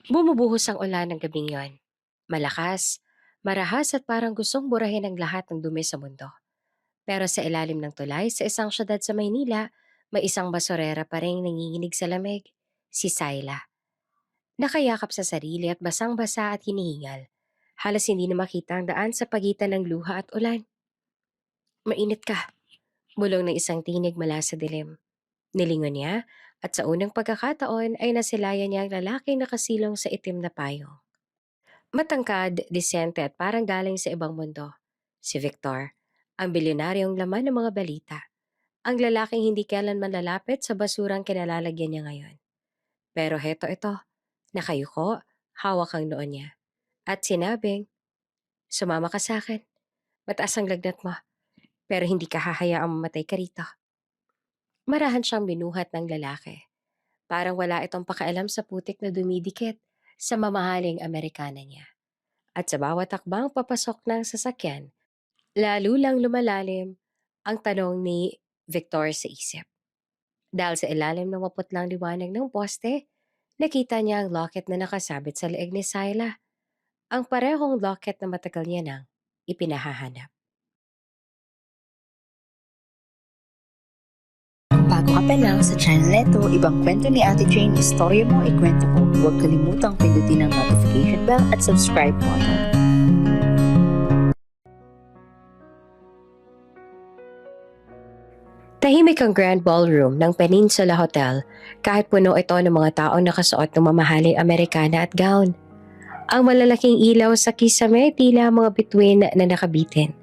Bumubuhos ang ulan ng gabing yon. Malakas, marahas at parang gustong burahin ang lahat ng dumi sa mundo. Pero sa ilalim ng tulay sa isang syudad sa Maynila, may isang basurera pa rin nanginginig sa lamig. Si Sayla. Nakayakap sa sarili at basang-basa at hinihingal. Halos hindi na makita ang daan sa pagitan ng luha at ulan. Mainit ka, bulong ng isang tinig mula sa dilim. Nilingon niya at sa unang pagkakataon ay nasilayan niya ang lalaking nakasilong sa itim na payong. Matangkad, disente at parang galing sa ibang mundo. Si Victor, ang bilyonaryong laman ng mga balita. Ang lalaking hindi kailanman lalapit sa basurang kinalalagyan niya ngayon. Pero heto ito, nakayuko, hawak ang noon niya. At sinabing, sumama ka sa akin. Mataas ang lagnat mo, pero hindi ka hahayaang mamatay ka rito. Marahan siyang binuhat ng lalaki. Parang wala itong pakialam sa putik na dumidikit sa mamahaling Amerikana niya. At sa bawat takbang papasok ng sasakyan, lalo lang lumalalim ang tanong ni Victor sa isip. Dahil sa ilalim ng maputlang liwanag ng poste, nakita niya ang locket na nakasabit sa leeg ni Syla. Ang parehong locket na matagal niya nang ipinahahanap. Bago ka pa lang sa channel neto, ibang kwento ni Ate Jane, istorya mo, ikwento ko. Huwag kalimutang pindutin ang notification bell at subscribe button. Tahimik ang grand ballroom ng Peninsula Hotel kahit puno ito ng mga taong nakasuot ng mamahaling Amerikana at gown. Ang malalaking ilaw sa kisame tila mga bituin na nakabitin.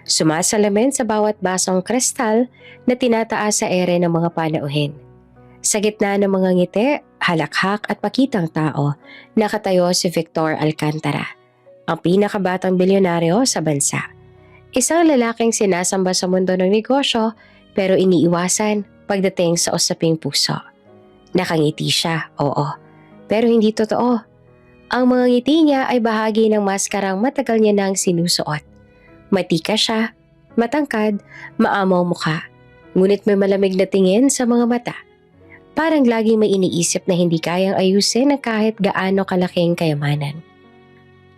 Sumasalamin sa bawat basong kristal na tinataas sa ere ng mga panauhin. Sa gitna ng mga ngiti, halakhak at pakitang tao, nakatayo si Victor Alcantara, ang pinakabatang bilyonaryo sa bansa. Isang lalaking sinasamba sa mundo ng negosyo pero iniiwasan pagdating sa usaping puso. Nakangiti siya, oo, pero hindi totoo. Ang mga ngiti niya ay bahagi ng maskarang matagal niya nang sinusuot. Matika siya, matangkad, maamaw mukha, ngunit may malamig na tingin sa mga mata. Parang lagi may iniisip na hindi kayang ayusin ng kahit gaano kalaking kayamanan.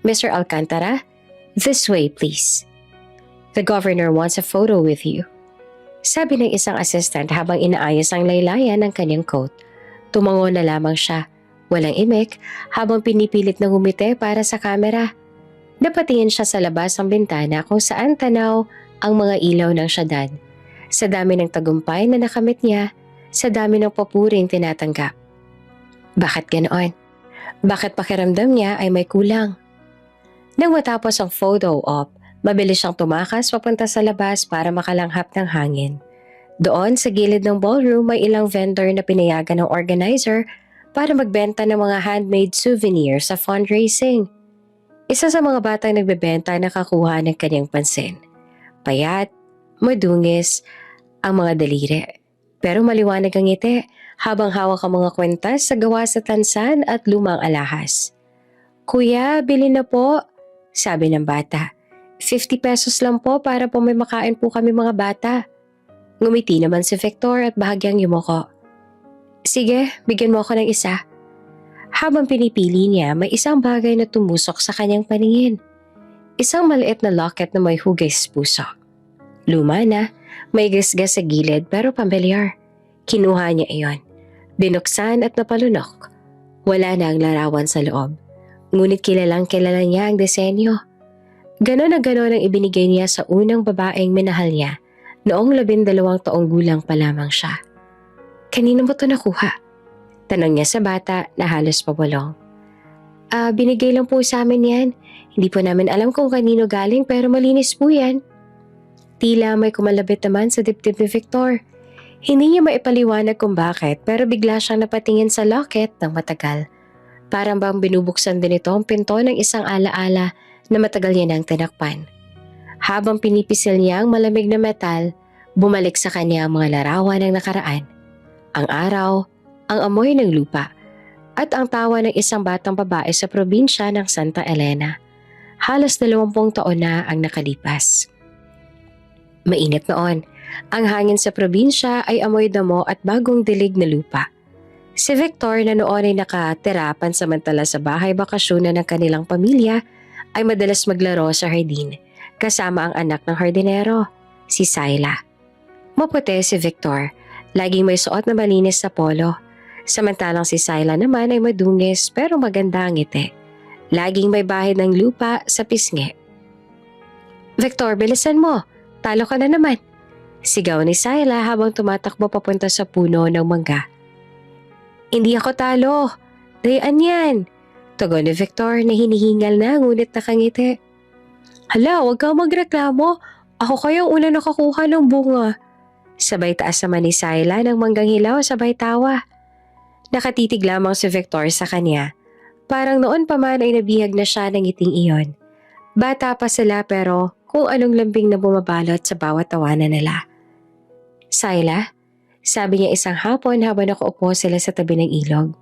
Mr. Alcantara, this way please. The governor wants a photo with you. Sabi ng isang assistant habang inaayos ang laylayan ng kanyang coat. Tumango na lamang siya, walang imik, habang pinipilit na ngumiti para sa kamera. Napatingin siya sa labas ng bintana kung saan tanaw ang mga ilaw ng syudad. Sa dami ng tagumpay na nakamit niya, sa dami ng papuring tinatanggap. Bakit ganoon? Bakit pakiramdam niya ay may kulang? Nang matapos ang photo op, mabilis siyang tumakas papunta sa labas para makalanghap ng hangin. Doon sa gilid ng ballroom may ilang vendor na pinayagan ng organizer para magbenta ng mga handmade souvenirs sa fundraising. Isa sa mga batang nagbebenta nakakuha ng kanyang pansin. Payat, madungis, ang mga daliri. Pero maliwanag ang ngiti habang hawak ang mga kwentas sa gawa sa tansan at lumang alahas. Kuya, bili na po, sabi ng bata. 50 pesos lang po para po may makain po kami mga bata. Ngumiti naman si Victor at bahagyang yumuko. Sige, bigyan mo ako ng isa. Habang pinipili niya, may isang bagay na tumusok sa kanyang paningin. Isang maliit na locket na may hugay sa puso. Luma na, may gasgas sa gilid pero pamilyar. Kinuha niya iyon. Binuksan at napalunok. Wala na ang larawan sa loob. Ngunit kilalang kilala niya ang disenyo. Ganon na ganon ang ibinigay niya sa unang babaeng minahal niya noong 12 taong gulang pa lamang siya. Kanino mo ito nakuha? Tanong niya sa bata na halos pabulong. Binigay lang po sa amin yan. Hindi po namin alam kung kanino galing pero malinis po yan. Tila may kumalabit naman sa dibdib ni Victor. Hindi niya maipaliwanag kung bakit pero bigla siyang napatingin sa locket ng matagal. Parang bang binubuksan din ito ang pinto ng isang alaala na matagal niya nang tinakpan. Habang pinipisil niya ang malamig na metal, bumalik sa kanya ang mga larawan ng nakaraan. Ang araw, ang amoy ng lupa, at ang tawa ng isang batang babae sa probinsya ng Santa Elena. Halos 20 taon na ang nakalipas. Mainit noon. Ang hangin sa probinsya ay amoy damo at bagong dilig na lupa. Si Victor na noon ay nakatira pansamantala sa bahay bakasyonan ng kanilang pamilya ay madalas maglaro sa hardin kasama ang anak ng hardinero, si Syla. Maputi si Victor, laging may suot na malinis na polo. Samantalang si Syla naman ay madungis pero maganda ang ngiti. Laging may bahid ng lupa sa pisngi. "Victor, bilisan mo! Talo ka na naman!" Sigaw ni Syla habang tumatakbo papunta sa puno ng mangga. "Hindi ako talo! Dayaan yan!" Tugon ni Victor na hinihingal na ngunit nakangiti. "Hala, huwag kang magreklamo. Ako kayang una nakakuha ng bunga." Sabay taas naman ni Syla ng manggang hilaw sabay tawa. Nakatitig lamang si Victor sa kanya. Parang noon pa man ay nabihag na siya ng ngiting iyon. Bata pa sila pero kung anong lambing na bumabalot sa bawat tawanan nila. "Syla?" Sabi niya isang hapon habang nakaupo sila sa tabi ng ilog.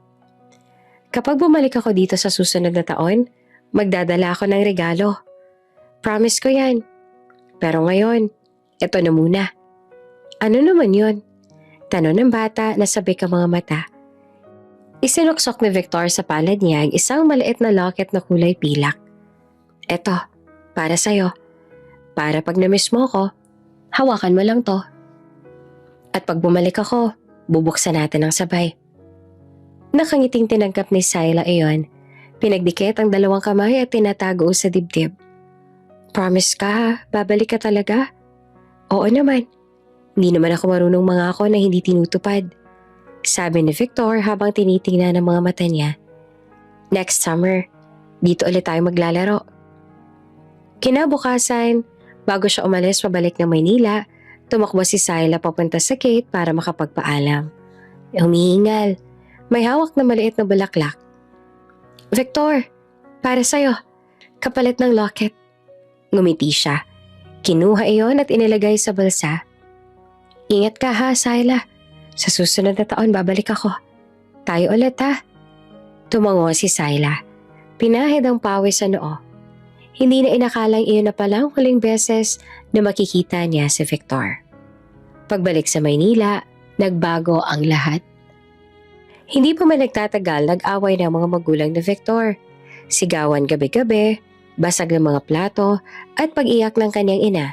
"Kapag bumalik ako dito sa susunod na taon, magdadala ako ng regalo. Promise ko yan. Pero ngayon, eto na muna." "Ano naman yon?" Tanong ng bata na sabik ang mga mata. Isinuksok ni Victor sa palad niya ang isang maliit na locket na kulay pilak. "Eto, para sa'yo. Para pag na-miss mo ko, hawakan mo lang to. At pag bumalik ako, bubuksan natin ang sabay." Nakangiting tinanggap ni Syla iyon. Pinagdikit ang dalawang kamay at tinatago sa dibdib. "Promise ka ha? Babalik ka talaga?" "Oo naman. Hindi naman ako marunong mangako na hindi tinutupad." Sabi ni Victor habang tinitingnan ang mga mata niya. "Next summer, dito ulit tayo maglalaro." Kinabukasan, bago siya umalis pabalik ng Maynila, tumakbo si Syla papunta sa gate para makapagpaalam. Humihingal. May hawak na maliit na bulaklak. "Victor, para sa'yo. Kapalit ng locket." Ngumiti siya. Kinuha iyon at inilagay sa bulsa. "Ingat ka ha, Syla. Sa susunod na taon babalik ako. Tayo ulit ha." Tumango si Syla. Pinahid ang pawis sa noo. Hindi na inakalang iyon na palang huling beses na makikita niya si Victor. Pagbalik sa Maynila, nagbago ang lahat. Hindi pa man nagtatagal, nag-away ng mga magulang ni Victor. Sigawan gabi-gabi, basag ng mga plato at pag-iyak ng kanyang ina.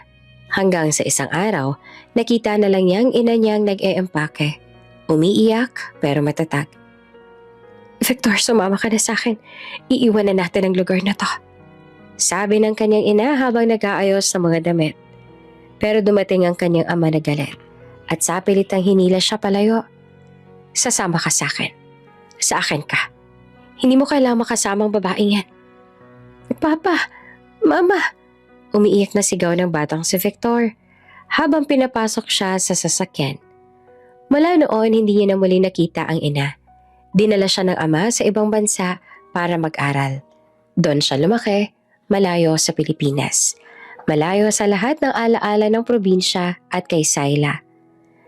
Hanggang sa isang araw, nakita na lang niyang ina niyang nag-e-empake. Umiiyak pero matatag. "Victor, sumama ka na sa akin. Iiwan na natin ang lugar na to." Sabi ng kanyang ina habang nag-aayos ng mga damit. Pero dumating ang kanyang ama na galit at sa pilitang hinila siya palayo. "Sasama ka sa akin. Sa akin ka. Hindi mo kailangang makasamang babaeng yan." "Papa, Mama!" Umiiyak na sigaw ng batang si Victor habang pinapasok siya sa sasakyan. Mula noon, hindi niya na muli nakita ang ina. Dinala siya ng ama sa ibang bansa para mag-aral. Doon siya lumaki, malayo sa Pilipinas. Malayo sa lahat ng alaala ng probinsya at kay Syla.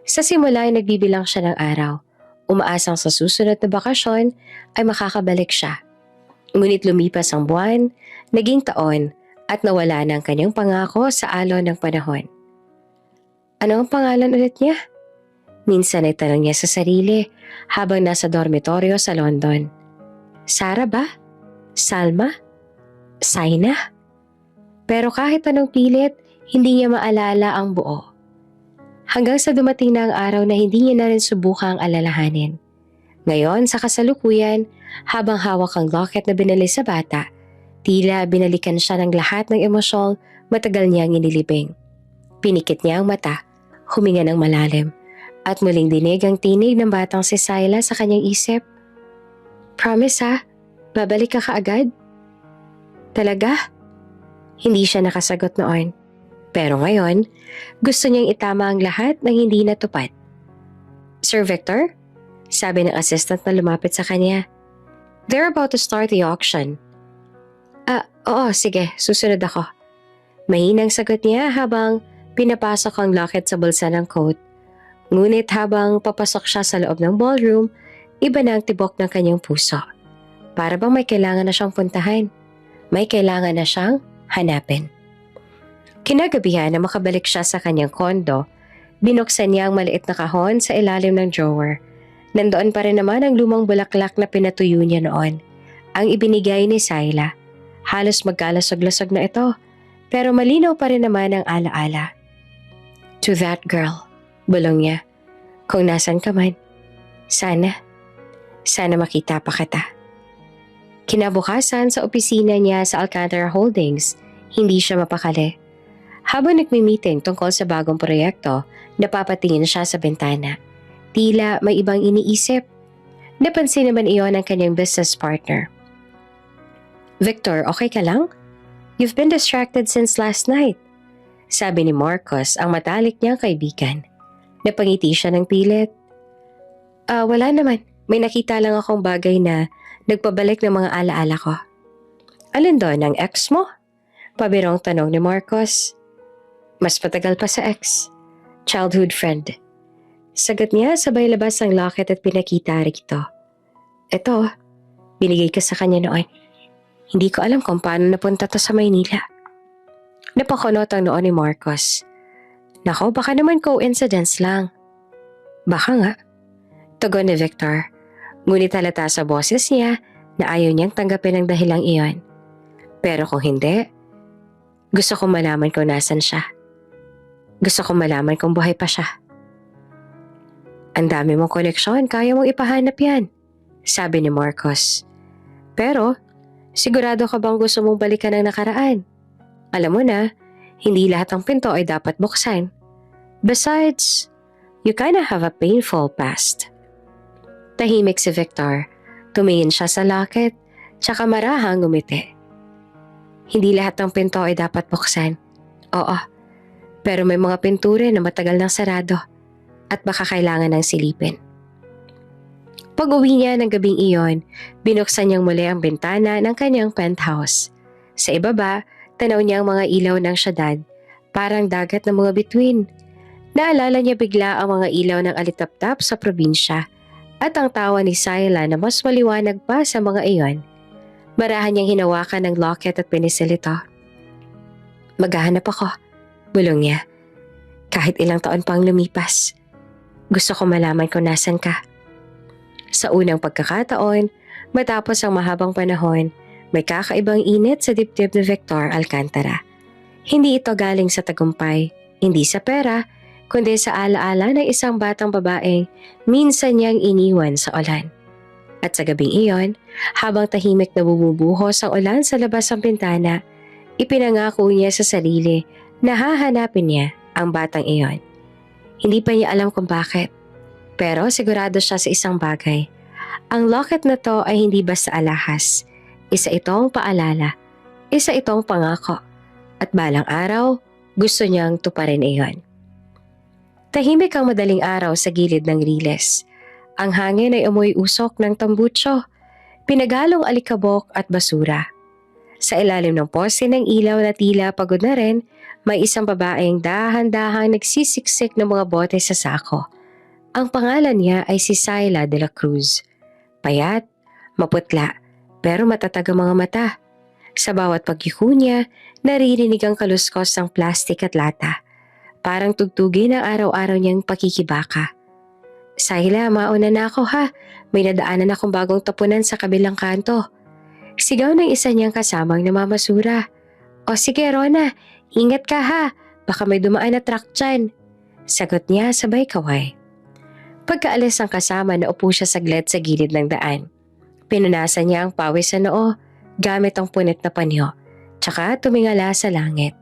Sa simula ay nagbibilang siya ng araw. Umaasang sa susunod na bakasyon ay makakabalik siya. Ngunit lumipas ang buwan, naging taon, at nawala na ang kanyang pangako sa alon ng panahon. Ano ang pangalan ulit niya? Minsan ay tanong niya sa sarili habang nasa dormitoryo sa London. Sarah ba? Salma? Saina? Pero kahit anong pilit, hindi niya maalala ang buo. Hanggang sa dumating na ang araw na hindi niya na rin subukang alalahanin. Ngayon sa kasalukuyan, habang hawak ang locket na binili sa bata, tila binalikan siya ng lahat ng emosyong matagal niyang inilibing. Pinikit niya ang mata, huminga ng malalim, at muling dinig ang tinig ng batang si Syla sa kanyang isip. "Promise ha? Babalik ka kaagad?" "Talaga?" Hindi siya nakasagot noon. Pero ngayon, gusto niyang itama ang lahat ng hindi natupad. "Sir Victor?" Sabi ng assistant na lumapit sa kanya. "They're about to start the auction." Oo, sige, susunod ako." Mahinang sagot niya habang pinapasok ang locket sa bulsa ng coat. Ngunit habang papasok siya sa loob ng ballroom, iba na ang tibok ng kanyang puso. Para bang may kailangan na siyang puntahan. May kailangan na siyang hanapin. Kinagabihan na makabalik siya sa kanyang kondo, binuksan niya ang maliit na kahon sa ilalim ng drawer. Nandoon pa rin naman ang lumang bulaklak na pinatuyo niya noon. Ang ibinigay ni Sayla. Halos magkalasog-lasog na ito, pero malinaw pa rin naman ang alaala. To that girl, bulong niya. Kung nasan ka man, sana makita pa kita. Kinabukasan sa opisina niya sa Alcantara Holdings, hindi siya mapakali. Habang nagmi-meeting tungkol sa bagong proyekto, napapatingin siya sa bintana. Tila may ibang iniisip. Napansin naman iyon ng kanyang business partner. Victor, okay ka lang? You've been distracted since last night. Sabi ni Marcos, ang matalik niyang kaibigan. Napangiti siya ng pilit. Wala naman. May nakita lang akong bagay na nagpabalik ng mga alaala ko. Alin doon, ang ex mo? Pabirong tanong ni Marcos. Mas patagal pa sa ex. Childhood friend. Sagot niya sabay labas ang locket at pinakita rito. Ito, binigay ko sa kanya noon. Hindi ko alam kung paano napunta to sa Maynila. Napakunot ang noon ni Marcos. Nako, baka naman coincidence lang. Baka nga. Tugon ni Victor. Ngunit halata sa boses niya na ayaw niyang tanggapin ang dahilang iyon. Pero kung hindi, gusto kong malaman kung nasan siya. Gusto kong malaman kung buhay pa siya. Ang dami mong koneksyon, kaya mong ipahanap yan, sabi ni Marcos. Pero, sigurado ka bang gusto mong balikan ang nakaraan? Alam mo na, hindi lahat ng pinto ay dapat buksan. Besides, you kinda have a painful past. Tahimik si Victor. Tumingin siya sa locket, tsaka marahang ngumiti. Hindi lahat ng pinto ay dapat buksan. Oo, pero may mga pinture na matagal nang sarado at baka kailangan ng silipin. Pag-uwi niya ng gabing iyon, binuksan niyang muli ang bintana ng kanyang penthouse. Sa ibaba, tanaw niya ang mga ilaw ng syudad, parang dagat ng mga bituin. Naalala niya bigla ang mga ilaw ng alitaptap sa probinsya at ang tawa ni Sayla na mas maliwanag pa sa mga iyon. Marahan niyang hinawakan ng locket at pinisil ito. Maghahanap ako, bulong niya. Kahit ilang taon pang lumipas, gusto ko malaman kung nasan ka. Sa unang pagkakataon, matapos ang mahabang panahon, may kakaibang init sa dibdib ni Victor Alcantara. Hindi ito galing sa tagumpay, hindi sa pera, kundi sa alaala ng isang batang babaeng minsan niyang iniwan sa ulan. At sa gabing iyon, habang tahimik na bumubuhos ang ulan sa labas ng bintana, ipinangako niya sa sarili na hahanapin niya ang batang iyon. Hindi pa niya alam kung bakit, pero sigurado siya sa isang bagay. Ang locket na to ay hindi basta alahas. Isa itong paalala, isa itong pangako, at balang araw, gusto niyang tuparin iyon. Tahimik ang madaling araw sa gilid ng riles. Ang hangin ay amoy usok ng tambutso, pinaghalong alikabok at basura. Sa ilalim ng poste ng ilaw na tila pagod na rin, may isang babaeng dahan-dahang nagsisiksik ng mga bote sa sako. Ang pangalan niya ay si Sayla de la Cruz. Payat, maputla, pero matatag ang mga mata. Sa bawat pagyuko niya, naririnig ang kaluskos ng plastik at lata. Parang tugtugin ang araw-araw niyang pakikibaka. Sayla, mauna na ako ha. May nadaanan akong bagong tapunan sa kabilang kanto. Sigaw ng isa niyang kasamang namamasura. O sige Rona, ingat ka ha. Baka may dumaan na truck dyan. Sagot niya sabay kaway. Pagkaalis ng kasama, naupo siya saglit sa gilid ng daan. Pinunasan niya ang pawis sa noo gamit ang punit na panyo. Tsaka tumingala sa langit.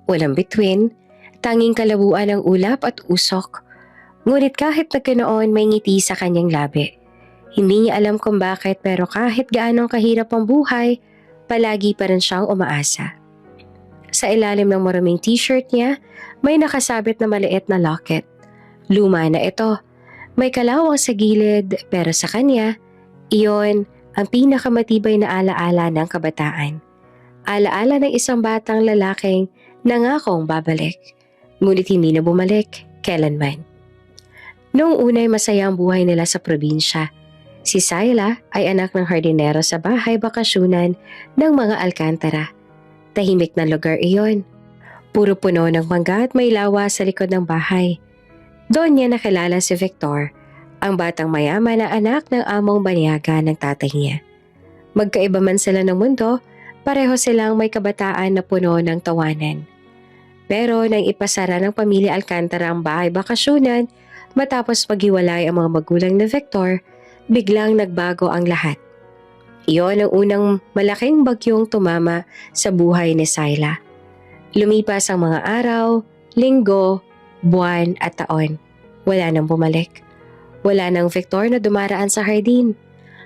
Walang bituin, tanging kalabuan ng ulap at usok. Ngunit kahit nagkanoon may ngiti sa kanyang labi. Hindi niya alam kung bakit pero kahit gaanong kahirap ang buhay, palagi pa rin siyang umaasa. Sa ilalim ng maruming t-shirt niya, may nakasabit na maliit na locket. Luma na ito. May kalawang sa gilid pero sa kanya, iyon ang pinakamatibay na alaala ng kabataan. Alaala ng isang batang lalaking nangakong babalik. Ngunit hindi na bumalik kailanman. Noong unay masaya ang buhay nila sa probinsya. Si Sayla ay anak ng hardinero sa bahay bakasyunan ng mga Alcantara. Tahimik na lugar iyon. Puro puno ng mangga at may lawa sa likod ng bahay. Doon niya nakilala si Victor Ang batang mayaman na anak ng among banyaga ng tatay niya. Magkaiba man sila ng mundo, pareho silang may kabataan na puno ng tawanan. Pero nang ipasara ng pamilya Alcantara ang bahay bakasyonan, matapos maghiwalay ang mga magulang ni Victor, biglang nagbago ang lahat. Iyon ang unang malaking bagyong tumama sa buhay ni Syla. Lumipas ang mga araw, linggo, buwan at taon. Wala nang bumalik. Wala nang Victor na dumaraan sa hardin.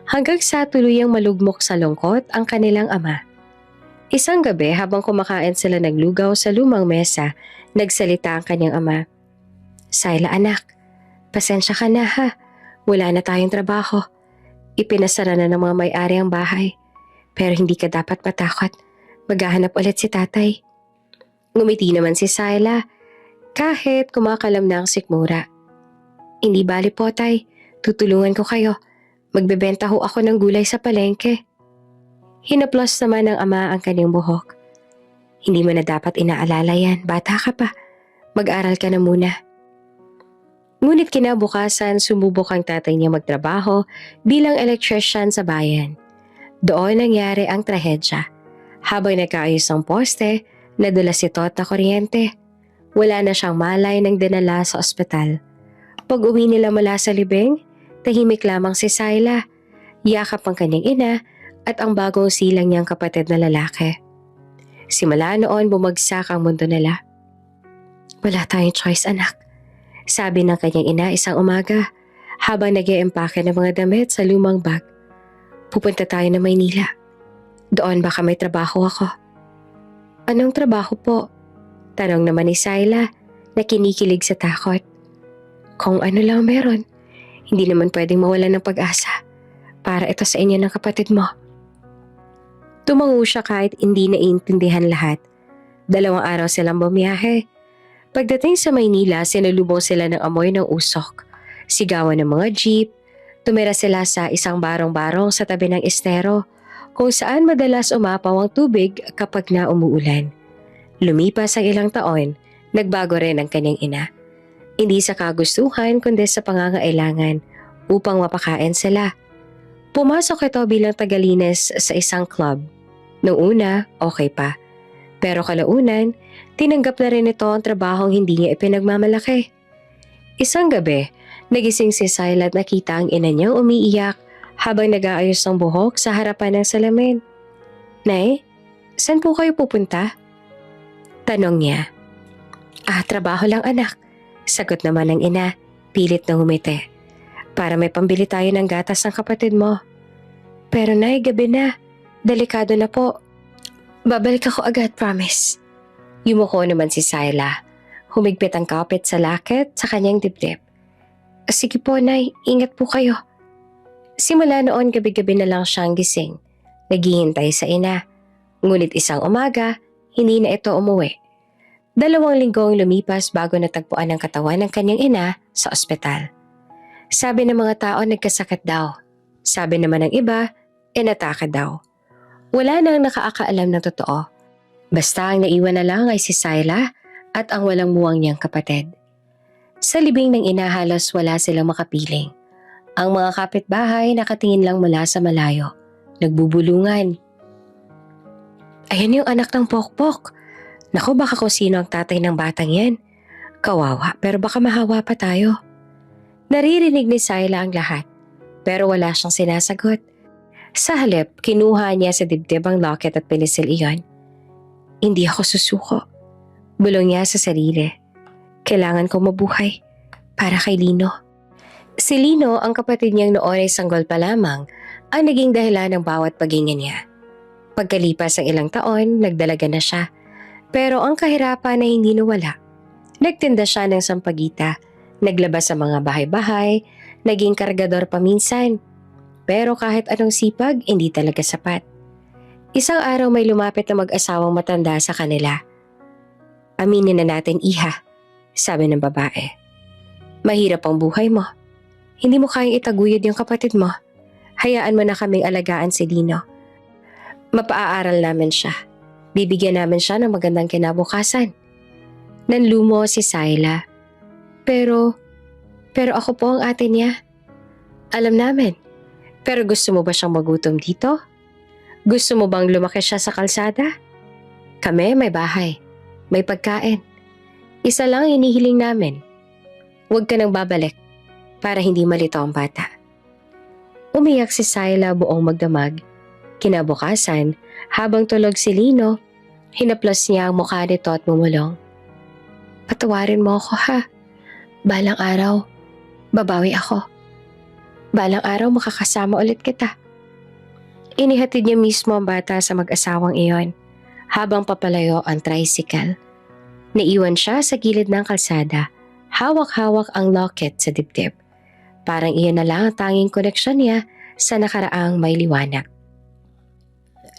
Hanggang sa tuluyang malugmok sa lungkot ang kanilang ama. Isang gabi habang kumakain sila naglugaw sa lumang mesa, nagsalita ang kanyang ama. Syla anak, pasensya ka na ha. Wala na tayong trabaho. Ipinasara na ng mga may-ari ang bahay. Pero hindi ka dapat matakot. Maghahanap ulit si tatay. Ngumiti naman si Syla kahit kumakalam na ang sikmura. Hindi bali po tay, tutulungan ko kayo. Magbebenta ho ako ng gulay sa palengke. Hinaplos naman ng ama ang kanyang buhok. Hindi mo na dapat inaalala yan, bata ka pa. Mag-aral ka na muna. Ngunit kinabukasan sumubok ang tatay niya magtrabaho bilang electrician sa bayan. Doon nangyari ang trahedya. Habang nagkaayos ang poste, nadala si Tot na kuryente. Wala na siyang malay nang dinala sa ospital. Pag uwi nila mula sa libing, tahimik lamang si Syla. Yakap ang kanyang ina at ang bagong silang niyang kapatid na lalaki. Simula noon bumagsak ang mundo nila. Wala tayong choice anak, sabi ng kanyang ina isang umaga habang nag-iempake ng mga damit sa lumang bag. Pupunta tayo na Maynila. Doon baka may trabaho ako. Anong trabaho po? Tanong naman ni Syla na kinikilig sa takot. Kung ano lang meron, hindi naman pwedeng mawalan ng pag-asa para ito sa inyo ng kapatid mo. Tumango siya kahit hindi naiintindihan lahat. 2 araw silang bumiyahe. Pagdating sa Maynila, sinalubong sila ng amoy ng usok, sigawan ng mga jeep. Tumira sila sa isang barong-barong sa tabi ng estero kung saan madalas umapaw ang tubig kapag na umuulan. Lumipas ang ilang taon, nagbago rin ang kanyang ina. Hindi sa kagustuhan kundi sa pangangailangan upang mapakain sila. Pumasok ito bilang tagalinis sa isang club. Noong una, okay pa. Pero kalaunan, tinanggap na rin ito ang trabahong hindi niya ipinagmamalaki. Isang gabi, nagising si Syla at nakita ang ina niyang umiiyak habang nag-aayos ng buhok sa harapan ng salamin. Nay, saan po kayo pupunta? Tanong niya. Trabaho lang anak. Sagot naman ng ina, pilit na humiti. Para may pambili tayo ng gatas ng kapatid mo. Pero nay, gabi na. Delikado na po. Babalik ako agad, promise. Yumuko naman si Syla. Humigpit ang kapit sa laket sa kanyang dibdib. Sige po, nay. Ingat po kayo. Simula noon, gabi-gabi na lang siyang gising. Naghihintay sa ina. Ngunit isang umaga, hindi na ito umuwi. 2 linggong lumipas bago natagpuan ang katawan ng kanyang ina sa ospital. Sabi ng mga tao nagkasakit daw. Sabi naman ng iba, inatake daw. Wala nang nakakaalam ng totoo. Basta ang naiwan na lang ay si Syla at ang walang muwang niyang kapatid. Sa libing ng ina halos wala silang makapiling. Ang mga kapitbahay nakatingin lang mula sa malayo. Nagbubulungan. Ayan yung anak ng Pokpok. Naku, baka kung sino ang tatay ng batang yan. Kawawa, pero baka mahawa pa tayo. Naririnig ni Syla ang lahat, pero wala siyang sinasagot. Sa halip, kinuha niya sa dibdib ang locket at pinisil iyon. Hindi ako susuko. Bulong niya sa sarili. Kailangan ko mabuhay para kay Lino. Si Lino, ang kapatid niyang noon ay sanggol pa lamang, ang naging dahilan ng bawat paghinga niya. Pagkalipas ng ilang taon, nagdalaga na siya. Pero ang kahirapan ay hindi nawala. Nagtinda siya ng sampagita, naglabas sa mga bahay-bahay, naging kargador paminsan. Pero kahit anong sipag, hindi talaga sapat. Isang araw may lumapit na mag-asawang matanda sa kanila. Aminin na natin, iha, sabi ng babae. Mahirap ang buhay mo. Hindi mo kayang itaguyod yung kapatid mo. Hayaan mo na kaming alagaan si Lino. Mapaaaral namin siya. Bibigyan namin siya ng magandang kinabukasan. Nanlumo si Syla. Pero ako po ang ate niya. Alam namin. Pero gusto mo ba siyang magutom dito? Gusto mo bang lumaki siya sa kalsada? Kami may bahay. May pagkain. Isa lang inihiling namin. Huwag ka nang babalik para hindi malito ang bata. Umiyak si Syla buong magdamag. Kinabukasan, habang tulog si Lino, hinaplos niya ang mukha nito at bumulong. Patawarin mo ako ha. Balang araw, babawi ako. Balang araw makakasama ulit kita. Inihatid niya mismo ang bata sa mag-asawang iyon habang papalayo ang tricycle. Naiwan siya sa gilid ng kalsada, hawak-hawak ang locket sa dibdib. Parang iyon na lang ang tanging koneksyon niya sa nakaraang may liwanag.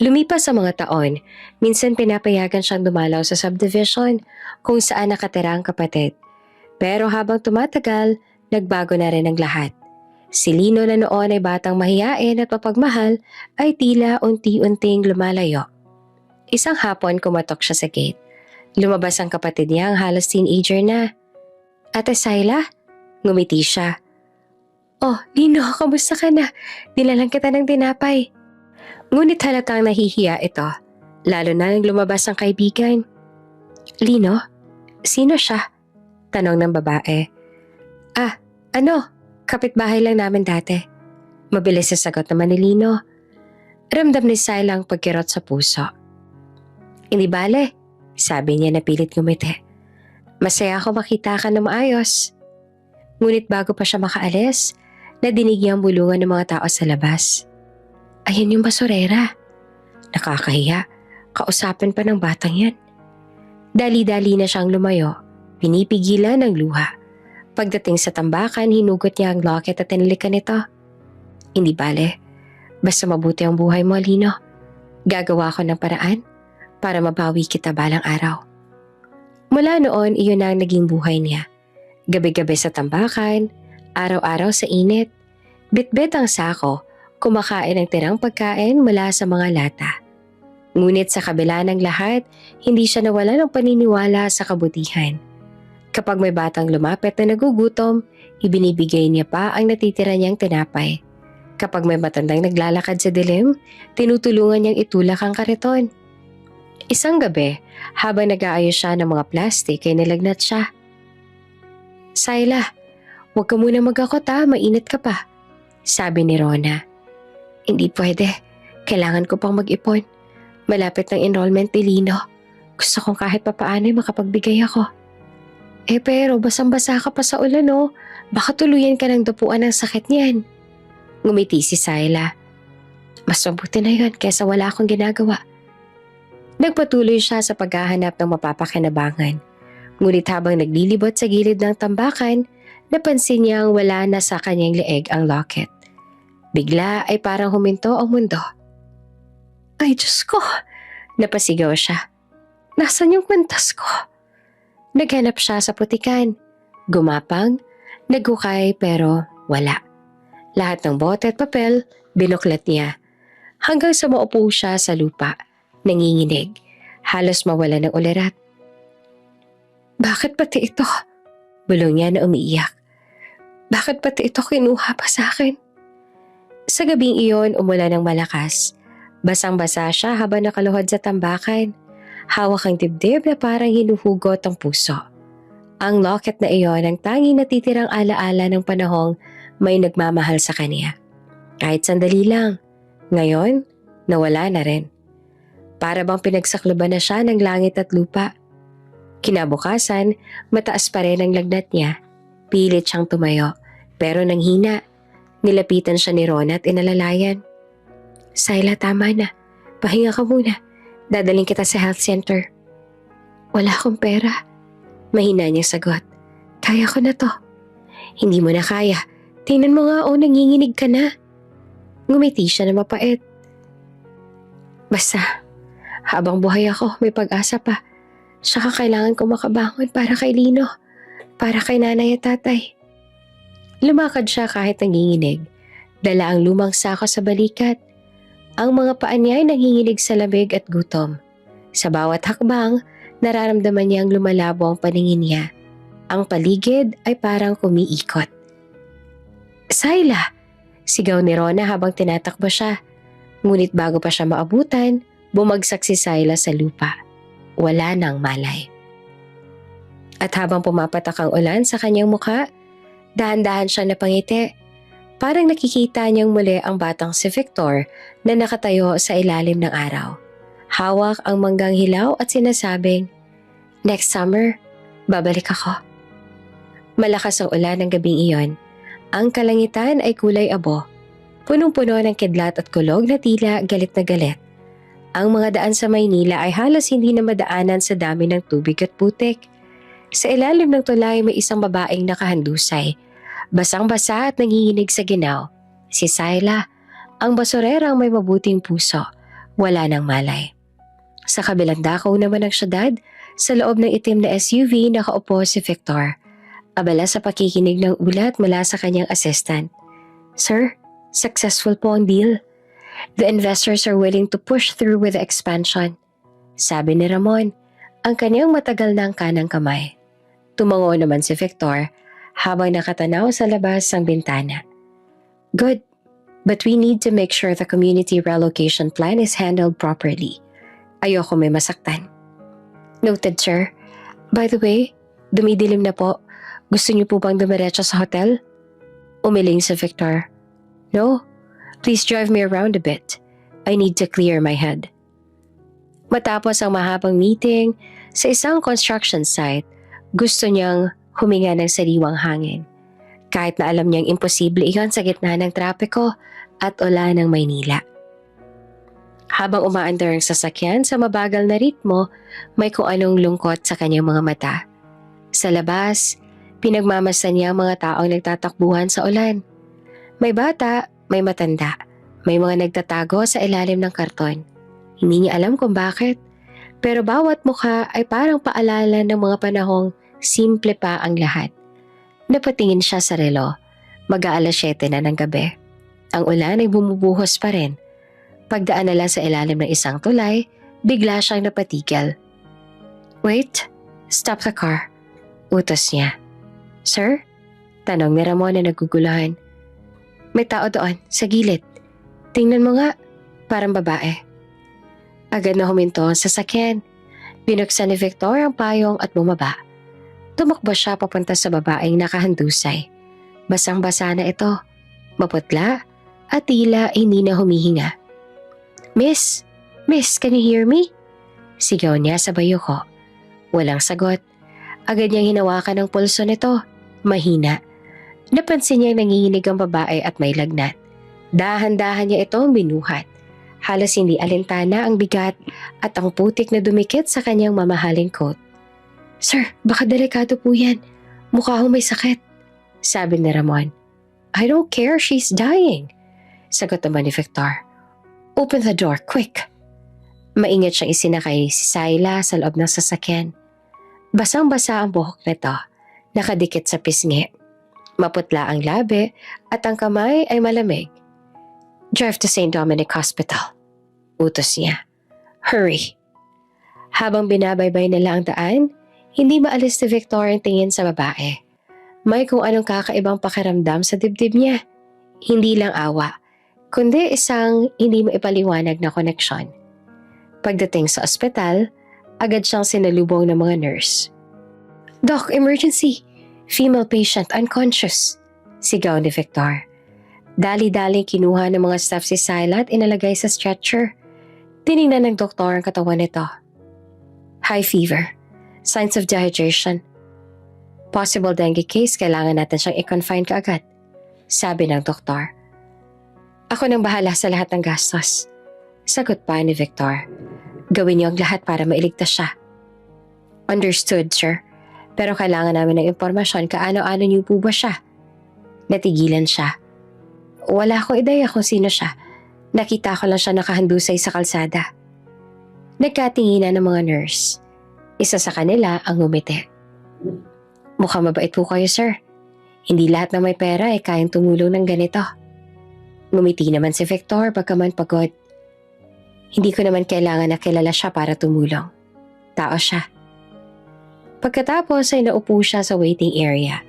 Lumipas sa mga taon, minsan pinapayagan siyang dumalaw sa subdivision kung saan nakatira ang kapatid. Pero habang tumatagal, nagbago na rin ang lahat. Si Lino na noon ay batang mahiyain at mapagmahal ay tila unti-unting lumalayo. Isang hapon kumatok siya sa gate. Lumabas ang kapatid niya ang halos teenager na. Ate Syla? Ngumiti siya. Oh, Lino, kamusta ka na? Nilalang kita ng tinapay. Ngunit halatang nahihiya ito, lalo na nang lumabas ang kaibigan. Lino, sino siya? Tanong ng babae. Kapitbahay lang namin dati. Mabilis sa sagot naman ni Lino. Ramdam ni Syla ang pagkirot sa puso. Hindi bale, sabi niya na pilit ngumiti. Masaya ako makita ka na maayos. Ngunit bago pa siya makaalis, nadinig niya ang bulungan ng mga tao sa labas. Ayan yung basurera. Nakakahiya, kausapin pa ng batang yan. Dali-dali na siyang lumayo, pinipigilan ng luha. Pagdating sa tambakan, hinugot niya ang locket at tinalikan nito. Hindi bale, basta mabuti ang buhay mo, Lino. Gagawa ko ng paraan para mabawi kita balang araw. Mula noon, iyon na ang naging buhay niya. Gabi-gabi sa tambakan, araw-araw sa init, bitbit ang sako, kumakain ng tirang pagkain mula sa mga lata. Ngunit sa kabila ng lahat, hindi siya nawala ng paniniwala sa kabutihan. Kapag may batang lumapit na nagugutom, ibinibigay niya pa ang natitira niyang tinapay. Kapag may matandang naglalakad sa dilim, tinutulungan niyang itulak ang kariton. Isang gabi, habang nag-aayos siya ng mga plastik ay nilagnat siya. Syla, huwag ka muna magakot mainit ka pa, sabi ni Rona. Hindi pwede, kailangan ko pang mag-ipon. Malapit ng enrollment ni Lino. Gusto kong kahit papaano makapagbigay ako. Pero basang-basa ka pa sa ulan Baka tuluyan ka ng dupuan ng sakit niyan. Ngumiti si Syla. Mas mabuti na yun kesa wala akong ginagawa. Nagpatuloy siya sa paghahanap ng mapapakinabangan. Ngunit habang naglilibot sa gilid ng tambakan, napansin niyang wala na sa kanyang leeg ang locket. Bigla ay parang huminto ang mundo. Ay Diyos ko! Napasigaw siya. Nasaan yung kwintas ko? Naghanap siya sa putikan. Gumapang, naghukay pero wala. Lahat ng bote at papel, binuklat niya. Hanggang sa maupo siya sa lupa, nanginginig, halos mawala ng ulirat. Bakit pati ito? Bulong niya na umiiyak. Bakit pati ito kinuha pa sa akin? Sa gabing iyon, umulan ng malakas. Basang-basa siya habang nakaluhod sa tambakan. Hawak ang dibdib na parang hinuhugot ang puso. Ang locket na iyon ang tanging natitirang alaala ng panahong may nagmamahal sa kanya. Kahit sandali lang. Ngayon, nawala na rin. Para bang pinagsakloban na siya ng langit at lupa. Kinabukasan, mataas pa rin ang lagnat niya. Pilit siyang tumayo, pero nanghina. Nilapitan siya ni Rona at inalalayan. Syla, tama na. Pahinga ka muna. Dadaling kita sa health center. Wala akong pera. Mahina niyang sagot. Kaya ko na to. Hindi mo na kaya. Tingnan mo nga nanginginig ka na. Ngumiti siya na mapait. Basta, habang buhay ako, may pag-asa pa. Saka kailangan ko makabangon para kay Lino. Para kay nanay at tatay. Lumakad siya kahit nanginginig. Dala ang lumang sako sa balikat. Ang mga paa niya ay nanginginig sa lamig at gutom. Sa bawat hakbang, nararamdaman niyang lumalabo ang paningin niya. Ang paligid ay parang kumiikot. Syla! Sigaw ni Rona habang tinatakbo siya. Ngunit bago pa siya maabutan, bumagsak si Syla sa lupa. Wala nang malay. At habang pumapatak ang ulan sa kanyang mukha, dahan-dahan siya napangiti. Parang nakikita niyang muli ang batang si Victor na nakatayo sa ilalim ng araw. Hawak ang manggang hilaw at sinasabing, "Next summer, babalik ako." Malakas ang ulan ng gabing iyon. Ang kalangitan ay kulay abo. Punong-puno ng kidlat at kulog na tila galit na galit. Ang mga daan sa Maynila ay halos hindi na madaanan sa dami ng tubig at putik. Sa ilalim ng tulay may isang babaeng nakahandusay. Basang-basa at nanginginig sa ginaw. Si Syla, ang basurerang may mabuting puso. Wala nang malay. Sa kabilang dako naman ng syudad, sa loob ng itim na SUV nakaupo si Victor. Abala sa pakikinig ng ulat mula sa kanyang assistant. "Sir, successful po ang deal. The investors are willing to push through with the expansion," sabi ni Ramon, ang kanyang matagal ng kanang kamay. Tumango naman si Victor habang nakatanaw sa labas ng bintana. "Good, but we need to make sure the community relocation plan is handled properly. Ayoko may masaktan." "Noted, sir. By the way, dumidilim na po. Gusto niyo po bang dumiretso sa hotel?" Umiling si Victor. "No, please drive me around a bit. I need to clear my head." Matapos ang mahabang meeting sa isang construction site, gusto niyang huminga ng sariwang hangin. Kahit na alam niyang imposible iyon sa gitna ng trapiko at ulan ng Maynila. Habang umaandar ang sasakyan sa mabagal na ritmo, may kung anong lungkot sa kanyang mga mata. Sa labas, pinagmamasdan niya ang mga taong nagtatakbuhan sa ulan. May bata, may matanda, may mga nagtatago sa ilalim ng karton. Hindi niya alam kung bakit, pero bawat mukha ay parang paalala ng mga panahong simple pa ang lahat. Napatingin siya sa relo. Mag-aalas 7 na ng gabi. Ang ulan ay bumubuhos pa rin. Pagdaan nila sa ilalim ng isang tulay, bigla siyang napatigil. "Wait, stop the car," utos niya. "Sir?" Tanong ni Ramon na naguguluhan. "May tao doon, sa gilid. Tingnan mo nga, parang babae." Agad na huminto ang sasakyan. Binuksan ni Victor ang payong at bumaba. Tumakbo siya papunta sa babaeng nakahandusay. Basang-basa na ito, maputla at tila hindi na humihinga. Miss, can you hear me?" Sigaw niya sa bayuko. Walang sagot. Agad niyang hinawakan ang pulso nito. Mahina. Napansin niyang nanginginig ang babae at may lagnat. Dahan-dahan niya itong binuhat. Halos hindi alintana ang bigat at ang putik na dumikit sa kanyang mamahaling coat. "Sir, baka delikado po yan. Mukha ho may sakit," sabi ni Ramon. "I don't care, she's dying," sagot naman ni Victor. "Open the door, quick." Maingat siyang isinakay si Syla sa loob ng sasakyan. Basang-basa ang buhok nito, nakadikit sa pisngi. Maputla ang labi at ang kamay ay malamig. "Drive to St. Dominic Hospital," utos niya. "Hurry." Habang binabaybay nila ang daan, hindi maalis ni Victor ang tingin sa babae. May kung anong kakaibang pakiramdam sa dibdib niya. Hindi lang awa, kundi isang hindi maipaliwanag na koneksyon. Pagdating sa ospital, agad siyang sinalubong ng mga nurse. "Doc, emergency! Female patient unconscious," sigaw ni Victor. Dali-dali kinuha ng mga staff si Syla at inalagay sa stretcher. Tiningnan ng doktor ang katawan nito. High fever. Signs of dehydration. Possible dengue case, kailangan natin siyang i-confine kaagad, sabi ng doktor. "Ako nang bahala sa lahat ng gastos," sagot pa ni Victor. "Gawin niyo ang lahat para mailigtas siya." "Understood, sir. Pero kailangan namin ng impormasyon kaano-ano niyo po ba siya?" Natigilan siya. "Wala akong ideya kung sino siya. Nakita ko lang siya nakahandusay sa kalsada." Nagkatinginan ng mga nurse. Isa sa kanila ang ngumiti. "Mukhang mabait po kayo, sir. Hindi lahat ng may pera ay kayang tumulong ng ganito." Ngumiti naman si Victor bagaman pagod. "Hindi ko naman kailangan na kilala siya para tumulong. Tao siya." Pagkatapos ay naupo siya sa waiting area.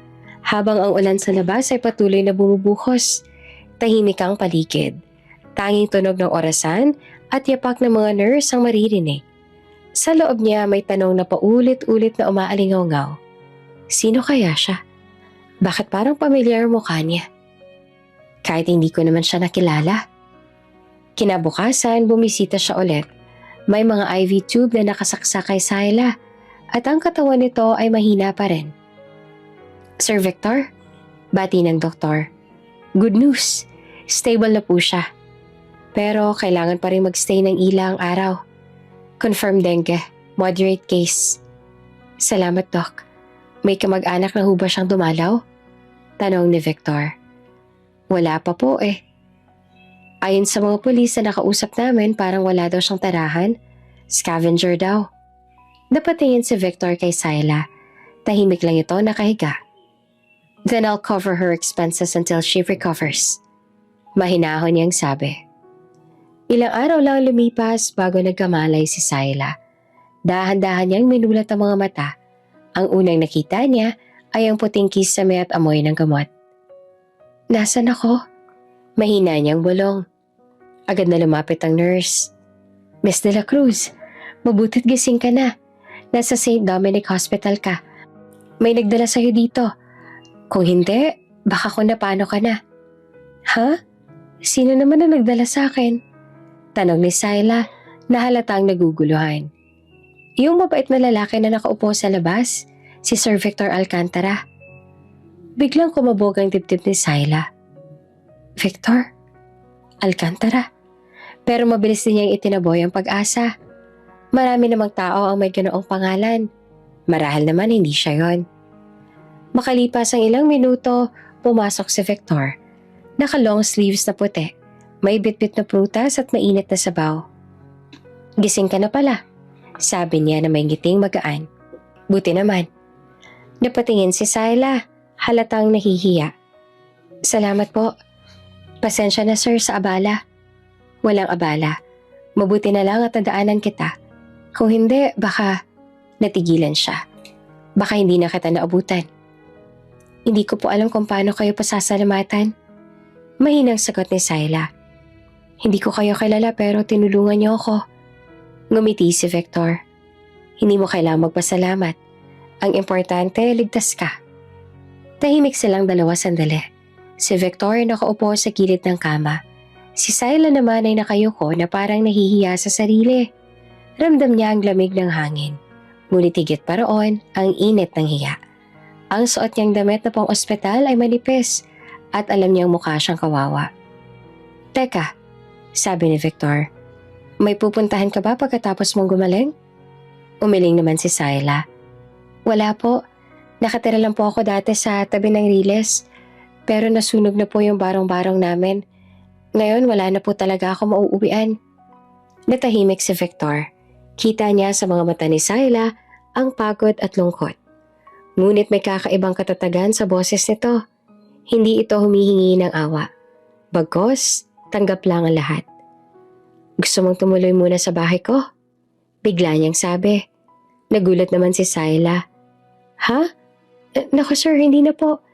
Habang ang ulan sa labas ay patuloy na bumubuhos, Tahimik ang paligid. Tanging tunog ng orasan at yapak ng mga nurse ang maririnig. Sa loob niya may tanong na paulit-ulit na umaalingaw-ngaw. Sino kaya siya? Bakit parang pamilyar mukha niya? Kahit hindi ko naman siya nakilala. Kinabukasan, bumisita siya ulit. May mga IV tube na nakasaksak kay Sayla at ang katawan nito ay mahina pa rin. Sir Victor? Bati ng doktor. Good news, stable na po siya. Pero kailangan pa rin magstay ng ilang araw. Confirmed dengue, moderate case. Salamat, Doc. May kamag-anak na ho ba siyang dumalaw? Tanong ni Victor. Wala pa po eh. Ayon sa mga pulis na nakausap namin, parang wala daw siyang tarahan. Scavenger daw. Napatingin si Victor kay Sayla. Tahimik lang ito nakahiga. Then I'll cover her expenses until she recovers. Mahinahon niyang sabi. Ilang araw lang lumipas bago nagkamalay si Sayla. Dahan-dahan niyang minulat ang mga mata. Ang unang nakita niya ay ang puting kisame at amoy ng gamot. Nasaan ako? Mahina niyang bulong. Agad na lumapit ang nurse. Miss De La Cruz, mabutit gising ka na. Nasa St. Dominic Hospital ka. May nagdala sa'yo dito. Kung hindi, baka kung napano ka na. Ha? Sino naman ang nagdala sa akin? Tanong ni Sayla na halatang naguguluhan. Yung mabait na lalaki na nakaupo sa labas, si Sir Victor Alcantara. Biglang kumabog ang dibdib ni Sayla. Victor? Alcantara? Pero mabilis din niyang itinaboy ang pag-asa. Marami namang tao ang may ganoong pangalan. Marahil naman hindi siya yon. Makalipas ang ilang minuto, pumasok si Victor. Naka-long sleeves na puti. May bitbit na prutas at mainit na sabaw. Gising ka na pala, sabi niya na may ngiting magaan. Buti naman. Napatingin si Sayla, halatang nahihiya. Salamat po. Pasensya na sir sa abala. Walang abala. Mabuti na lang at nadaanan kita. Kung hindi, baka natigilan siya. Baka hindi na kita naabutan. Hindi ko po alam kung paano kayo pasasalamatan. Mahinang sagot ni Sayla. Hindi ko kayo kilala pero tinulungan niyo ako. Ngumiti si Victor. Hindi mo kailangang magpasalamat. Ang importante, ligtas ka. Tahimik silang dalawa sandali. Si Victor nakaupo sa gilid ng kama. Si Sayla naman ay nakayuko na parang nahihiya sa sarili. Ramdam niya ang lamig ng hangin. Ngunit higit pa roon ang init ng hiya. Ang suot niyang damit na pang ospital ay manipis at alam niyang mukha siyang kawawa. Teka, sabi ni Victor, may pupuntahan ka ba pagkatapos mong gumaling? Umiling naman si Sayla. Wala po. Nakatira lang po ako dati sa tabi ng Riles. Pero nasunog na po yung barong-barong namin. Ngayon wala na po talaga ako mauuwian. Natahimik si Victor. Kita niya sa mga mata ni Sayla ang pagod at lungkot. Ngunit may kakaibang katatagan sa boses nito. Hindi ito humihingi ng awa. Bagkus, tanggap lang ang lahat. Gusto mong tumuloy muna sa bahay ko? Bigla niyang sabi. Nagulat naman si Sayla. Ha? Naku sir, hindi na po.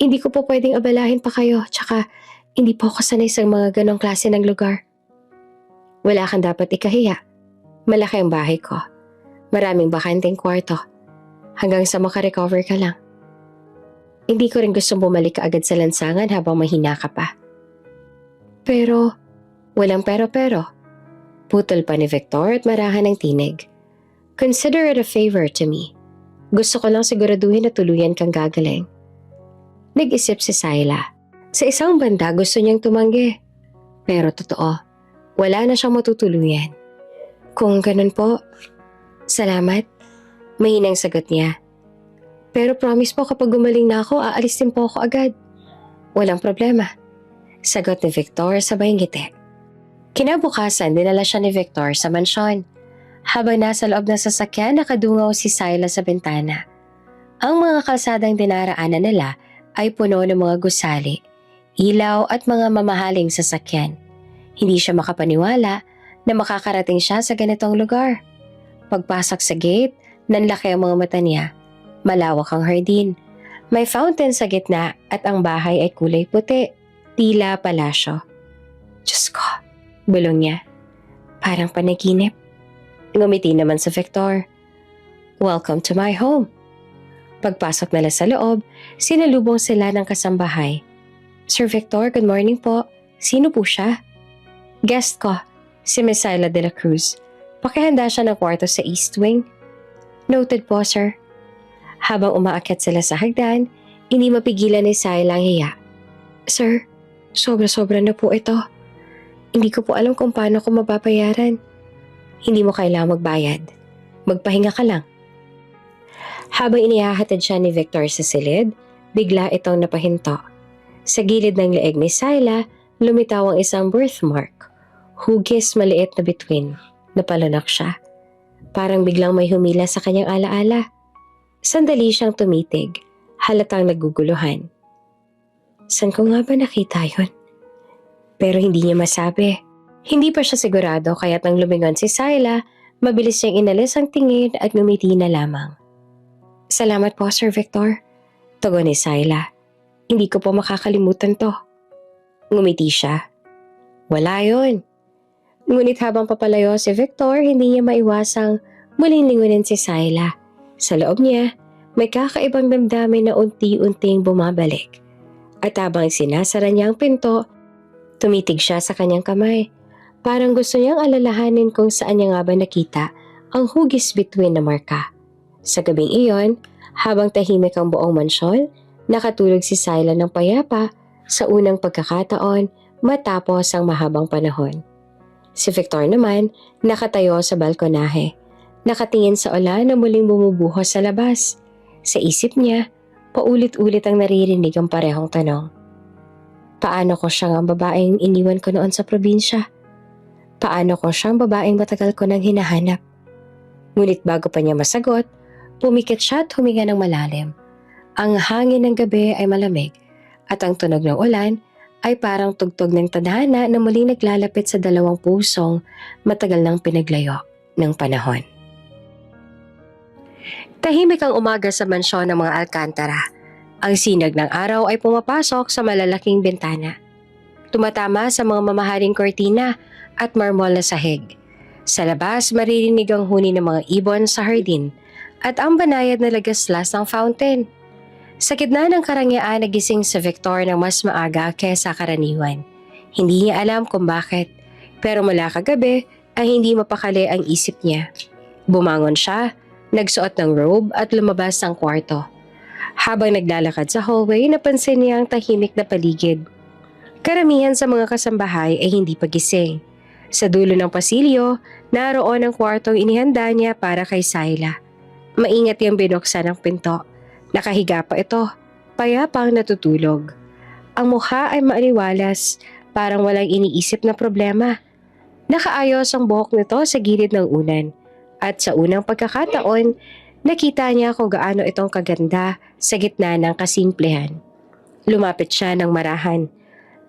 Hindi ko po pwedeng abalahin pa kayo. Tsaka, hindi po ako sanay sa mga ganong klase ng lugar. Wala kang dapat ikahiya. Malaki ang bahay ko. Maraming bakanteng kwarto. Hanggang sa makarecover ka lang. Hindi ko rin gustong bumalik ka agad sa lansangan habang mahina ka pa. Pero, walang pero-pero. Putol pa ni Victor at marahan ng tinig. Consider it a favor to me. Gusto ko lang siguraduhin na tuluyan kang gagaling. Nag-isip si Sayla. Sa isang banda gusto niyang tumanggi. Pero totoo, wala na siyang matutuluyan. Kung ganun po, salamat. Mahinang sagot niya. Pero promise po kapag gumaling na ako, aalis din po ako agad. Walang problema. Sagot ni Victor sabay ngiti. Kinabukasan, dinala siya ni Victor sa mansyon. Habang nasa loob ng sasakyan, nakadungaw si Sayla sa bintana. Ang mga kalsadang dinaraanan nila ay puno ng mga gusali, ilaw at mga mamahaling sasakyan. Hindi siya makapaniwala na makakarating siya sa ganitong lugar. Pagpasok sa gate, nanlaki ang mga mata niya. Malawak ang hardin. May fountain sa gitna at ang bahay ay kulay puti. tila palasyo. Diyos ko, bulong niya. Parang panaginip. Ngumiti naman si Victor. Welcome to my home. Pagpasok nila sa loob, sinalubong sila ng kasambahay. Sir Victor, good morning po. Sino po siya? Guest ko, si Miss Syla de la Cruz. Pakihanda siya ng kwarto sa East Wing. Noted po, sir. Habang umaakyat sila sa hagdan, hindi mapigilan ni Syla ang hiya. Sir, sobra-sobra na po ito. Hindi ko po alam kung paano ko mababayaran. Hindi mo kailangang magbayad. Magpahinga ka lang. Habang inihahatid siya ni Victor sa silid, bigla itong napahinto. Sa gilid ng leeg ni Syla, lumitaw ang isang birthmark. Hugis maliit na bituin. Napalunok siya. Parang biglang may humila sa kanyang alaala. Sandali siyang tumitig, halatang naguguluhan. San ko nga ba nakita yun? Pero hindi niya masabi. Hindi pa siya sigurado kaya't nang lumingon si Syla, mabilis niyang inalis ang tingin at ngumiti na lamang. Salamat po, Sir Victor. Tugon ni Syla. Hindi ko po makakalimutan to. Ngumiti siya. Wala yun. Ngunit habang papalayo si Victor, hindi niya maiwasang muling lingunin si Syla. Sa loob niya, may kakaibang damdamin na unti-unting bumabalik. At habang sinasara niya ang pinto, tumitig siya sa kanyang kamay. Parang gusto niyang alalahanin kung saan niya nga ba nakita ang hugis bituin na marka. Sa gabing iyon, habang tahimik ang buong mansyon, nakatulog si Syla ng payapa sa unang pagkakataon matapos ang mahabang panahon. Si Victor naman nakatayo sa balkonahe, nakatingin sa ulan na muling bumubuhos sa labas. Sa isip niya, paulit-ulit ang naririnig ang parehong tanong. Paano ko siyang ang babaeng iniwan ko noon sa probinsya? Paano ko siyang babaeng matagal ko nang hinahanap? Ngunit bago pa niya masagot, pumikit siya at huminga ng malalim. Ang hangin ng gabi ay malamig at ang tunog ng ulan ay parang tugtog ng tadhana na muling naglalapit sa dalawang pusong matagal nang pinaglayo ng panahon. Tahimik ang umaga sa mansyon ng mga Alcantara. Ang sinag ng araw ay pumapasok sa malalaking bintana. Tumatama sa mga mamahaling kortina at marmol na sahig. Sa labas, maririnig ang huni ng mga ibon sa hardin at ang banayad na lagaslas ng fountain. Sa gitna ng karangyaan, nagising si Victor ng mas maaga kaysa karaniwan. Hindi niya alam kung bakit, pero mula kagabi ay hindi mapakali ang isip niya. Bumangon siya, nagsuot ng robe at lumabas ng kwarto. Habang naglalakad sa hallway, napansin niya ang tahimik na paligid. Karamihan sa mga kasambahay ay hindi pagising. Sa dulo ng pasilyo, naroon ang kwartong inihanda niya para kay Syla. Maingat niyang binuksan ang pinto. Nakahiga pa ito, payapang natutulog. Ang mukha ay maaliwalas, parang walang iniisip na problema. Nakaayos ang buhok nito sa gilid ng unan. At sa unang pagkakataon, nakita niya kung gaano itong kaganda sa gitna ng kasimplehan. Lumapit siya ng marahan.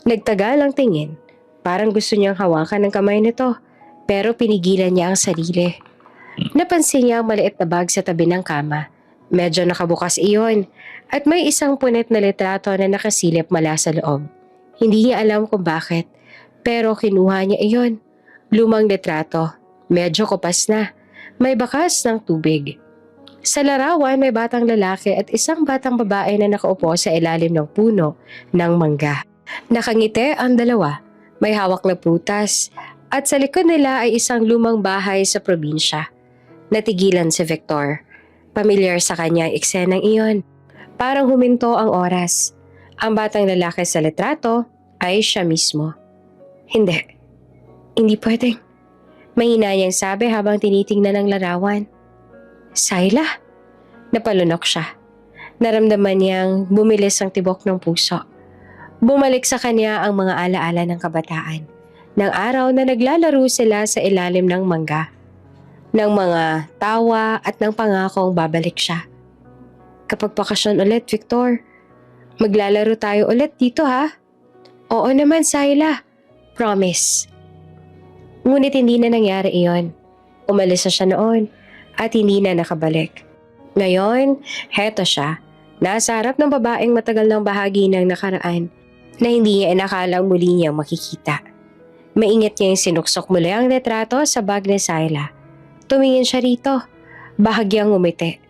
Nagtagal ang tingin. Parang gusto niyang hawakan ng kamay nito, pero pinigilan niya ang sarili. Napansin niya ang maliit na bag sa tabi ng kama. Medyo nakabukas iyon at may isang punit na litrato na nakasilip mula sa loob. Hindi niya alam kung bakit, pero kinuha niya iyon. Lumang litrato, medyo kupas na. May bakas ng tubig. Sa larawan may batang lalaki at isang batang babae na nakaupo sa ilalim ng puno ng mangga. Nakangiti ang dalawa, may hawak na prutas at sa likod nila ay isang lumang bahay sa probinsya. Natigilan si Victor. Pamilyar sa kanya ang eksenang iyon. Parang huminto ang oras. Ang batang lalaki sa litrato ay siya mismo. Hindi pwedeng. Mahina niyang sabi habang tinitingnan ang larawan. Syla? Napalunok siya. Naramdaman niyang bumilis ang tibok ng puso. Bumalik sa kanya ang mga alaala ng kabataan. Ng araw na naglalaro sila sa ilalim ng mangga. Ng mga tawa at ng pangakong babalik siya. Kapag bakasyon ulit, Victor, maglalaro tayo ulit dito ha? Oo naman, Syla. Promise. Ngunit hindi na nangyari iyon. Umalis na siya noon at hindi na nakabalik. Ngayon, heto siya. Nasa harap ng babaeng matagal ng bahagi ng nakaraan. na hindi niya inakalang muli niyang makikita. Maingat niya yung sinuksok muli ang retrato sa bag ni Syla. Tumingin siya rito, bahagyang ngumiti.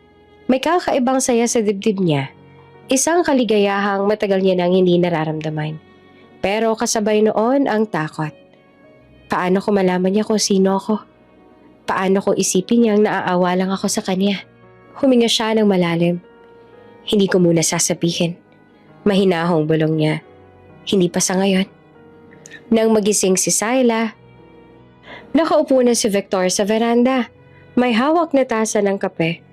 May kakaibang saya sa dibdib niya. Isang kaligayahang matagal niya nang hindi nararamdaman. Pero kasabay noon ang takot. Paano ko malaman niya kung sino ako? Paano ko isipin niyang naaawa lang ako sa kanya? Huminga siya ng malalim. Hindi ko muna sasabihin. Mahinahong bulong niya. Hindi pa sa ngayon. Nang magising si Syla, nakaupo na si Victor sa veranda. May hawak na tasa ng kape.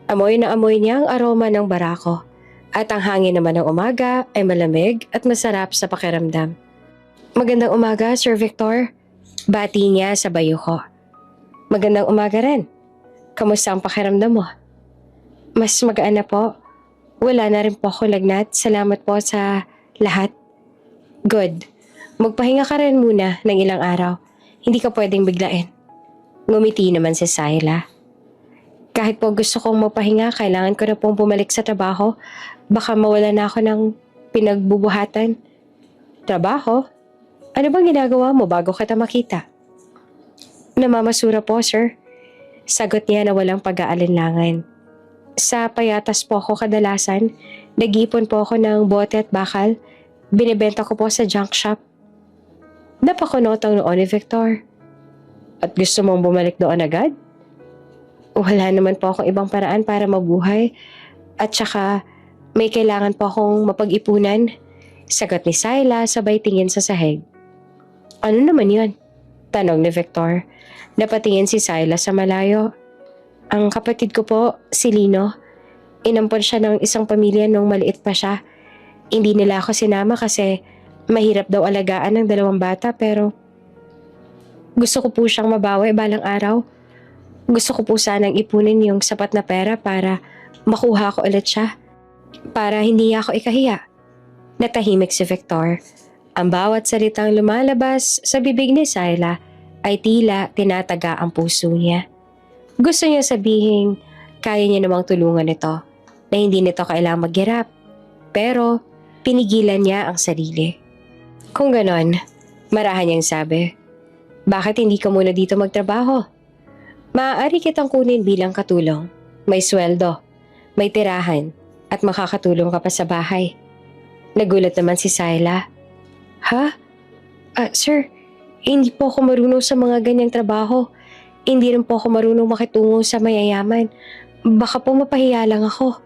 Amoy na amoy niya ang aroma ng barako. At ang hangin naman ng umaga ay malamig at masarap sa pakiramdam. Magandang umaga, Sir Victor. Bati niya sa bayo ko. Magandang umaga rin. Kamusta ang pakiramdam mo? Mas magaan na po. Wala na rin po ako lagnat. Salamat po sa lahat. Good. Magpahinga ka rin muna ng ilang araw. Hindi ka pwedeng biglain. Ngumiti naman si Syla. Kahit po gusto kong magpahinga, kailangan ko na pong bumalik sa trabaho. Baka mawala na ako ng pinagbubuhatan. Trabaho? Ano bang ginagawa mo bago kita makita? Namamasura po, sir. Sagot niya na walang pag-aalinlangan. Sa payatas po ako kadalasan. Nag-iipon po ako ng bote at bakal. Binibenta ko po sa junk shop. Napakunotang noon ni Victor. At gusto mong bumalik doon agad? Wala naman po akong ibang paraan para mabuhay. At saka may kailangan po akong mapag-ipunan. Sagot ni Syla sabay tingin sa sahig. Ano naman yun? Tanong ni Victor. Napatingin si Syla sa malayo. Ang kapatid ko po, si Lino. Inampon siya ng isang pamilya nung maliit pa siya. Hindi nila ako sinama kasi mahirap daw alagaan ng 2 bata pero gusto ko po siyang mabawi balang araw. Gusto ko po sanang ipunin yung sapat na pera para makuha ko ulit siya. Para hindi niya ako ikahiya. Natahimik si Victor. Ang bawat salitang lumalabas sa bibig ni Syla ay tila tinataga ang puso niya. Gusto niya sabihin kaya niya namang tulungan ito, na hindi nito kailangang maghirap. Pero pinigilan niya ang sarili. Kung ganon, marahan niyang sabi, bakit hindi ka muna dito magtrabaho? Maaari kitang kunin bilang katulong. May sweldo, may tirahan, at makakatulong ka pa sa bahay. Nagulat naman si Syla. Ha? Sir, hindi po ako marunong sa mga ganyang trabaho. Hindi rin po ako marunong makitungo sa mayayaman. Baka po mapahiya lang ako.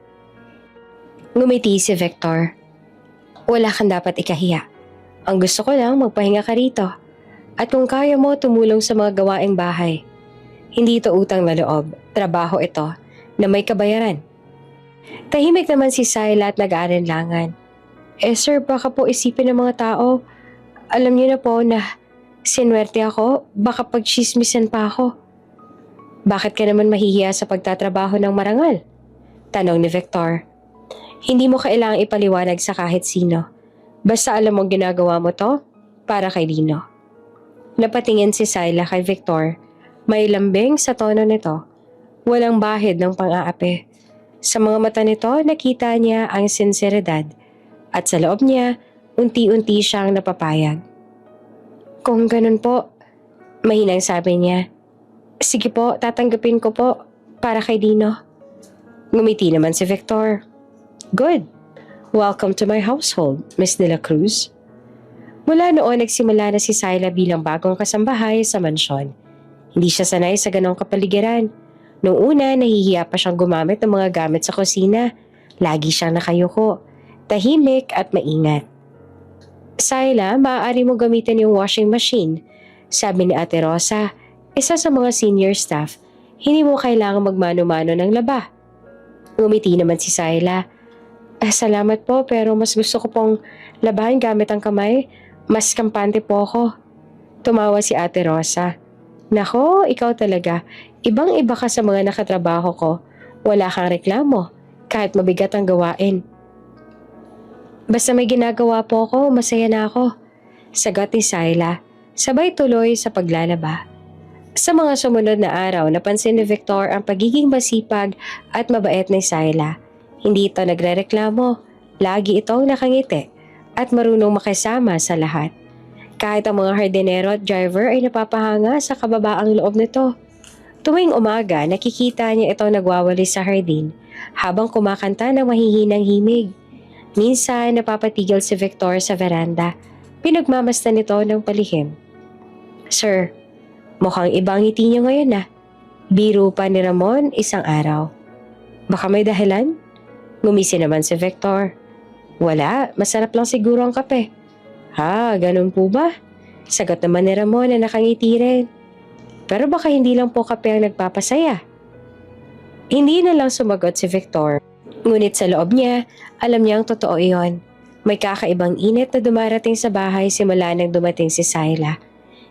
Ngumiti si Victor. Wala kang dapat ikahiya. Ang gusto ko lang magpahinga ka rito. At kung kaya mo tumulong sa mga gawaing bahay. Hindi ito utang na loob. Trabaho ito na may kabayaran. Tahimik naman si Syla at nag-aalinlangan. Sir, baka po isipin ng mga tao. Alam niyo na po na sinwerte ako. Baka pagchismisan pa ako. Bakit ka naman mahihiya sa pagtatrabaho ng marangal? Tanong ni Victor. Hindi mo kailangang ipaliwanag sa kahit sino. Basta alam mong ginagawa mo to para kay Lino. Napatingin si Syla kay Victor. May lambing sa tono nito. Walang bahid ng pang-aapi. Sa mga mata nito, nakita niya ang sinseridad. At sa loob niya, unti-unti siyang napapayag. Kung ganun po, mahinang sabi niya. Sige po, tatanggapin ko po para kay Lino. Ngumiti naman si Victor. Good. Welcome to my household, Miss De La Cruz. Mula noon, nagsimula na si Syla bilang bagong kasambahay sa mansyon. Hindi siya sanay sa ganong kapaligiran. Noong una, nahihiya pa siyang gumamit ng mga gamit sa kusina. Lagi siyang nakayuko, tahimik at maingat. Syla, maaari mo gamitin yung washing machine. Sabi ni Ate Rosa, isa sa mga senior staff, hindi mo kailangang magmano-mano ng laba. Ngumiti naman si Syla. Salamat po pero mas gusto ko pong labahan gamit ang kamay. Mas kampante po ako. Tumawa si Ate Rosa. Nako, ikaw talaga. Ibang-iba ka sa mga nakatrabaho ko. Wala kang reklamo, kahit mabigat ang gawain. Basta may ginagawa po ako, masaya na ako. Sagot ni Syla, sabay tuloy sa paglalaba. Sa mga sumunod na araw, napansin ni Victor ang pagiging masipag at mabait ni Syla. Hindi ito nagrereklamo, lagi itong nakangiti at marunong makisama sa lahat. Kahit ang mga hardinero at driver ay napapahanga sa kababaang loob nito. Tuwing umaga, nakikita niya ito nagwawali sa hardin habang kumakanta ng mahihinang himig. Minsan, napapatigil si Victor sa veranda. Pinagmamasdan nito ng palihim. Sir, mukhang ibang ngiti niyo ngayon na. Biro pa ni Ramon isang araw. Baka may dahilan? Ngumisi naman si Victor. Wala, masarap lang siguro ang kape. Ha, ganun po ba? Sagot naman ni Ramon na nakangiti rin. Pero baka hindi lang po kape ang nagpapasaya. Hindi na lang sumagot si Victor. Ngunit sa loob niya, alam niyang totoo iyon. May kakaibang init na dumarating sa bahay simula nang dumating si Syla.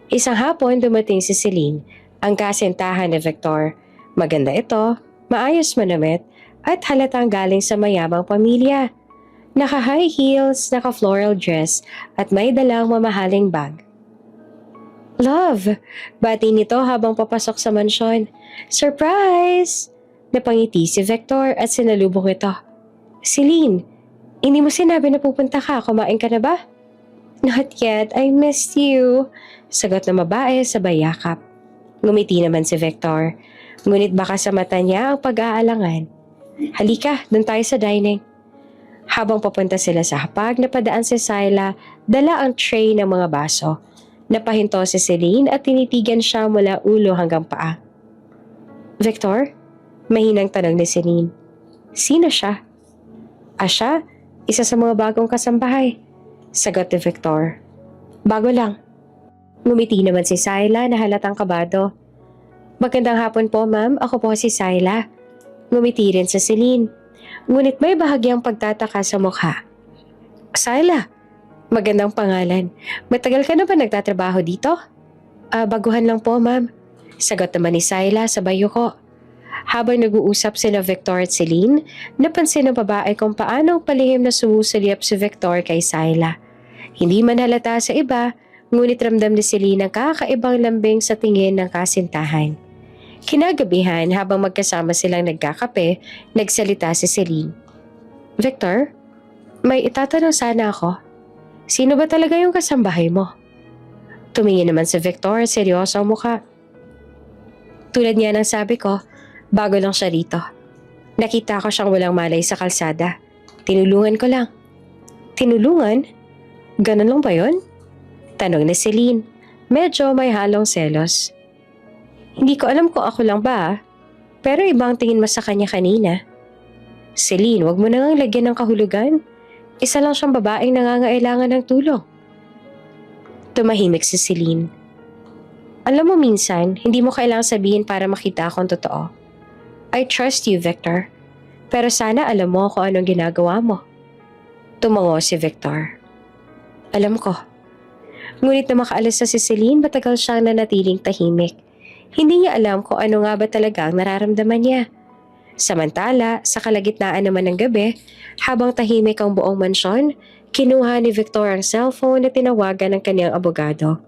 Isang hapon dumating si Celine, ang kasintahan ni Victor. Maganda ito, maayos manamit, at halatang galing sa mayabang pamilya. Naka-high heels, naka-floral dress, at may dalang mamahaling bag. Love! Bati nito habang papasok sa mansyon. Surprise! Napangiti si Victor at sinalubong ito. Celine, hindi mo sinabi na pupunta ka, kumain ka na ba? Not yet, I missed you. Sagot na babae sabay yakap. Ngumiti naman si Victor. Ngunit baka sa mata niya ang pag-aalangan. Halika, doon tayo sa dining. Habang papunta sila sa hapag, napadaan si Syla, dala ang tray ng mga baso. Napahinto si Celine at tinitigan siya mula ulo hanggang paa. Victor? Mahinang tanong ni Celine. Sino siya? Siya? Isa sa mga bagong kasambahay. Sagot ni Victor. Bago lang. Ngumiti naman si Syla na halatang kabado. Magandang hapon po, ma'am. Ako po si Syla. Ngumiti rin sa Celine. Ngunit may bahagyang pagtataka sa mukha. Syla, magandang pangalan. Matagal ka na ba nagtatrabaho dito? Baguhan lang po, ma'am. Sagot naman ni Syla sa bayuko. Habang nag-uusap sila Victor at Celine, napansin ng babae kung paanong palihim na sumusulyap si Victor kay Syla. Hindi man halata sa iba, ngunit ramdam ni Celine ang kakaibang lambing sa tingin ng kasintahan. Kinagabihan habang magkasama silang nagkakape, nagsalita si Celine. Victor, may itatanong sana ako. Sino ba talaga yung kasambahay mo? Tumingin naman si Victor, seryoso ang mukha. Tulad niya ng sabi ko, bago lang siya rito. Nakita ko siyang walang malay sa kalsada. Tinulungan ko lang. Tinulungan? Ganon lang ba yun? Tanong ni Celine. Medyo may halong selos. Hindi ko alam kung ako lang ba, pero ibang tingin mo sa kanya kanina. Celine, wag mo nang lagyan ng kahulugan. Isa lang siyang babaeng nangangailangan ng tulong. Tumahimik si Celine. Alam mo minsan, hindi mo kailangang sabihin para makita akong totoo. I trust you, Victor. Pero sana alam mo kung anong ginagawa mo. Tumango si Victor. Alam ko. Ngunit na makaalis na si Celine, matagal siyang nanatiling tahimik. Hindi niya alam kung ano nga ba talaga ang nararamdaman niya. Samantala, sa kalagitnaan naman ng gabi, habang tahimik ang buong mansyon, kinuha ni Victor ang cellphone at tinawagan ng kanyang abogado.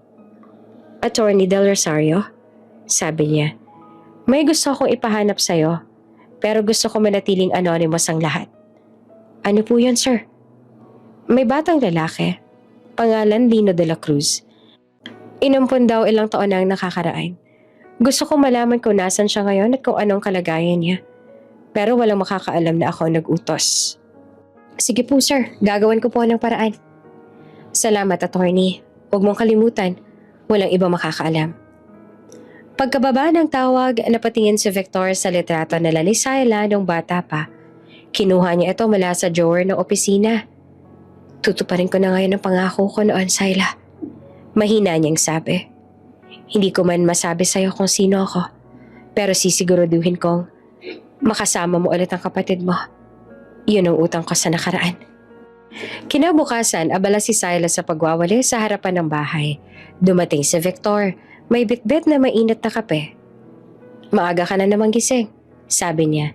Attorney Del Rosario, sabi niya, may gusto akong ipahanap sa'yo, pero gusto ko manatiling anonymous ang lahat. Ano po yun, sir? May batang lalaki, pangalan Lino de la Cruz. Inampun daw ilang taon na ang nakakaraan. Gusto ko malaman kung nasan siya ngayon at kung anong kalagayan niya. Pero walang makakaalam na ako nag-utos. Sige po, sir. Gagawan ko po ng paraan. Salamat, attorney. Huwag mong kalimutan. Walang iba makakaalam. Pagkababa ng tawag, napatingin si Victor sa litrato nila ni Syla nung bata pa. Kinuha niya ito mula sa drawer ng opisina. Tutuparin ko na ngayon ang pangako ko noon, Syla. Mahina niyang sabi. Hindi ko man masabi sa'yo kung sino ako, pero sisiguraduhin kong makasama mo ulit ang kapatid mo. Yun ang utang ko sa nakaraan. Kinabukasan, abala si Syla sa pagwawali sa harapan ng bahay. Dumating si Victor, may bitbit na mainit na kape. Maaga ka na namang gising, sabi niya.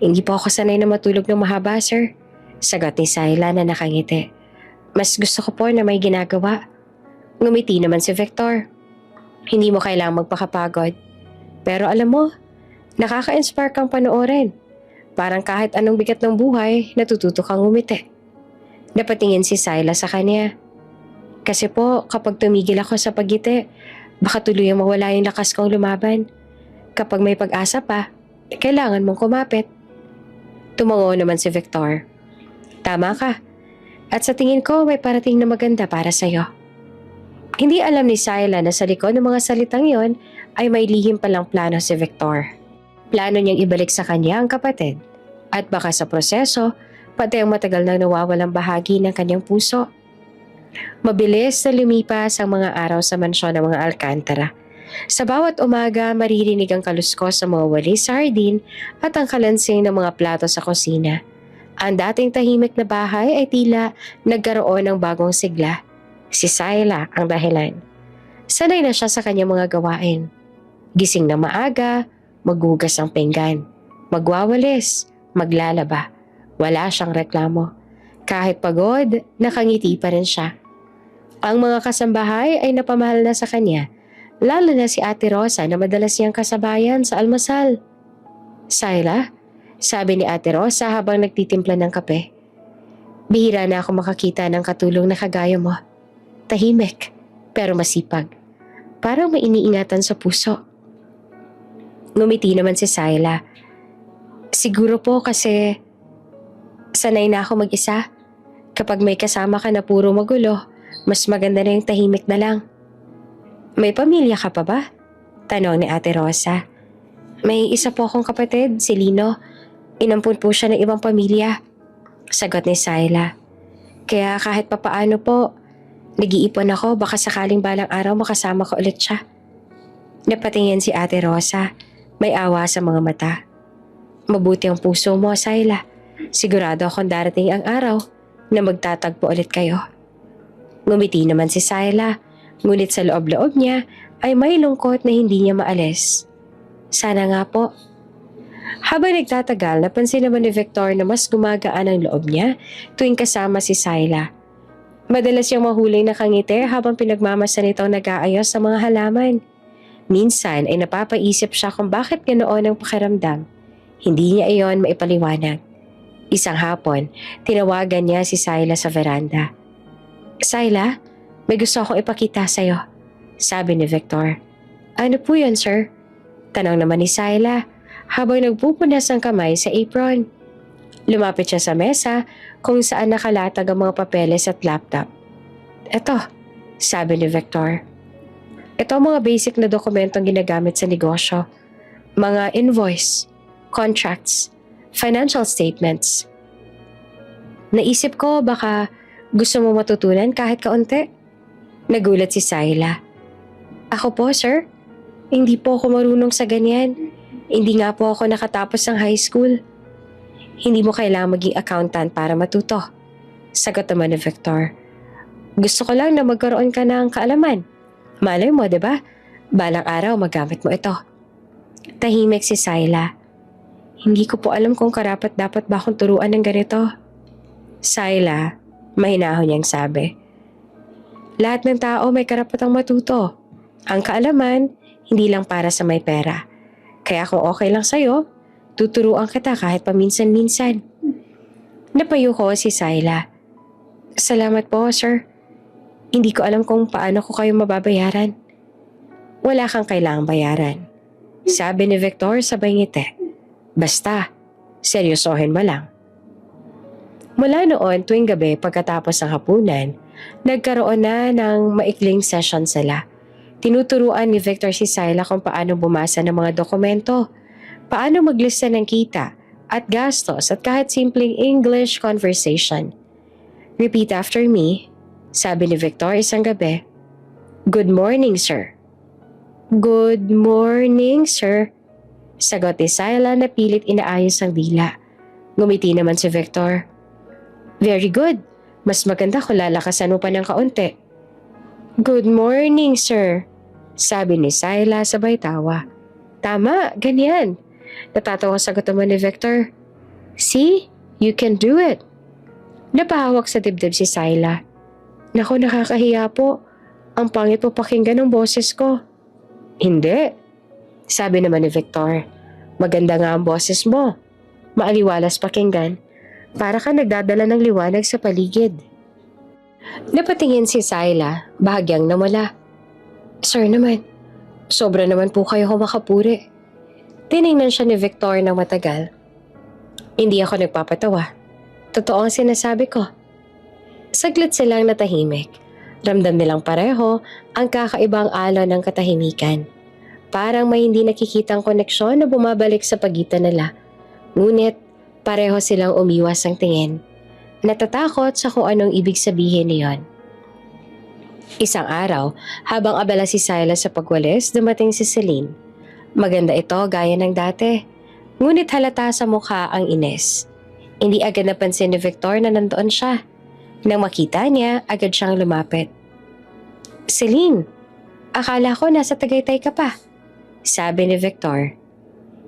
Hindi po ako sanay na matulog ng mahaba, sir. Sagot ni Syla na nakangiti. Mas gusto ko po na may ginagawa. Ngumiti naman si Victor. Hindi mo kailangang magpakapagod. Pero alam mo, nakaka-inspire kang panoorin. Parang kahit anong bigat ng buhay, natututo kang umiti. Napatingin si Syla sa kanya. Kasi po, kapag tumigil ako sa paggiti, baka tuluyang mawala yung lakas kong lumaban. Kapag may pag-asa pa, kailangan mong kumapit. Tumango naman si Victor. Tama ka. At sa tingin ko, may parating na maganda para sa'yo. Hindi alam ni Syla na sa likod ng mga salitang yon ay may lihim palang plano si Victor. Plano niyang ibalik sa kanya ang kapatid. At baka sa proseso, pati ang matagal nang nawawalang bahagi ng kanyang puso. Mabilis na lumipas ang mga araw sa mansyon ng mga Alcantara. Sa bawat umaga, maririnig ang kaluskos sa mga walis sa hardin at ang kalansing ng mga plato sa kusina. Ang dating tahimik na bahay ay tila nagkaroon ng bagong sigla. Si Syla ang dahilan. Sanay na siya sa kanyang mga gawain. Gising na maaga, maghugas ng pinggan, magwawalis, maglalaba. Wala siyang reklamo. Kahit pagod, nakangiti pa rin siya. Ang mga kasambahay ay napamahal na sa kanya, lalo na si Ate Rosa na madalas niyang kasabayan sa almusal. Syla, sabi ni Ate Rosa habang nagtitimpla ng kape. Bihira na ako makakita ng katulong na kagaya mo. Tahimik, pero masipag. Parang may iniingatan sa puso. Ngumiti naman si Syla. Siguro po kasi sanay na ako mag-isa. Kapag may kasama ka na puro magulo, mas maganda na yung tahimik na lang. May pamilya ka pa ba? Tanong ni Ate Rosa. May isa po akong kapatid, si Lino. Inampun po siya ng ibang pamilya. Sagot ni Syla. Kaya kahit papaano po, nag-iipon ako baka sakaling balang araw makasama ko ulit siya. Napatingin si Ate Rosa. May awa sa mga mata. Mabuti ang puso mo, Syla. Sigurado akong darating ang araw na magtatagpo ulit kayo. Ngumiti naman si Syla, ngunit sa loob-loob niya ay may lungkot na hindi niya maalis. Sana nga po. Habang nagtatagal, napansin naman ni Victor na mas gumagaan ang loob niya tuwing kasama si Syla. Madalas siyang mahulay na kangiti habang pinagmamasa nitong nag-aayos sa mga halaman. Minsan ay napapaisip siya kung bakit ganoon ang pakiramdam. Hindi niya iyon maipaliwanag. Isang hapon, tinawagan niya si Syla sa veranda. Syla, may gusto akong ipakita sa'yo, sabi ni Victor. Ano po yun, sir? Tanong naman ni Syla habang nagpupunas ang kamay sa apron. Lumapit siya sa mesa kung saan nakalatag ang mga papeles at laptop. Eto, sabi ni Victor. Ito ang mga basic na dokumentong ginagamit sa negosyo. Mga invoice, contracts, financial statements. Naisip ko baka gusto mo matutunan kahit kaunti. Nagulat si Syla. Ako po, sir? Hindi po ako marunong sa ganyan. Hindi nga po ako nakatapos ng high school. Hindi mo kailangang maging accountant para matuto. Sagot naman ni Victor. Gusto ko lang na magkaroon ka ng kaalaman. Malay mo, diba? Balang araw magamit mo ito. Tahimik si Syla. Hindi ko po alam kung karapat-dapat ba akong turuan ng ganito. Syla, mahinahon niyang sabi. Lahat ng tao may karapatang matuto. Ang kaalaman, hindi lang para sa may pera. Kaya kung okay lang sa'yo, tuturuan kita kahit paminsan-minsan. Napayuko si Syla. Salamat po, sir. Hindi ko alam kung paano ko kayo mababayaran. Wala kang kailangang bayaran. Sabi ni Victor sabay ngiti. Basta, seryosohin mo lang. Mula noon tuwing gabi pagkatapos ng hapunan, nagkaroon na ng maikling session sila. Tinuturuan ni Victor si Syla kung paano bumasa ng mga dokumento, paano maglista ng kita at gastos at kahit simpleng English conversation. Repeat after me, sabi ni Victor isang gabi. Good morning, sir. Good morning, sir. Sagot ni Syla na pilit inaayos ang dila. Ngumiti naman si Victor. Very good. Mas maganda kung lalakasan mo pa ng kaunti. Good morning, sir. Sabi ni Syla sabay tawa. Tama, ganyan. Natatawa sagot naman ni Victor. See, you can do it. Napahawak sa dibdib si Syla. Naku, nakakahiya po. Ang pangit po pakinggan ng boses ko. Hindi. Sabi naman ni Victor. Maganda nga ang boses mo. Maaliwalas pakinggan. Para ka nagdadala ng liwanag sa paligid. Napatingin si Syla, bahagyang namula. Sir naman, sobra naman po kayo humakapuri. Tiningnan siya ni Victor ng matagal. Hindi ako nagpapatawa. Totoo ang sinasabi ko. Saglit silang natahimik. Ramdam nilang pareho ang kakaibang alon ng katahimikan. Parang may hindi nakikitang koneksyon na bumabalik sa pagitan nila. Ngunit pareho silang umiwas ng tingin. Natatakot sa kung anong ibig sabihin niyon. Isang araw, habang abala si Syla sa pagwalis, dumating si Celine. Maganda ito gaya ng dati. Ngunit halata sa mukha ang ines. Hindi agad napansin ni Victor na nandoon siya. Nang makita niya, agad siyang lumapit. Celine, akala ko nasa Tagaytay ka pa. Sabi ni Victor.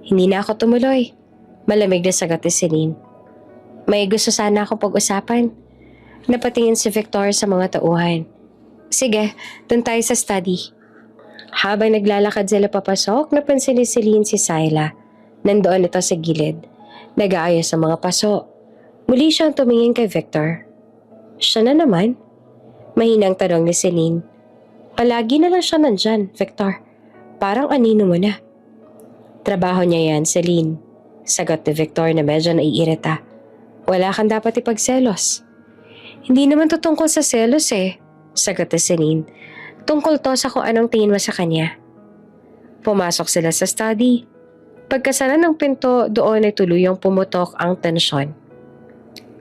Hindi na ako tumuloy. Malamig na sagot ni Celine. May gusto sana akong pag-usapan. Napatingin si Victor sa mga tauhan. Sige, dun tayo sa study. Habang naglalakad sila papasok, napansin ni Celine si Syla. Nandoon ito sa gilid. Nag-aayos sa mga paso. Muli siyang tumingin kay Victor. Siya na naman? Mahinang tanong ni Celine. Palagi na lang siya nandyan, Victor. Parang anino mo na. Trabaho niya yan, Celine. Sagot ni Victor na medyo naiirita. Wala kang dapat ipagselos. Hindi naman to tungkol sa selos eh, sagot ni Celine. Tungkol to sa kung anong tingin mo sa kanya. Pumasok sila sa study. Pagkasara ng pinto, doon ay tuluyang pumutok ang tensyon.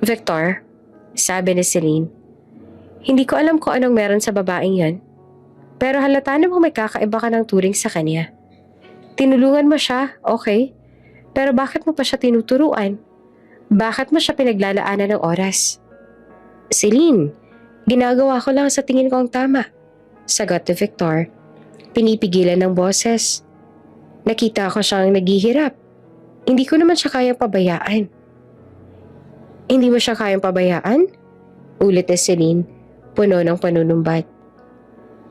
Victor, sabi ni Celine, hindi ko alam kung anong meron sa babaeng yon. Pero halata namang may kakaiba ka ng turing sa kanya. Tinulungan mo siya, okay. Pero bakit mo pa siya tinuturuan? Bakit mo siya pinaglalaanan ng oras? Celine, ginagawa ko lang sa tingin ko ang tama. Sagot ni Victor. Pinipigilan ng boses. Nakita ko siyang naghihirap. Hindi ko naman siya kayang pabayaan. Hindi mo siya kayang pabayaan? Ulit ni Celine, puno ng panunumbat.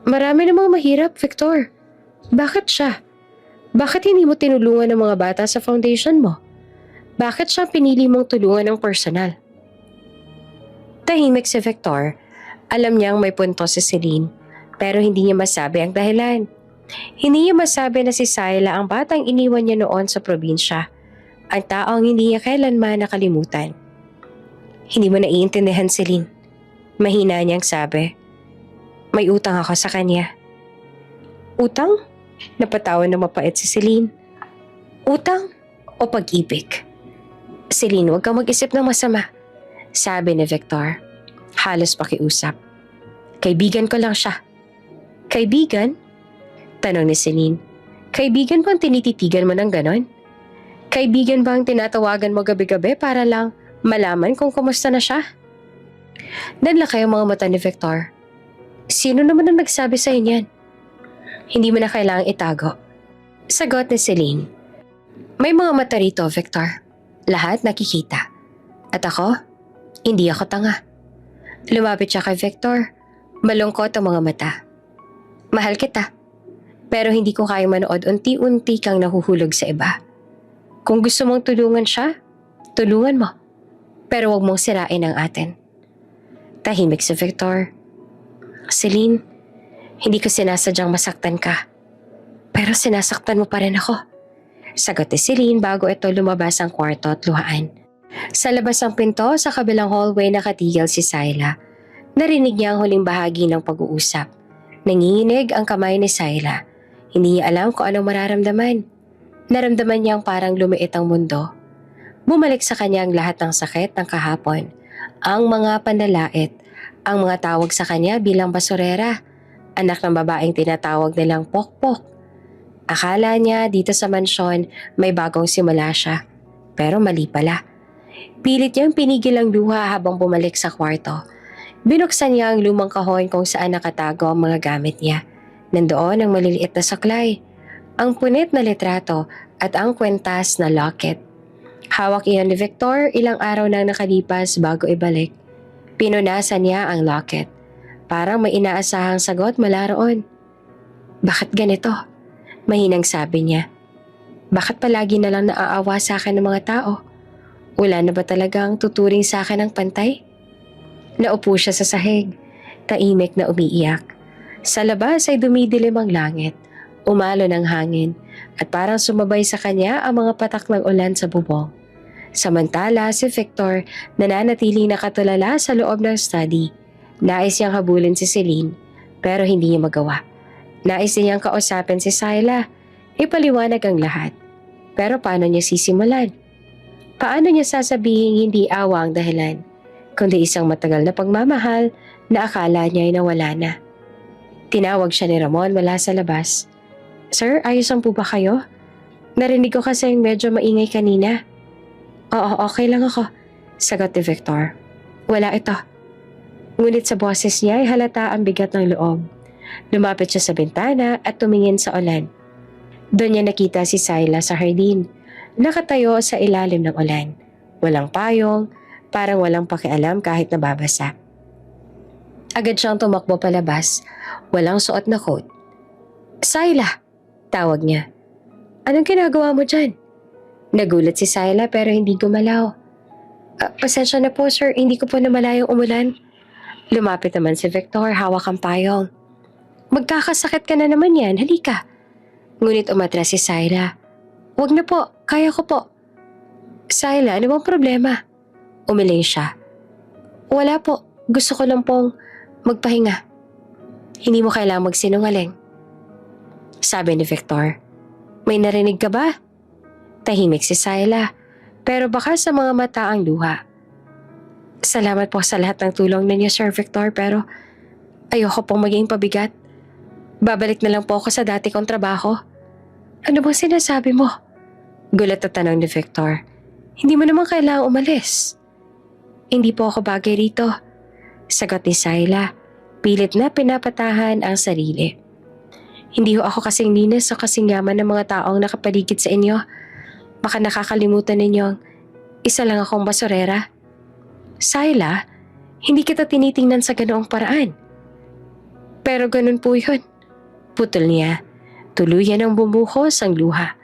Marami namang mahirap, Victor. Bakit siya? Bakit hindi mo tinulungan ng mga bata sa foundation mo? Bakit siya pinili mong tulungan ng personal? Tahimik si Victor. Alam niyang may punto si Celine, pero hindi niya masabi ang dahilan. Hindi niya masabi na si Syla ang batang iniwan niya noon sa probinsya, ang taong hindi niya kailanman nakalimutan. Hindi mo naiintindihan, Celine. Mahina niyang sabi. May utang ako sa kanya. Utang? Napatawa na mapait si Celine. Utang o pag-ibig? Celine, huwag kang mag-isip ng masama, sabi ni Victor. Halos pakiusap. Kaibigan ko lang siya. Kaibigan? Tanong ni Celine. Kaibigan bang tinititigan mo ng ganon? Kaibigan bang tinatawagan mo gabi-gabi para lang malaman kung kumusta na siya? Nanlaki ang mga mata ni Victor. Sino naman ang nagsabi sa inyan? Hindi mo na kailangang itago. Sagot ni Celine. May mga mata rito, Victor. Lahat nakikita. At ako, hindi ako tanga. Lumapit siya kay Victor. Malungkot ang mga mata. Mahal kita. Pero hindi ko kayang manood unti-unti kang nahuhulog sa iba. Kung gusto mong tulungan siya, tulungan mo. Pero huwag mong sirain ang atin. Tahimik si Victor. Celine, hindi ko sinasadyang masaktan ka. Pero sinasaktan mo pa rin ako. Sagot ni Celine bago ito lumabas ang kwarto at luhaan. Sa labas ng pinto, sa kabilang hallway nakatigil si Syla. Narinig niya ang huling bahagi ng pag-uusap. Nanginginig ang kamay ni Syla. Hindi niya alam kung anong mararamdaman. Naramdaman niyang parang lumiit ang mundo. Bumalik sa kanya ang lahat ng sakit ng kahapon. Ang mga panlalait, ang mga tawag sa kanya bilang basurera, anak ng babaeng tinatawag nilang pokpok. Akala niya dito sa mansyon may bagong simula siya, pero mali pala. Pilit niyang pinigil ang luha habang bumalik sa kwarto. Binuksan niya ang lumang kahon kung saan nakatago ang mga gamit niya. Nandoon ang maliliit na saklay, ang punit na litrato at ang kwentas na locket. Hawak iyon ni Victor ilang araw nang nakalipas bago ibalik. Pinunasan niya ang locket. Parang may inaasahang sagot mula roon. Bakit ganito? Mahinang sabi niya. Bakit palagi na lang naaawa sa akin ng mga tao? Wala na ba talagang tuturing sa akin ng pantay? Naupo siya sa sahig, tahimik na umiiyak. Sa labas ay dumidilim ang langit, umalo ng hangin, at parang sumabay sa kanya ang mga patak ng ulan sa bubong. Samantala si Victor nananatiling nakatulala sa loob ng study. Nais niyang habulin si Celine pero hindi niya magawa. Nais niyang kausapin si Syla, ipaliwanag ang lahat. Pero paano niya sisimulan? Paano niya sasabihin hindi awa ang dahilan, kundi isang matagal na pagmamahal na akala niya ay nawala na? Tinawag siya ni Ramon mula sa labas. "Sir, ayos lang po ba kayo? Narinig ko kasi medyo maingay kanina." "Oo, okay lang ako," sagot ni Victor. "Wala ito." Ngunit sa boses niya ay halata ang bigat ng loob. Lumapit siya sa bintana at tumingin sa ulan. Doon niya nakita si Syla sa hardin, nakatayo sa ilalim ng ulan. Walang payong, parang walang pakialam kahit nababasa. Agad siyang tumakbo palabas, walang suot na coat. "Syla!" tawag niya. "Anong ginagawa mo dyan?" Nagulat si Syla pero hindi gumalaw. Pasensya na po sir, hindi ko po namalayang umulan." Lumapit naman si Victor, hawak ang payong. "Magkakasakit ka na naman yan, halika." Ngunit umatras si Syla. "Wag na po, kaya ko po." "Syla, ano bang problema?" Umiling siya. "Wala po, gusto ko lang pong magpahinga." "Hindi mo kailangang magsinungaling," sabi ni Victor. "May narinig ka ba?" Tahimik si Syla, pero baka sa mga mata ang luha. "Salamat po sa lahat ng tulong ninyo Sir Victor pero ayoko pong maging pabigat. Babalik na lang po ako sa dati kong trabaho." "Ano bang sinasabi mo?" Gulat na tanong ni Victor. "Hindi mo naman kailangang umalis." "Hindi po ako bagay rito," sagot ni Syla. Pilit na pinapatahan ang sarili. "Hindi ho ako kasing linis o kasing yaman ng mga taong nakapaligid sa inyo. Baka nakakalimutan ninyong isa lang akong basurera." "Syla, hindi kita tinitingnan sa ganoong paraan." "Pero ganun po yun," putol niya. Tuluyan ang bumuhos ang luha.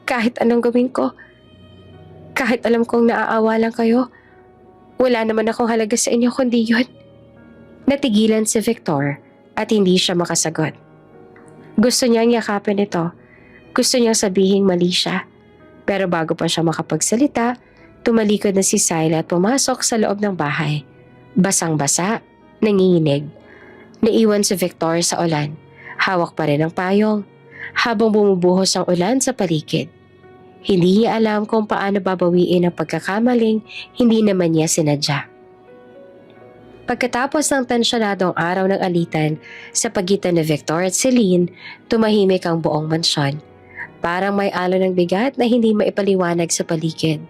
"Kahit anong gawin ko, kahit alam kong naaawa lang kayo, wala naman akong halaga sa inyo kundi yun." Natigilan si Victor at hindi siya makasagot. Gusto niyang yakapin ito. Gusto niyang sabihing mali siya. Pero bago pa siya makapagsalita, tumalikod na si Syla at pumasok sa loob ng bahay. Basang-basa, nanginginig. Naiwan si Victor sa ulan. Hawak pa rin ang payong, habang bumubuhos ang ulan sa paligid. Hindi niya alam kung paano babawiin ang pagkakamaling hindi naman niya sinadya. Pagkatapos ng tensyonadong araw ng alitan sa pagitan ni Victor at Celine, tumahimik ang buong mansyon. Parang may alon ng bigat na hindi maipaliwanag sa paligid.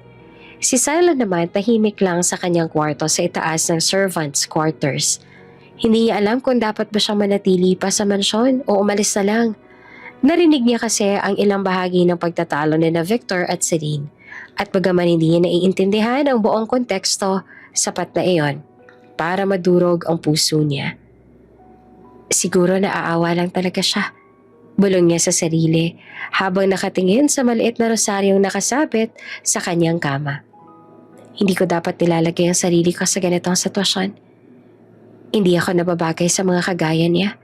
Si Syla naman tahimik lang sa kanyang kwarto sa itaas ng servants' quarters. Hindi niya alam kung dapat ba siyang manatili pa sa mansyon o umalis na lang. Narinig niya kasi ang ilang bahagi ng pagtatalo ni na Victor at Celine. At bagaman hindi niya naiintindihan ang buong konteksto, sapat na iyon para madurog ang puso niya. Siguro naaawa lang talaga siya. Bulong niya sa sarili habang nakatingin sa maliit na rosaryong nakasabit sa kanyang kama. Hindi ko dapat nilalagay ang sarili ko sa ganitong sitwasyon. Hindi ako nababagay sa mga kagaya niya.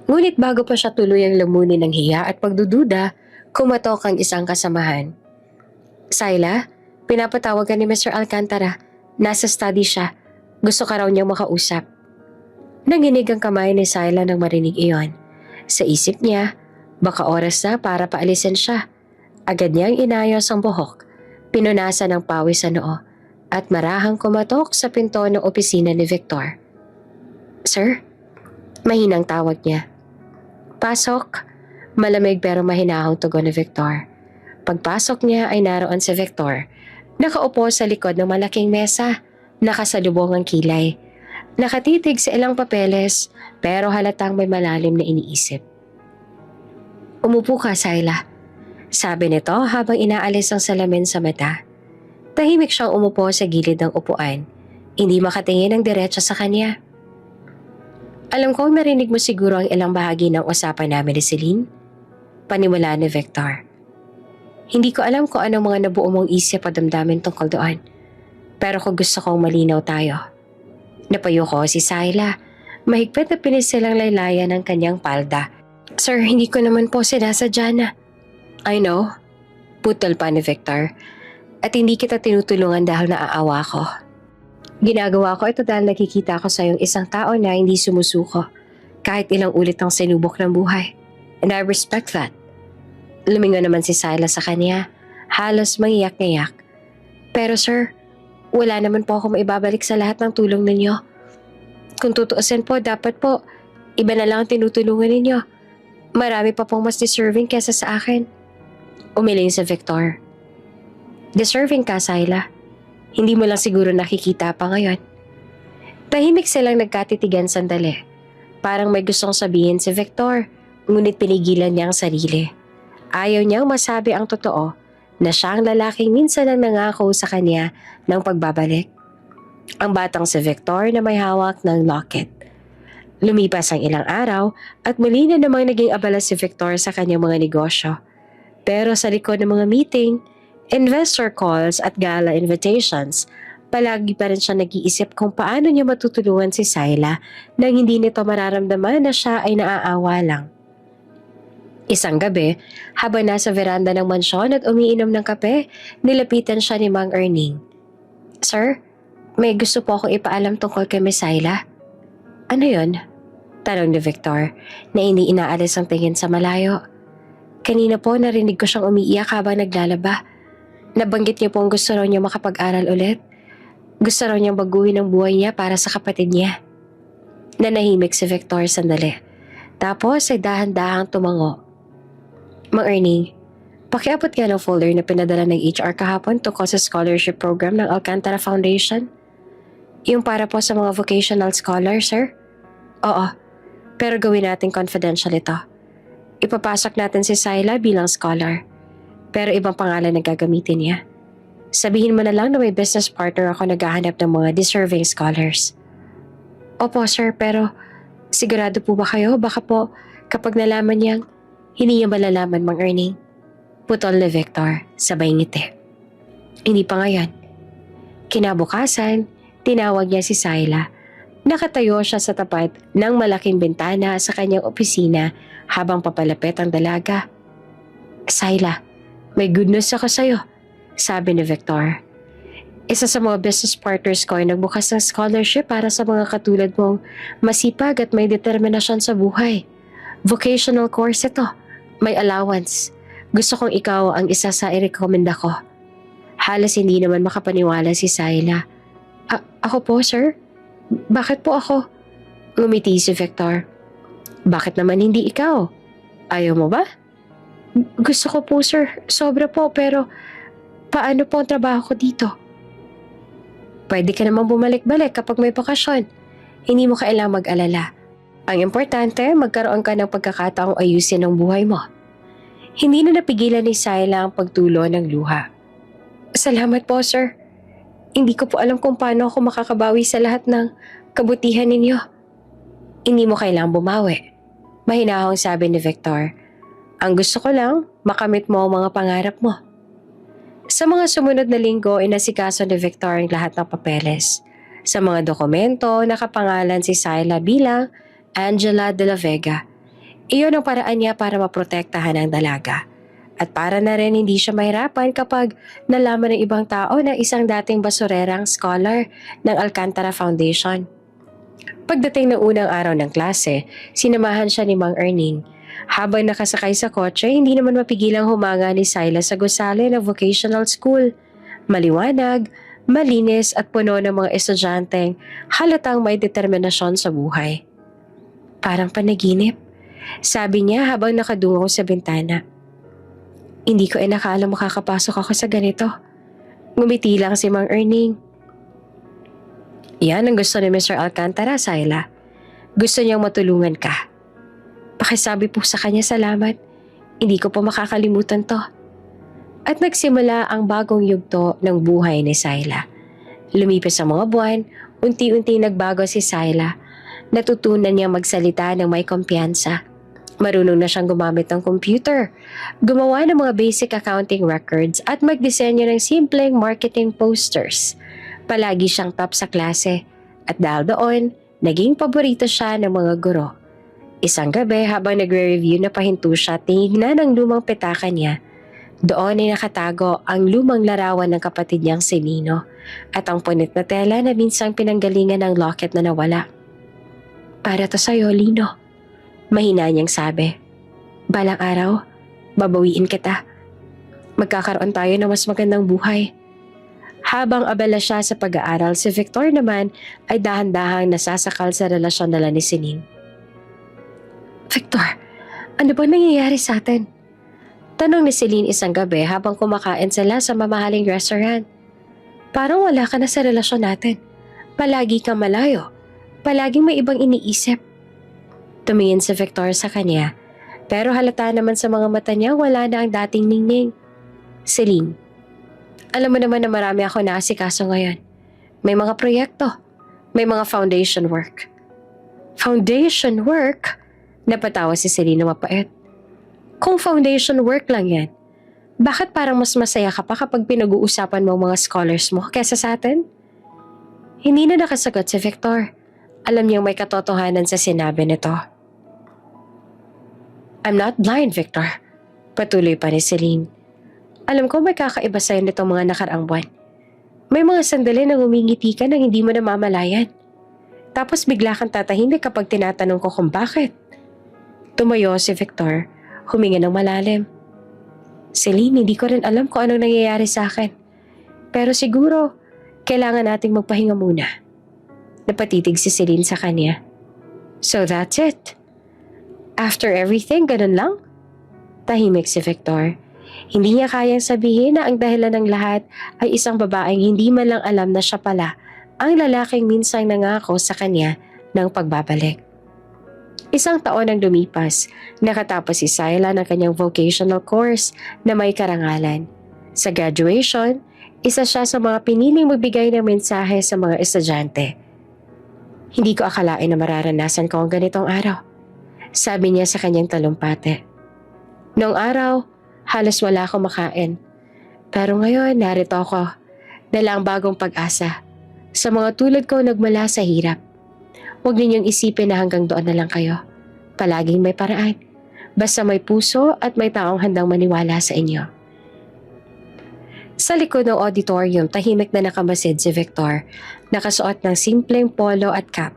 Ngunit bago pa siya tuluyang lamunin ng hiya at pagdududa, kumatok ang isang kasamahan. "Syla, pinapatawag ka ni Mr. Alcantara. Nasa study siya. Gusto ka raw niyang makausap." Nanginig ang kamay ni Syla nang marinig iyon. Sa isip niya, baka oras na para paalisin siya. Agad niyang inayos ang buhok, pinunasan ng pawis sa noo, at marahang kumatok sa pinto ng opisina ni Victor. "Sir?" Mahinang tawag niya. "Pasok." Malamig pero mahinahong tugon ni Victor. Pagpasok niya ay naroon si Victor. Nakaupo sa likod ng malaking mesa, nakasalubong ang kilay. Nakatitig sa ilang papeles pero halatang may malalim na iniisip. "Umupo ka, Syla," sabi nito habang inaalis ang salamin sa mata. Tahimik siyang umupo sa gilid ng upuan. Hindi makatingin ng diretso sa kanya. "Alam kong narinig mo siguro ang ilang bahagi ng usapan namin ni Celine," panimula ni Victor. Hindi ko alam kung anong mga nabuo mong isip o damdamin tungkol doon. Pero kung gusto kong malinaw tayo. Napayo ko si Sayla. Mahigpit na pinisilang laylayan ng kanyang palda. Sir, hindi ko naman po sinasadya na. I know. Putol pa ni Victor. At hindi kita tinutulungan dahil naaawa ko. Ginagawa ko ito dahil nakikita ko sa iyong isang tao na hindi sumusuko. Kahit ilang ulit ang sinubok ng buhay. And I respect that. Lumingon naman si Sayla sa kanya. Halos mangiyak-ngiyak. Pero sir, wala naman po ako maibabalik sa lahat ng tulong ninyo. Kung tutuusin po, dapat po, iba na lang ang tinutulungan ninyo. Marami pa pong mas deserving kesa sa akin. Umiling si Victor. Deserving ka, Sayla. Hindi mo lang siguro nakikita pa ngayon. Tahimik silang nagkatitigan sandali. Parang may gustong sabihin si Victor, ngunit pinigilan niya ang sarili. Ayaw niyang masabi ang totoo na siya ang lalaking minsan ang nangako sa kanya ng pagbabalik. Ang batang si Victor na may hawak ng locket. Lumipas ang ilang araw at muli na namang naging abala si Victor sa kanyang mga negosyo. Pero sa likod ng mga meeting, investor calls at gala invitations, palagi pa rin siya nag-iisip kung paano niya matutulungan si Sayla nang hindi nito mararamdaman na siya ay naaawa lang. Isang gabi, habang nasa veranda ng mansyon at umiinom ng kape, nilapitan siya ni Mang Erning. Sir, may gusto po akong ipaalam tungkol kay Miss Sayla. Ano yun? Tanong ni Victor na inaalis ang tingin sa malayo. Kanina po narinig ko siyang umiiyak habang naglalaba. Nabanggit niya po ang gusto raw niya makapag-aral ulit. Gusto raw niyang baguhin ang buhay niya para sa kapatid niya. Nanahimik si Victor sandali. Tapos ay dahan-dahang tumango. Mang Erning, pakiabot nga ng folder na pinadala ng HR kahapon tungkol sa scholarship program ng Alcantara Foundation. Yung para po sa mga vocational scholar, sir? Oo, pero gawin natin confidential ito. Ipapasok natin si Sayla bilang scholar, pero ibang pangalan na gagamitin niya. Sabihin mo na lang na may business partner ako naghahanap ng mga deserving scholars. Opo, sir, pero sigurado po ba kayo? Baka po kapag nalaman niyang hindi niya malalaman, Mang Erning. Putol ni Victor, sabay ngiti. Hindi pa ngayon. Kinabukasan, tinawag niya si Sayla. Nakatayo siya sa tapat ng malaking bintana sa kanyang opisina habang papalapit ang dalaga. Sayla, may good news ako sa'yo, sabi ni Victor. Isa sa mga business partners ko ay nagbukas ng scholarship para sa mga katulad mong masipag at may determinasyon sa buhay. Vocational course ito. May allowance. Gusto kong ikaw ang isa sa i-recommenda ko. Halos hindi naman makapaniwala si Sayla. Ako po, sir? Bakit po ako? Ngumiti si Victor. Bakit naman hindi ikaw? Ayaw mo ba? Gusto ko po, sir. Sobra po, pero paano po ang trabaho ko dito? Pwede ka naman bumalik-balik kapag may bakasyon. Hindi mo kailangang mag-alala. Ang importante, magkaroon ka ng pagkakataong ayusin ang buhay mo. Hindi na napigilan ni Sayla ang pagtulo ng luha. Salamat po, sir. Hindi ko po alam kung paano ako makakabawi sa lahat ng kabutihan ninyo. Hindi mo kailangang bumawi. Mahinahong sabi ni Victor. Ang gusto ko lang, makamit mo ang mga pangarap mo. Sa mga sumunod na linggo, inasikaso ni Victor ang lahat ng papeles. Sa mga dokumento, nakapangalan si Sayla bilang Angela de la Vega. Iyon ang paraan niya para maprotektahan ang dalaga. At para na rin hindi siya mahirapan kapag nalaman ng ibang tao na isang dating basurerang scholar ng Alcantara Foundation. Pagdating ng unang araw ng klase, sinamahan siya ni Mang Erning. Habang nakasakay sa kotse, hindi naman mapigilang humanga ni Sayla sa gusali ng vocational school. Maliwanag, malinis at puno ng mga estudyanteng halatang may determinasyon sa buhay. Parang panaginip, sabi niya habang nakadungaw sa bintana. Hindi ko inakala makakapasok ako sa ganito. Ngumiti lang si Mang Erning. Yan ang gusto ni Mr. Alcantara, Sayla. Gusto niyang matulungan ka. Pakisabi po sa kanya salamat. Hindi ko po makakalimutan to. At nagsimula ang bagong yugto ng buhay ni Sayla. Lumipas ang mga buwan, unti-unti nagbago si Sayla. Natutunan niya magsalita ng may kumpiyansa. Marunong na siyang gumamit ng computer, gumawa ng mga basic accounting records at magdisenyo ng simpleng marketing posters. Palagi siyang top sa klase at dahil doon, naging paborito siya ng mga guro. Isang gabi habang nagre-review na pahinto siya, tinignan ang lumang petaka niya. Doon ay nakatago ang lumang larawan ng kapatid niyang si Lino at ang punit na tela na minsang pinanggalingan ng locket na nawala. "Para to sa'yo, Lino," mahina niyang sabi. "Balang araw, babawiin kita. Magkakaroon tayo ng mas magandang buhay." Habang abala siya sa pag-aaral, si Victor naman ay dahan-dahang nasasakal sa relasyon nila ni Celine. "Victor, ano ba nangyayari sa atin?" Tanong ni Celine isang gabi habang kumakain sila sa mamahaling restaurant. "Parang wala ka na sa relasyon natin. Palagi kang malayo. Palaging may ibang iniisip." Tumingin si Victor sa kanya, pero halata naman sa mga mata niya wala na ang dating ningning. "Celine, alam mo naman na marami ako naasikaso ngayon. May mga proyekto, may mga foundation work." "Foundation work?" Napatawa si Celine na mapait. "Kung foundation work lang yan, bakit parang mas masaya ka pa kapag pinag-uusapan mo ang mga scholars mo kesa sa atin?" Hindi na nakasagot si Victor. Alam niyang may katotohanan sa sinabi nito. "I'm not blind, Victor." Patuloy pa ni Celine. "Alam ko may kakaiba sa'yo nitong mga nakaraang buwan. May mga sandali na ngumingiti ka nang hindi mo namamalayan. Tapos bigla kang tatahimik kapag tinatanong ko kung bakit." Tumayo si Victor, huminga ng malalim. "Celine, hindi ko rin alam kung anong nangyayari sa akin. Pero siguro, kailangan nating magpahinga muna." Napatitig si Celine sa kanya. "So that's it? After everything, ganun lang?" Tahimik si Victor. Hindi niya kayang sabihin na ang dahilan ng lahat ay isang babaeng hindi man lang alam na siya pala ang lalaking minsang nangako sa kanya ng pagbabalik. Isang taon ang lumipas, nakatapos si Syla ng kanyang vocational course na may karangalan. Sa graduation, isa siya sa mga piniling magbigay ng mensahe sa mga estudyante. "Hindi ko akalain na mararanasan ko ang ganitong araw," sabi niya sa kanyang talumpate. "Noong araw, halos wala akong makain. Pero ngayon, narito ako, dala ang bagong pag-asa. Sa mga tulad ko nagmula sa hirap. Huwag ninyong isipin na hanggang doon na lang kayo. Palaging may paraan. Basta may puso at may taong handang maniwala sa inyo." Sa likod ng auditorium, tahimik na nakamasid si Victor, nakasuot ng simpleng polo at cap.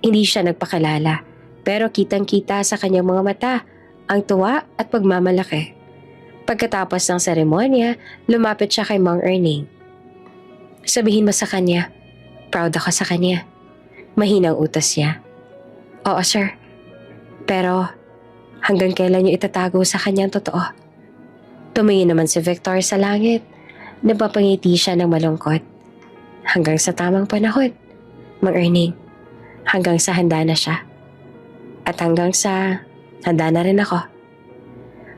Hindi siya nagpakilala, pero kitang-kita sa kanyang mga mata ang tuwa at pagmamalaki. Pagkatapos ng seremonya, lumapit siya kay Mang Erning. "Sabihin mo sa kanya, proud ako sa kanya." Mahinang utos niya. "Oo, sir. Pero hanggang kailan niyo itatago sa kanyang totoo?" Tumingin naman si Victor sa langit. Napapangiti siya ng malungkot. "Hanggang sa tamang panahon, Mang Erning. Hanggang sa handa na siya. At hanggang sa handa na rin ako."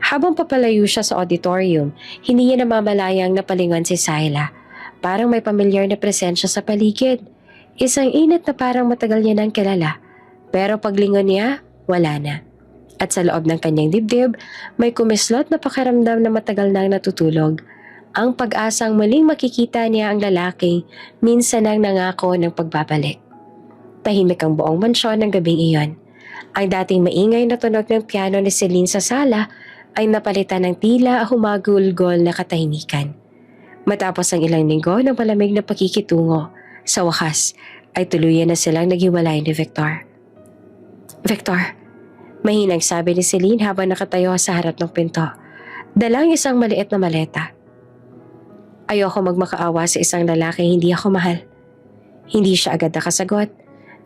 Habang papalayo siya sa auditorium, hindi niya namamalayang napalingon si Syla. Parang may pamilyar na presensya sa paligid. Isang init na parang matagal niya nang kilala. Pero paglingon niya, wala na. At sa loob ng kanyang dibdib, may kumislot na pakiramdam na matagal nang natutulog. Ang pag-asang muling makikita niya ang lalaking minsan nang nangako ng pagbabalik. Tahimik ang buong mansyon ng gabing iyon. Ang dating maingay na tunog ng piano ni Celine sa sala ay napalitan ng tila humagulgol na katahimikan. Matapos ang ilang linggo ng malamig na pakikitungo, sa wakas ay tuluyan na silang naghiwalay ni Victor. "Victor," mahinang sabi ni Celine habang nakatayo sa harap ng pinto, dalang isang maliit na maleta. "Ayoko magmakaawa sa isang lalaking hindi ako mahal." Hindi siya agad nakasagot.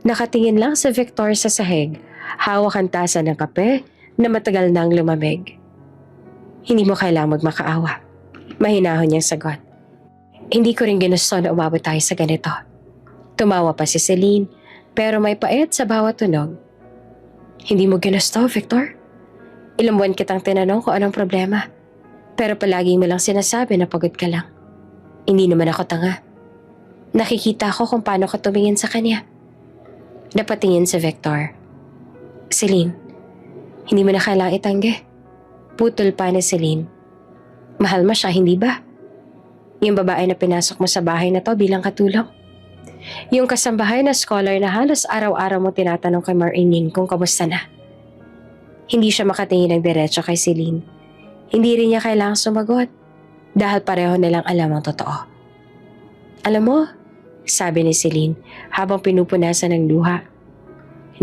Nakatingin lang si Victor sa sahig, hawak ang tasa ng kape na matagal nang lumamig. "Hindi mo kailangang magmakaawa." Mahinahon niyang sagot. "Hindi ko rin ginusto na umabot tayo sa ganito." Tumawa pa si Celine, pero may pait sa bawat tunog. "Hindi mo ginusto, Victor? Ilang buwan kitang tinanong kung anong problema, pero palagi mo lang sinasabi na pagod ka lang. Hindi naman ako tanga. Nakikita ko kung paano ka tumingin sa kanya." Napatingin si Victor. "Celine, Hindi mo na kailangang itanggi. Putol pa ni Celine. Mahal mo siya, hindi ba? Yung babae na pinasok mo sa bahay na to bilang katulong. Yung kasambahay na scholar na halos araw-araw mo tinatanong kay Marining kung kamusta na. Hindi siya makatingin ng diretso kay Celine. Hindi rin niya kailangang sumagot dahil pareho nilang alam ang totoo. Alam mo, sabi ni Celine habang pinupunasan ng luha,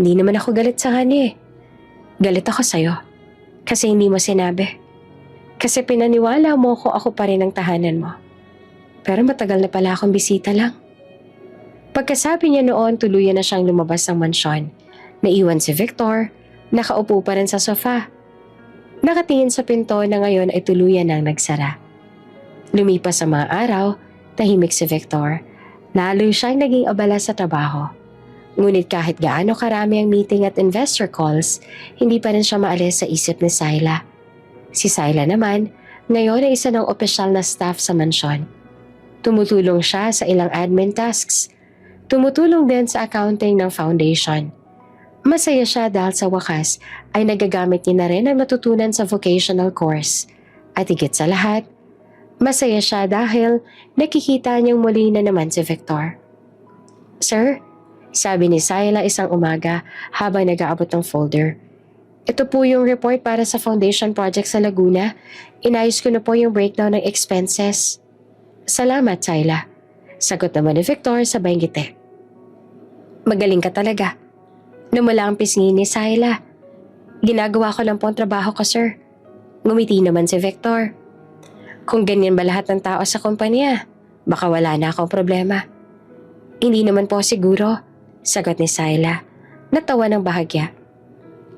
hindi naman ako galit sa kanya eh. Galit ako sa'yo kasi hindi mo sinabi. Kasi pinaniwala mo ko ako pa rin ang tahanan mo. Pero matagal na pala akong bisita lang. Pagkasabi niya noon, tuluyan na siyang lumabas ng mansyon. Naiwan si Victor, nakaupo pa rin sa sofa. Nakatingin sa pinto na ngayon ay tuluyan nang nagsara. Lumipas ang mga araw, tahimik si Victor. Lalo siyang naging abala sa trabaho. Ngunit kahit gaano karami ang meeting at investor calls, hindi pa rin siya maalis sa isip ni Syla. Si Syla naman, ngayon ay isa ng opisyal na staff sa mansyon. Tumutulong siya sa ilang admin tasks. Tumutulong din sa accounting ng foundation. Masaya siya dahil sa wakas ay nagagamit niya na rin ang natutunan sa vocational course. At higit sa lahat, masaya siya dahil nakikita niyang muli na naman si Victor. Sir, sabi ni Syla isang umaga habang nag-aabot ng folder. Ito po yung report para sa foundation project sa Laguna. Inayos ko na po yung breakdown ng expenses. Salamat, Syla. Sagot naman ni Victor sabay ngiti. Magaling ka talaga. Namula ang pisngi ni Syla. Ginagawa ko lang po ang trabaho ko, sir. Ngumiti naman si Victor. Kung ganyan ba lahat ng tao sa kumpanya, baka wala na akong problema. Hindi naman po siguro, sagot ni Syla. Natawa ng bahagya.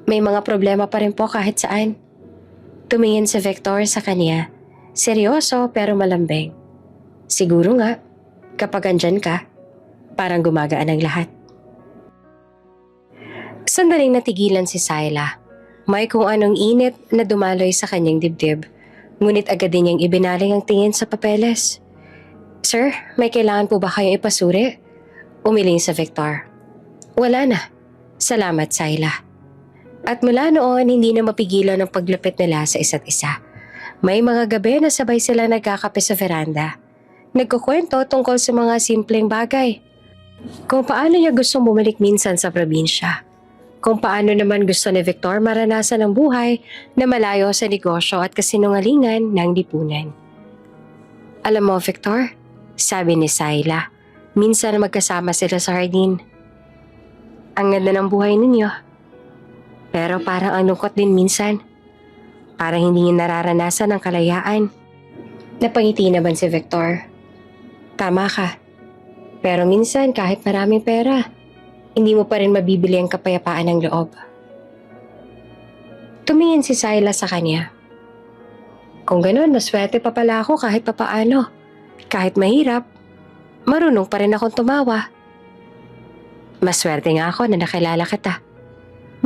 May mga problema pa rin po kahit saan. Tumingin si Victor sa kanya. Seryoso pero malambing. Siguro nga, kapag andyan ka, parang gumagaan ang lahat. Sandaling natigilan si Syla. May kung anong init na dumaloy sa kanyang dibdib. Ngunit agad din niyang ibinaling ang tingin sa papeles. Sir, may kailangan po ba kayong ipasuri? Umiling sa Victor. Wala na. Salamat, Syla. At mula noon, hindi na mapigilan ang paglapit nila sa isa't isa. May mga gabi na sabay sila nagkakape sa veranda. Nagkukwento tungkol sa mga simpleng bagay. Kung paano niya gustong bumalik minsan sa probinsya. Kung paano naman gusto ni Victor maranasan ang buhay na malayo sa negosyo at kasinungalingan ng lipunan. Alam mo, Victor, sabi ni Syla, minsan magkasama sila sa hardin. Ang ganda ng buhay ninyo. Pero parang ang lungkot din minsan. Parang hindi niya nararanasan ang kalayaan. Napangiti naman si Victor. Tama ka. Pero minsan kahit maraming pera, hindi mo pa rin mabibili ang kapayapaan ng loob. Tumingin si Syla sa kanya. Kung ganun, maswerte pa pala ako kahit papaano. Kahit mahirap, marunong pa rin akong tumawa. Maswerte nga ako na nakilala kita.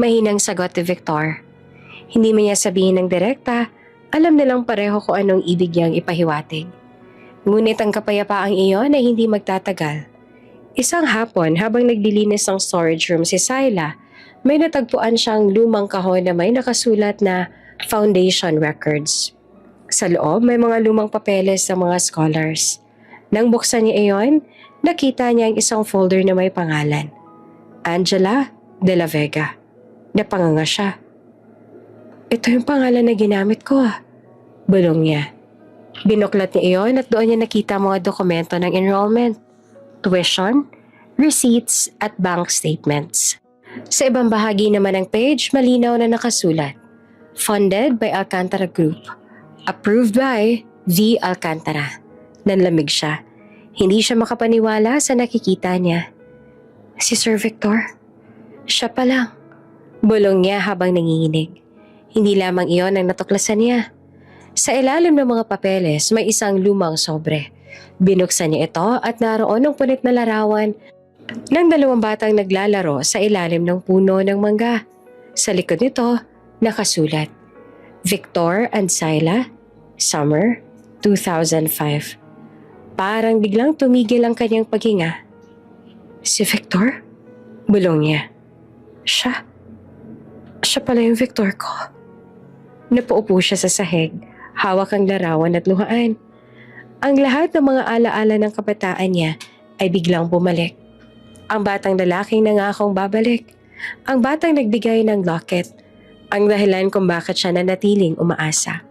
Mahinang sagot ni Victor. Hindi man niya sabihin ng direkta, alam nilang pareho kung anong ibig niyang ipahiwatig. Ngunit ang kapayapaang iyon ay hindi magtatagal. Isang hapon habang naglilinis ng storage room si Syla, may natagpuan siyang lumang kahon na may nakasulat na Foundation Records. Sa loob may mga lumang papeles ng mga scholars. Nang buksan niya iyon, nakita niya ang isang folder na may pangalan. Angela de la Vega. Napanganga siya. Ito yung pangalan na ginamit ko Bulong niya. Binuklat niya iyon at doon niya nakita mga dokumento ng enrollment, tuition, receipts at bank statements. Sa ibang bahagi naman ng page, malinaw na nakasulat, Funded by Alcantara Group. Approved by V. Alcantara. Nanlamig siya. Hindi siya makapaniwala sa nakikita niya. Si Sir Victor? Siya pa lang. Bulong niya habang nanginginig. Hindi lamang iyon ang natuklasan niya. Sa ilalim ng mga papeles, may isang lumang sobre. Binuksan niya ito at naroon ang punit na larawan ng dalawang batang naglalaro sa ilalim ng puno ng mangga. Sa likod nito, nakasulat, Victor and Syla, Summer 2005. Parang biglang tumigil ang kanyang paghinga. Si Victor? Bulong niya. Siya? Siya pala yung Victor ko. Napaupo siya sa sahig, hawak ang larawan at luhaan. Ang lahat ng mga alaala ng kabataan niya ay biglang bumalik. Ang batang lalaking nangakong babalik. Ang batang nagbigay ng locket. Ang dahilan kung bakit siya nanatiling umaasa.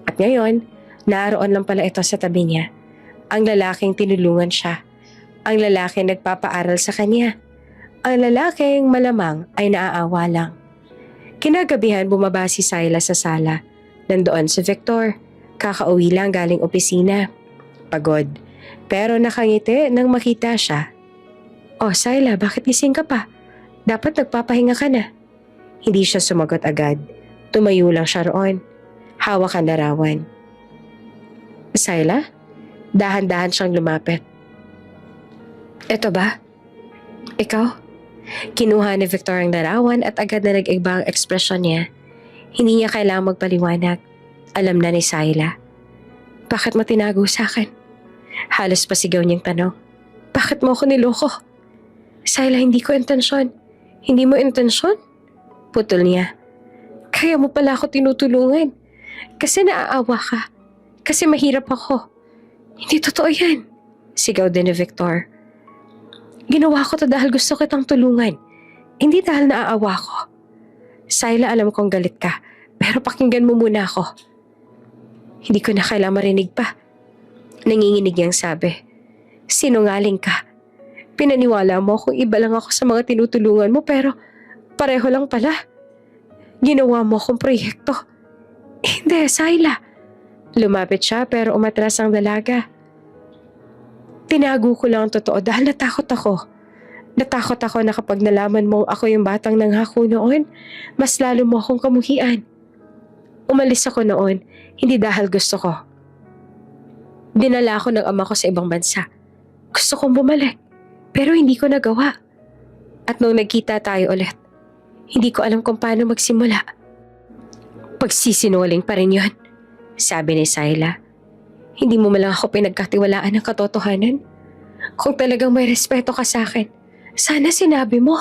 At ngayon, naroon lang pala ito sa tabi niya. Ang lalaking tinulungan siya. Ang lalaking nagpapaaral sa kanya. Ang lalaking malamang ay naaawa lang. Kinagabihan bumaba si Syla sa sala. Nandoon si Victor. Kakauwi lang galing opisina. Pagod. Pero nakangiti nang makita siya. "Oh Syla, bakit gising ka pa? Dapat nagpapahinga ka na." Hindi siya sumagot agad. Tumayo lang siya roon. Hawak ang larawan. "Syla?" Dahan-dahan siyang lumapit. "Eto ba? Ikaw?" Kinuha ni Victor ang larawan at agad na nag-iba ang ekspresyon niya. Hindi niya kailangang magpaliwanag. Alam na ni Syla. "Bakit mo tinago sa akin?" Halos pasigaw niyang tanong. "Bakit mo ako niloko?" "Syla, hindi ko intensyon." "Hindi mo intensyon?" Putol niya. "Kaya mo pala ako tinutulungan. Kasi naaawa ka. Kasi mahirap ako." "Hindi totoo yan." Sigaw din ni Victor. "Ginawa ko to dahil gusto kitang tulungan. Hindi dahil naaawa ko." "Syla, alam kong galit ka. Pero pakinggan mo muna ako." "Hindi ko na kailangang marinig pa." Nanginginig niyang sabi. "Sinungaling ka. Pinaniwala mo kung iba lang ako sa mga tinutulungan mo pero pareho lang pala. Ginawa mo akong proyekto." "Hindi, Syla." Lumapit siya pero umatras ang dalaga. "Tinago ko lang ang totoo dahil natakot ako. Natakot ako na kapag nalaman mong ako yung batang nanghako noon, mas lalo mo akong kamuhian. Umalis ako noon, hindi dahil gusto ko. Dinala ako ng ama ko sa ibang bansa. Gusto kong bumalik, pero hindi ko nagawa. At nung nagkita tayo ulit, hindi ko alam kung paano magsimula." "Pagsisinungaling pa rin yun," sabi ni Syla. "Hindi mo malang ako pinagkatiwalaan ng katotohanan. Kung talagang may respeto ka sa akin, sana sinabi mo."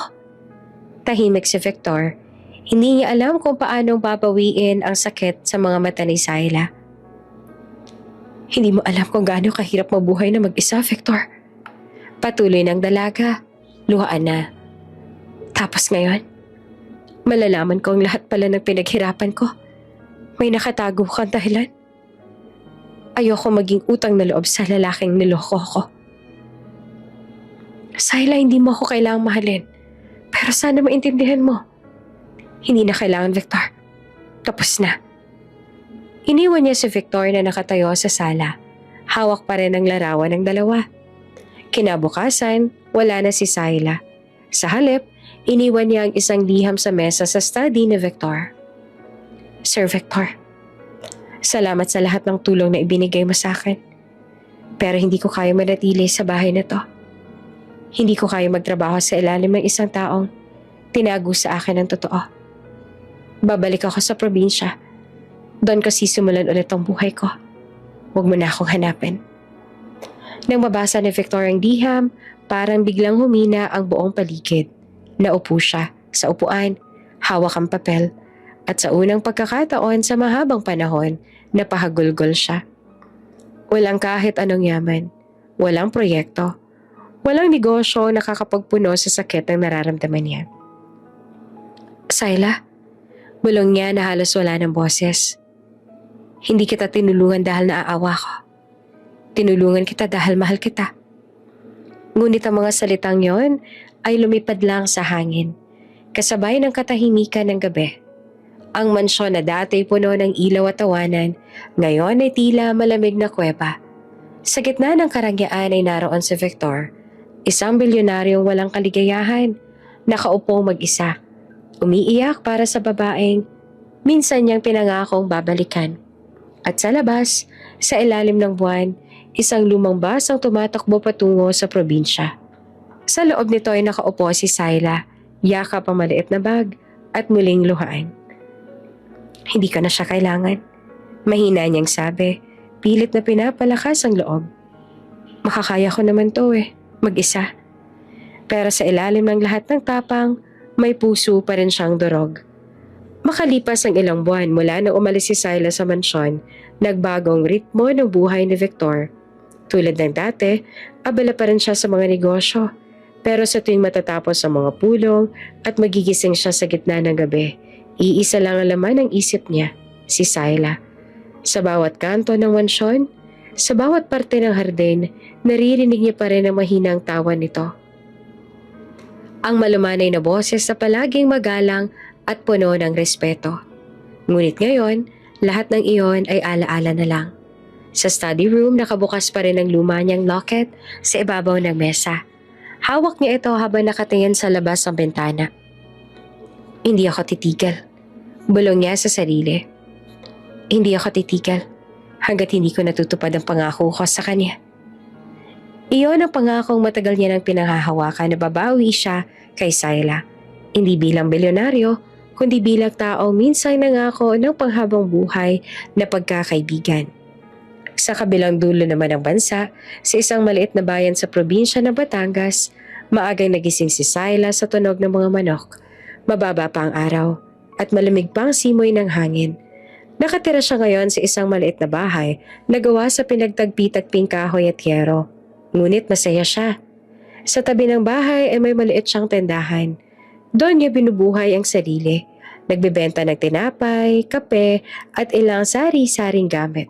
Tahimik si Victor. Hindi niya alam kung paanong babawiin ang sakit sa mga mata ni Syla. "Hindi mo alam kung gaano kahirap mabuhay na mag-isa, Victor." Patuloy ng dalaga. Luhaan na. "Tapos ngayon, malalaman ko ang lahat pala ng pinaghirapan ko. May nakatago kang dahilan. Ayoko maging utang na loob sa lalaking niloko ko." "Syla, hindi mo ako kailangang mahalin. Pero sana maintindihan mo. Hindi na kailangan, Victor. Tapos na." Iniwan niya si Victor na nakatayo sa sala. Hawak pa rin ang larawan ng dalawa. Kinabukasan, wala na si Syla. Sa halip, iniwan niya ang isang liham sa mesa sa study ni Victor. "Sir Victor, salamat sa lahat ng tulong na ibinigay mo sa akin. Pero hindi ko kaya manatili sa bahay na to. Hindi ko kaya magtrabaho sa ilalim ng isang taong tinago sa akin ang totoo. Babalik ako sa probinsya. Doon ko sisimulan ulit ang buhay ko. Huwag mo na akong hanapin." Nang mabasa ni Victor ang liham, parang biglang humina ang buong paligid. Naupo siya sa upuan, hawak ang papel, at sa unang pagkakataon sa mahabang panahon, napahagulgol siya. Walang kahit anong yaman, walang proyekto, walang negosyo na nakakapagpuno sa sakit ng nararamdaman niya. "Syla," bulong niya na halos wala ng boses. "Hindi kita tinulungan dahil naaawa ko. Tinulungan kita dahil mahal kita." Ngunit ang mga salitang yon ay lumipad lang sa hangin, kasabay ng katahimikan ng gabi. Ang mansyon na dati puno ng ilaw at tawanan, ngayon ay tila malamig na kuweba. Sa gitna ng karangyaan ay naroon si Victor, isang bilyonaryong walang kaligayahan, nakaupong mag-isa, umiiyak para sa babaeng minsan niyang pinangakong babalikan. At sa labas, sa ilalim ng buwan, isang lumang bus ang tumatakbo patungo sa probinsya. Sa loob nito ay nakaupo si Syla, yakap ang maliit na bag at muling luhaan. "Hindi ka na siya kailangan," mahina niyang sabi, pilit na pinapalakas ang loob. "Makakaya ko naman to mag-isa." Pero sa ilalim ng lahat ng tapang, may puso pa rin siyang durog. Makalipas ang ilang buwan mula nang umalis si Syla sa mansyon, nagbagong ritmo ng buhay ni Victor. Tulad ng dati, abala pa rin siya sa mga negosyo. Pero sa tuwing matatapos ang mga pulong at magigising siya sa gitna ng gabi, iisa lang ang laman ng isip niya, si Syla. Sa bawat kanto ng mansyon, sa bawat parte ng hardin, naririnig niya pa rin ang mahinang tawa nito. Ang malumanay na boses sa palaging magalang at puno ng respeto. Ngunit ngayon, lahat ng iyon ay alaala na lang. Sa study room, nakabukas pa rin ang luma niyang locket sa ibabaw ng mesa. Hawak niya ito habang nakatingin sa labas ng bintana. Hindi ako titigil. Bulong niya sa sarili. Hindi ako titigil hanggat hindi ko natutupad ang pangako ko sa kanya. Iyon ang pangakong matagal niya nang pinanghahawakan na babawi siya kay Syla. Hindi bilang bilyonaryo, kundi bilang taong minsan nangako ng panghabang buhay na pagkakaibigan. Sa kabilang dulo naman ng bansa, sa isang maliit na bayan sa probinsya ng Batangas, maagang nagising si Syla sa tunog ng mga manok. Mababa pa ang araw at malamig pa ang simoy ng hangin. Nakatira siya ngayon sa isang maliit na bahay na gawa sa pinagtagpi-tagping kahoy at yero. Ngunit masaya siya. Sa tabi ng bahay ay may maliit siyang tendahan. Doon niya binubuhay ang sarili. Nagbebenta ng tinapay, kape at ilang sari-saring gamit.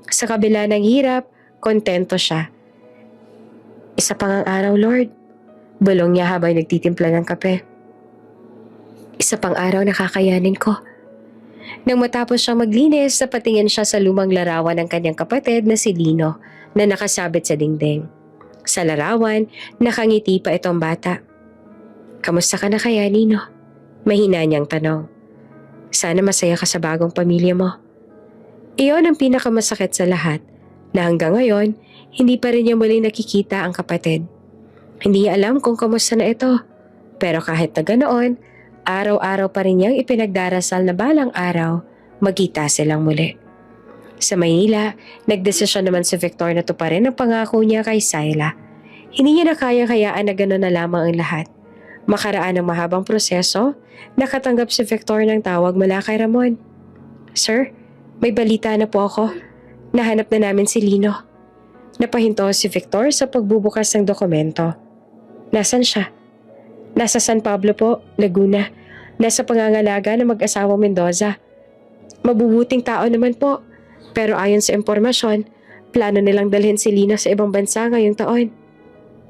Sa kabila ng hirap, kontento siya. Isa pang ang araw, Lord. Bulong niya habang nagtitimpla ng kape. Isa pang araw na kakayanin ko. Nang matapos siyang maglinis, napatingin siya sa lumang larawan ng kanyang kapatid na si Lino na nakasabit sa dingding. Sa larawan, nakangiti pa itong bata. Kamusta ka na kaya, Nino? Mahina niyang tanong. Sana masaya ka sa bagong pamilya mo. Iyon ang pinakamasakit sa lahat na hanggang ngayon, hindi pa rin niya muli nakikita ang kapatid. Hindi niya alam kung kamusta na ito. Pero kahit na ganoon, araw-araw pa rin niyang ipinagdarasal na balang araw, magkita silang muli. Sa Maynila, nagdesisyon naman si Victor na tuparin ang pangako niya kay Syla. Hindi niya na kayang-hayaan na gano'n na lamang ang lahat. Makaraan ng mahabang proseso, nakatanggap si Victor ng tawag mula kay Ramon. Sir, may balita na po ako. Nahanap na namin si Lino. Napahinto si Victor sa pagbubukas ng dokumento. Nasaan siya? Nasa San Pablo po, Laguna. Nasa pangangalaga ng mag-asawang Mendoza. Mabubuting tao naman po. Pero ayon sa impormasyon, plano nilang dalhin si Lino sa ibang bansa ngayong taon.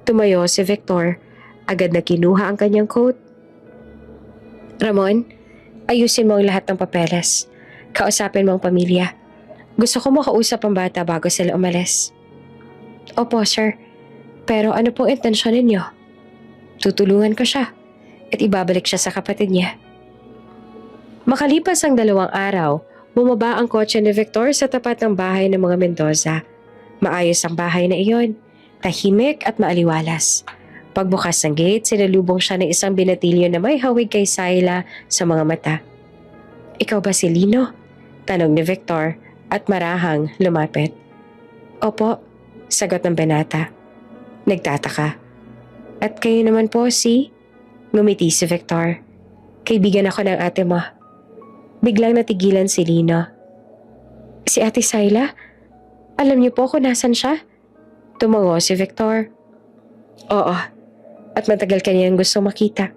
Tumayo si Victor. Agad na kinuha ang kanyang coat. Ramon, ayusin mo ang lahat ng papeles. Kausapin mo ang pamilya. Gusto ko makausap ang bata bago sila umalis. Opo, sir. Pero ano pong intensyon ninyo? Tutulungan ko siya at ibabalik siya sa kapatid niya. Makalipas ang 2 araw, bumaba ang kotse ni Victor sa tapat ng bahay ng mga Mendoza. Maayos ang bahay na iyon, tahimik at maaliwalas. Pagbukas ng gate, sinalubong siya ng isang binatilyo na may hawig kay Syla sa mga mata. Ikaw ba si Lino? Tanong ni Victor at marahang lumapit. Opo, sagot ng binata. Nagtataka. At kayo naman po si? Ngumiti si Victor. Kaibigan ako ng ate mo. Biglang natigilan si Lino. Si Ate Syla? Alam niyo po kung nasan siya? Tumango si Victor. Oo, at matagal kaniyang gusto makita.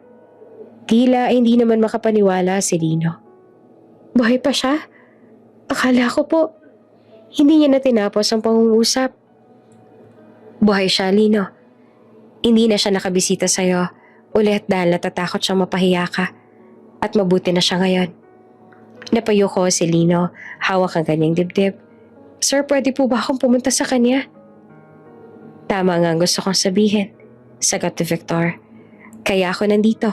Tila ay hindi naman makapaniwala si Lino. Buhay pa siya? Akala ko po, hindi niya na tinapos ang pangungusap. Buhay siya, Lino. Hindi na siya nakabisita sa'yo ulit dahil natatakot siyang mapahiya ka. At mabuti na siya ngayon. Napayo ko si Lino, hawak ang kanyang dibdib. Sir, pwede po ba akong pumunta sa kanya? Tama nga ang gusto kong sabihin, sagot ni Victor. Kaya ako nandito.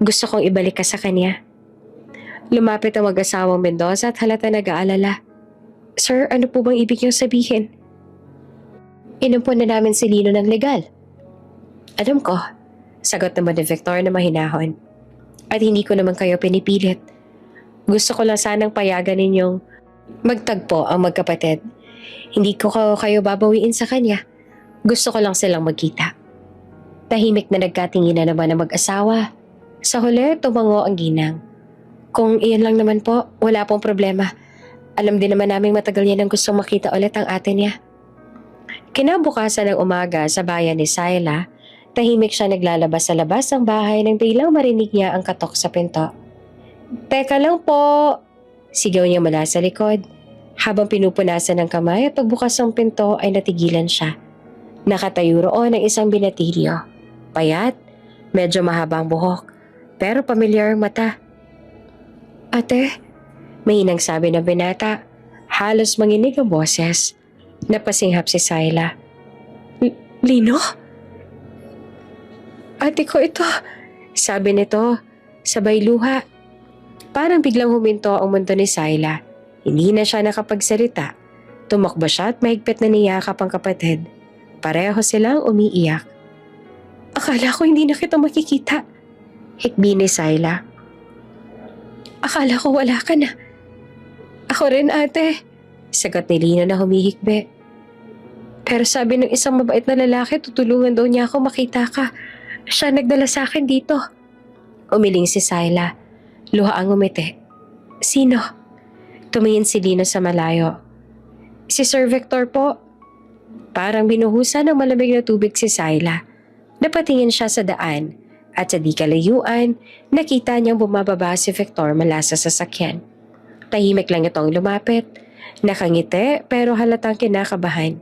Gusto kong ibalik ka sa kanya. Lumapit ang mag-asawang Mendoza at halata nag-aalala. Sir, ano po bang ibig niyong sabihin? Inumpon na namin si Lino ng legal. Alam ko, sagot naman ni Victor na mahinahon. At hindi ko naman kayo pinipilit. Gusto ko lang sanang payagan ninyong magtagpo ang magkapatid. Hindi ko kayo babawiin sa kanya. Gusto ko lang silang magkita. Tahimik na nagkatinginan naman ang mag-asawa. Sa huli, tumango ang ginang. Kung iyan lang naman po, wala pong problema. Alam din naman naming matagal niya nang gustong makita ulit ang ate niya. Kinabukasan ng umaga sa bayan ni Syla, tahimik siya naglalabas sa labas ng bahay nang biglang marinig niya ang katok sa pinto. Teka lang po! Sigaw niya mula sa likod. Habang pinupunasan ng kamay at pagbukas ng pinto ay natigilan siya. Nakatayo roon ang isang binatilyo. Payat, medyo mahabang buhok, pero pamilyar ang mata. Ate, mahinang sabi ng binata. Halos manginig ang boses. Napasinghap si Syla. Lino? Ate ko ito, sabi nito, sabay luha. Parang biglang huminto ang mundo ni Syla. Hindi na siya nakapagsalita. Tumakbo siya at mahigpit na niyakap ang kapatid. Pareho silang umiiyak. Akala ko hindi na kita makikita. Hikbi ni Syla. Akala ko wala ka na. Ako rin ate, sagot ni Lino na humihikbi. Pero sabi ng isang mabait na lalaki, tutulungan daw niya ako makita ka. Siya nagdala sa akin dito. Umiling si Syla. Luha ang umiti. Sino? Tumingin si Lino sa malayo. Si Sir Victor po. Parang binuhusan ng malamig na tubig si Syla. Napatingin siya sa daan at sa di kalayuan, nakita niyang bumababa si Victor mula sa sasakyan. Tahimik lang itong lumapit. Nakangiti pero halatang kinakabahan.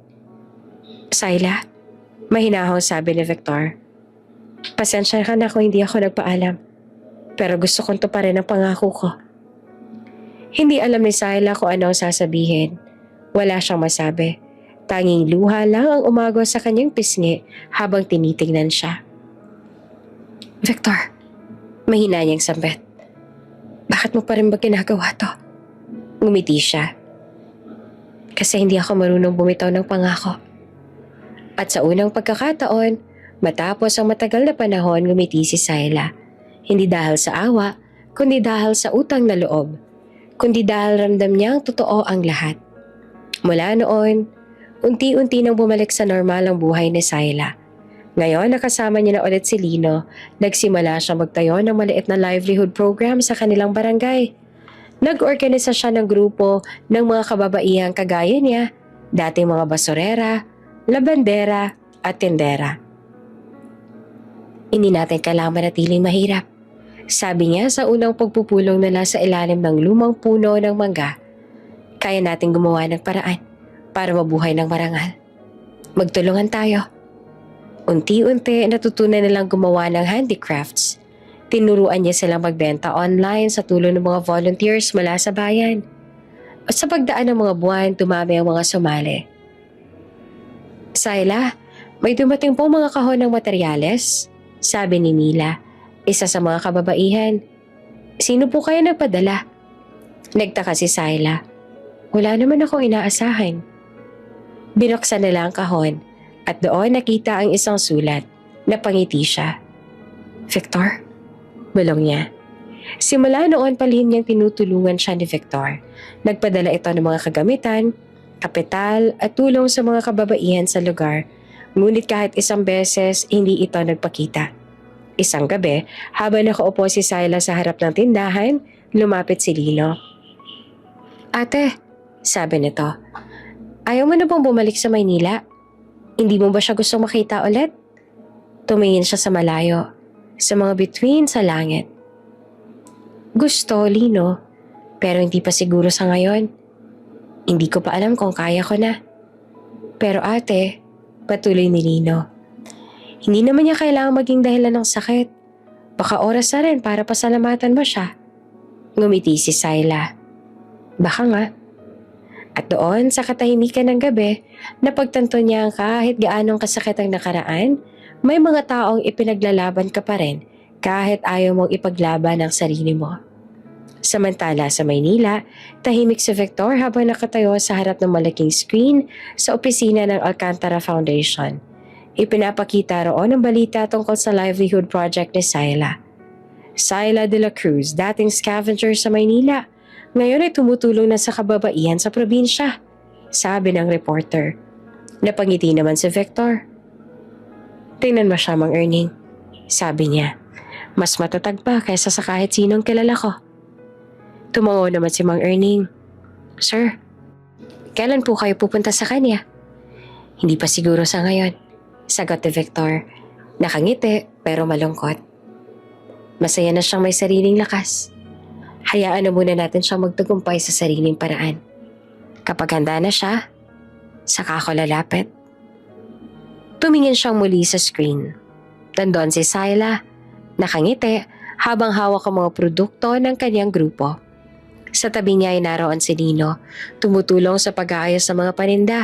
Syla, mahinahong sabi ni Victor. Pasensya ka na kung hindi ako nagpaalam. Pero gusto kong tuparin ang pangako ko. Hindi alam ni Syla kung ano ang sasabihin. Wala siyang masabi. Tanging luha lang ang umago sa kanyang pisngi habang tinitingnan siya. Victor, mahina niyang sambit. Bakit mo pa rin ba ginagawa to? Ngumiti siya. Kasi hindi ako marunong bumitaw ng pangako. At sa unang pagkakataon, matapos ang matagal na panahon, ngumiti si Syla. Hindi dahil sa awa, kundi dahil sa utang na loob. Kundi dahil ramdam niyang totoo ang lahat. Mula noon, unti-unti nang bumalik sa normal ang buhay ni Syla. Ngayon nakasama niya na ulit si Lino, nagsimula siya magtayo ng maliit na livelihood program sa kanilang barangay. Nag-organisa siya ng grupo ng mga kababaihang kagaya niya, dating mga basurera, labandera at tindera. Hindi natin kailangan manatiling mahirap. Sabi niya sa unang pagpupulong nila sa ilalim ng lumang puno ng mangga. Kaya natin gumawa ng paraan para mabuhay ng marangal. Magtulungan tayo. Unti-unti natutunan nilang gumawa ng handicrafts. Tinuruan niya silang magbenta online sa tulong ng mga volunteers mula sa bayan. At sa pagdaan ng mga buwan, dumami ang mga sumali. Syla, may dumating po mga kahon ng materyales, sabi ni Mila, isa sa mga kababaihan. Sino po kayo nagpadala? Nagtaka si Syla. Wala naman akong inaasahan. Binuksan nila ang kahon at doon nakita ang isang sulat. Napangiti siya. Victor? Bulong niya. Simula noon palihim niyang tinutulungan siya ni Victor. Nagpadala ito ng mga kagamitan, kapital at tulong sa mga kababaihan sa lugar. Ngunit kahit isang beses, hindi ito nagpakita. Isang gabi, habang nakaupo si Syla sa harap ng tindahan, lumapit si Lino. Ate, sabi nito, ayaw mo na bang bumalik sa Maynila? Hindi mo ba siya gusto makita ulit? Tumingin siya sa malayo, sa mga bituin sa langit. Gusto, Lino, pero hindi pa siguro sa ngayon. Hindi ko pa alam kung kaya ko na. Pero ate, patuloy ni Lino, hindi naman niya kailangang maging dahilan ng sakit. Baka oras na rin para pasalamatan mo siya. Ngumiti si Syla. Baka nga. At doon sa katahimikan ng gabi, napagtanto niya ang kahit gaanong kasakit ang nakaraan, may mga taong ipinaglalaban ka pa rin kahit ayaw mong ipaglaban ang sarili mo. Samantala sa Maynila, tahimik si Victor habang nakatayo sa harap ng malaking screen sa opisina ng Alcantara Foundation. Ipinapakita roon ang balita tungkol sa livelihood project ni Syla. Syla de la Cruz, dating scavenger sa Maynila, ngayon ay tumutulong na sa kababaihan sa probinsya, sabi ng reporter. Napangiti naman si Victor. Tingnan mo siya, Mang Erning, sabi niya. Mas matatag pa kaysa sa kahit sinong kilala ko. Tumango naman si Mang Erning. Sir, kailan po kayo pupunta sa kanya? Hindi pa siguro sa ngayon, sagot ni Victor. Nakangiti pero malungkot. Masaya na siyang may sariling lakas. Hayaan na muna natin siyang magtagumpay sa sariling paraan. Kapag handa na siya, saka ako lalapit. Tumingin siyang muli sa screen. Nandoon si Syla, nakangiti habang hawak ang mga produkto ng kanyang grupo. Sa tabi niya ay naroon si Nino, tumutulong sa pag-aayos ng mga paninda.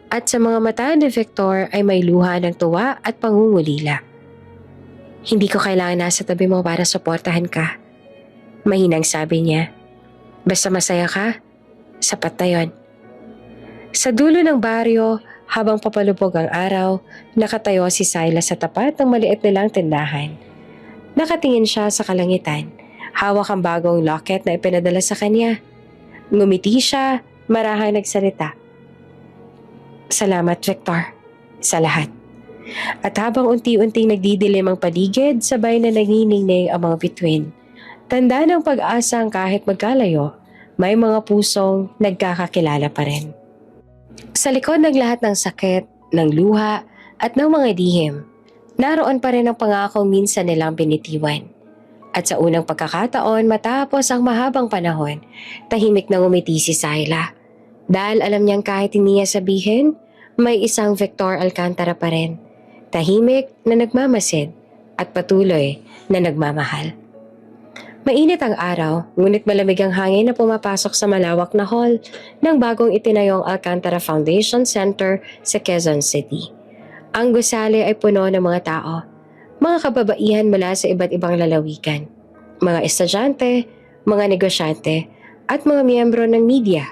At sa mga mata ni Victor ay may luha ng tuwa at pangungulila. Hindi ko kailangan nasa tabi mo para suportahan ka. Mahinang sabi niya. Basta masaya ka, sapat na yon. Sa dulo ng baryo, habang papalubog ang araw, nakatayo si Syla sa tapat ng maliit nilang tindahan. Nakatingin siya sa kalangitan, hawak ang bagong locket na ipinadala sa kanya. Ngumiti siya, marahang nagsalita. Salamat, Victor, sa lahat. At habang unti-unting nagdidilim ang paligid, sabay na nanginingning ang mga bituin. Tanda ng pag-asang kahit magkalayo, may mga pusong nagkakakilala pa rin. Sa likod ng lahat ng sakit, ng luha, at ng mga dihim, naroon pa rin ang pangakong minsan nilang binitiwan. At sa unang pagkakataon matapos ang mahabang panahon, tahimik na ngumiti si Syla. Dahil alam niyang kahit hindi niya sabihin, may isang Victor Alcantara pa rin. Tahimik na nagmamasid at patuloy na nagmamahal. Mainit ang araw, ngunit malamig ang hangin na pumapasok sa malawak na hall ng bagong itinayong Alcantara Foundation Center sa Quezon City. Ang gusali ay puno ng mga tao, mga kababaihan mula sa iba't ibang lalawigan, mga estudyante, mga negosyante, at mga miyembro ng media.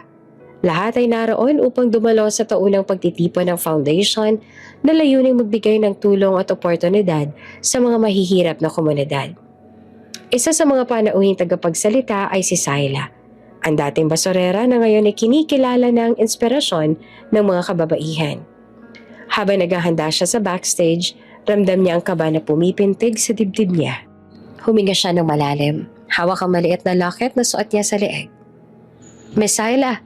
Lahat ay naroon upang dumalo sa taunang pagtitipon ng foundation na layuning magbigay ng tulong at oportunidad sa mga mahihirap na komunidad. Isa sa mga panauhing tagapagsalita ay si Syla, ang dating basurera na ngayon ay kinikilala ng inspirasyon ng mga kababaihan. Habang naghahanda siya sa backstage, ramdam niya ang kaba na pumipintig sa dibdib niya. Huminga siya ng malalim, hawak ang maliit na locket na suot niya sa leeg. Miss Syla,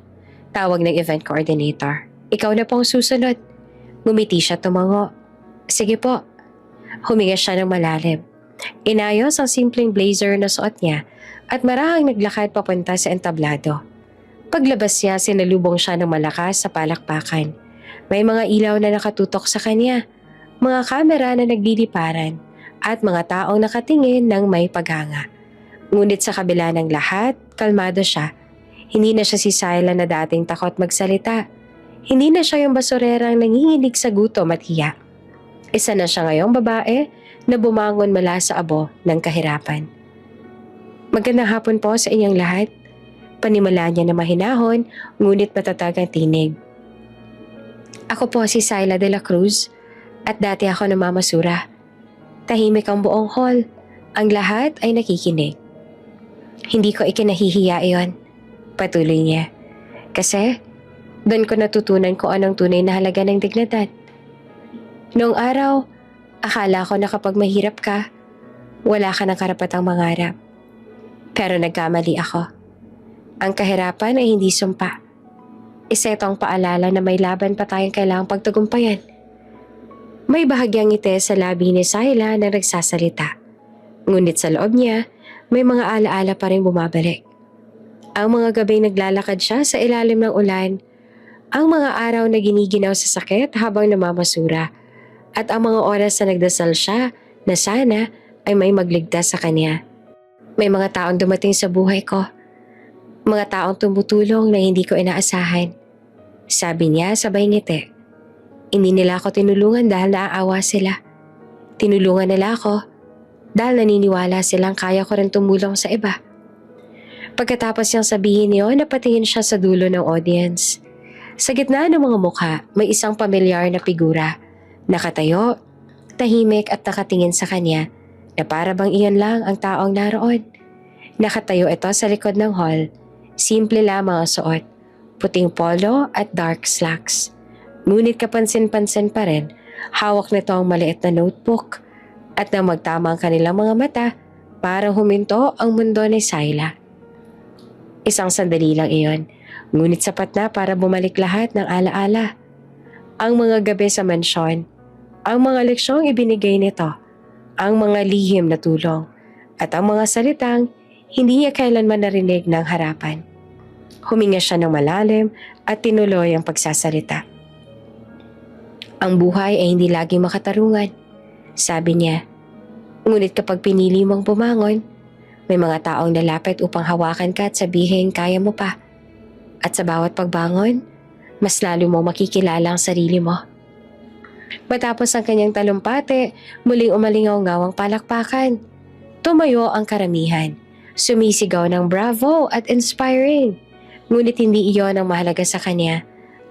tawag ng event coordinator. Ikaw na po ang susunod. Ngumiti siya tumango. Sige po. Huminga siya ng malalim. Inayos ang simpleng blazer na suot niya at marahang naglakad papunta sa entablado. Paglabas niya, sinalubong siya ng malakas sa palakpakan. May mga ilaw na nakatutok sa kanya, mga kamera na nagliliparan, at mga taong nakatingin ng may paghanga. Ngunit sa kabila ng lahat, kalmado siya. Hindi na siya si Syla na dating takot magsalita. Hindi na siya yung basurerang nanginginig sa gutom at hiya. Isa na siya ngayong babae na bumangon mula sa abo ng kahirapan. Magandang hapon po sa inyong lahat. Panimula niya na mahinahon, ngunit matatag ang tinig. Ako po si Syla de la Cruz at dati ako namamasura. Tahimik ang buong hall. Ang lahat ay nakikinig. Hindi ko ikinahihiya iyon. Patuloy niya. Kasi, doon ko natutunan kung anong tunay na halaga ng dignidad. Noong araw, akala ko na kapag mahirap ka, wala ka ng karapatang mangarap. Pero nagkamali ako. Ang kahirapan ay hindi sumpa. Isa itong paalala na may laban pa tayong kailangang pagtagumpayan. May bahagyang ngiti sa labi ni Syla na nagsasalita. Ngunit sa loob niya, may mga alaala pa rin bumabalik. Ang mga gabing naglalakad siya sa ilalim ng ulan, ang mga araw na giniginaw sa sakit habang namamasura, at ang mga oras na nagdasal siya na sana ay may magligtas sa kanya. May mga taong dumating sa buhay ko. Mga taong tumutulong na hindi ko inaasahan. Sabi niya sabay ngiti. Hindi nila ako tinulungan dahil naaawa sila. Tinulungan nila ako dahil naniniwala silang kaya ko rin tumulong sa iba. Pagkatapos niyang sabihin niyon, napatingin siya sa dulo ng audience. Sa gitna ng mga mukha, may isang pamilyar na figura. Nakatayo, tahimik at nakatingin sa kanya na para bang iyon lang ang taong naroon. Nakatayo ito sa likod ng hall. Simple lamang ang suot, puting polo at dark slacks. Ngunit kapansin-pansin pa rin, hawak nito ang maliit na notebook. At nang magtama ang kanilang mga mata, parang huminto ang mundo ni Syla. Isang sandali lang iyon, ngunit sapat na para bumalik lahat ng alaala. Ang mga gabi sa mansyon, ang mga leksyong ibinigay nito, ang mga lihim na tulong, at ang mga salitang hindi niya kailanman narinig ng harapan. Huminga siya ng malalim at tinuloy ang pagsasalita. Ang buhay ay hindi laging makatarungan, sabi niya. Ngunit kapag pinili mong bumangon, may mga taong lalapit upang hawakan ka at sabihin kaya mo pa. At sa bawat pagbangon, mas lalo mong makikilala ang sarili mo. Matapos ang kanyang talumpati, muling umalingaw-ngaw ang palakpakan. Tumayo ang karamihan. Sumisigaw ng bravo at inspiring. Ngunit hindi iyon ang mahalaga sa kanya.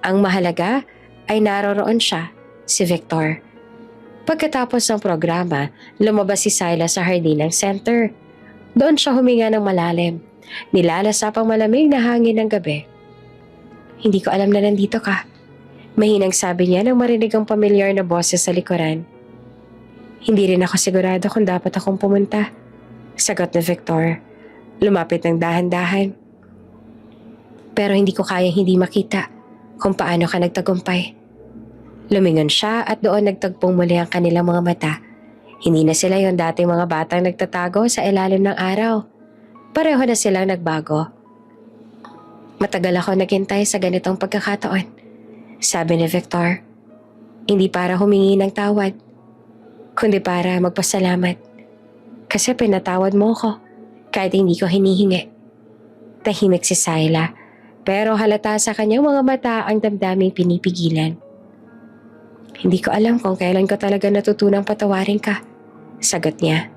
Ang mahalaga ay naroroon siya, si Victor. Pagkatapos ng programa, lumabas si Silas sa hardinang center. Doon siya huminga ng malalim. Nilalasap ang malamig na hangin ng gabi. Hindi ko alam na nandito ka. Mahinang sabi niya nang marinig ang pamilyar na boses sa likuran. Hindi rin ako sigurado kung dapat akong pumunta. Sagot ni Victor. Lumapit ng dahan-dahan. Pero hindi ko kayang hindi makita kung paano ka nagtagumpay. Lumingon siya at doon nagtagpong muli ang kanilang mga mata. Hindi na sila yung dating mga batang nagtatago sa ilalim ng araw. Pareho na silang nagbago. Matagal ako naghintay sa ganitong pagkakataon, sabi ni Victor. Hindi para humingi ng tawad, kundi para magpasalamat. Kasi pinatawad mo ko kahit hindi ko hinihingi. Tahimik si Sayla, pero halata sa kanyang mga mata ang damdaming pinipigilan. Hindi ko alam kung kailan ko talaga natutunang patawarin ka, sagot niya.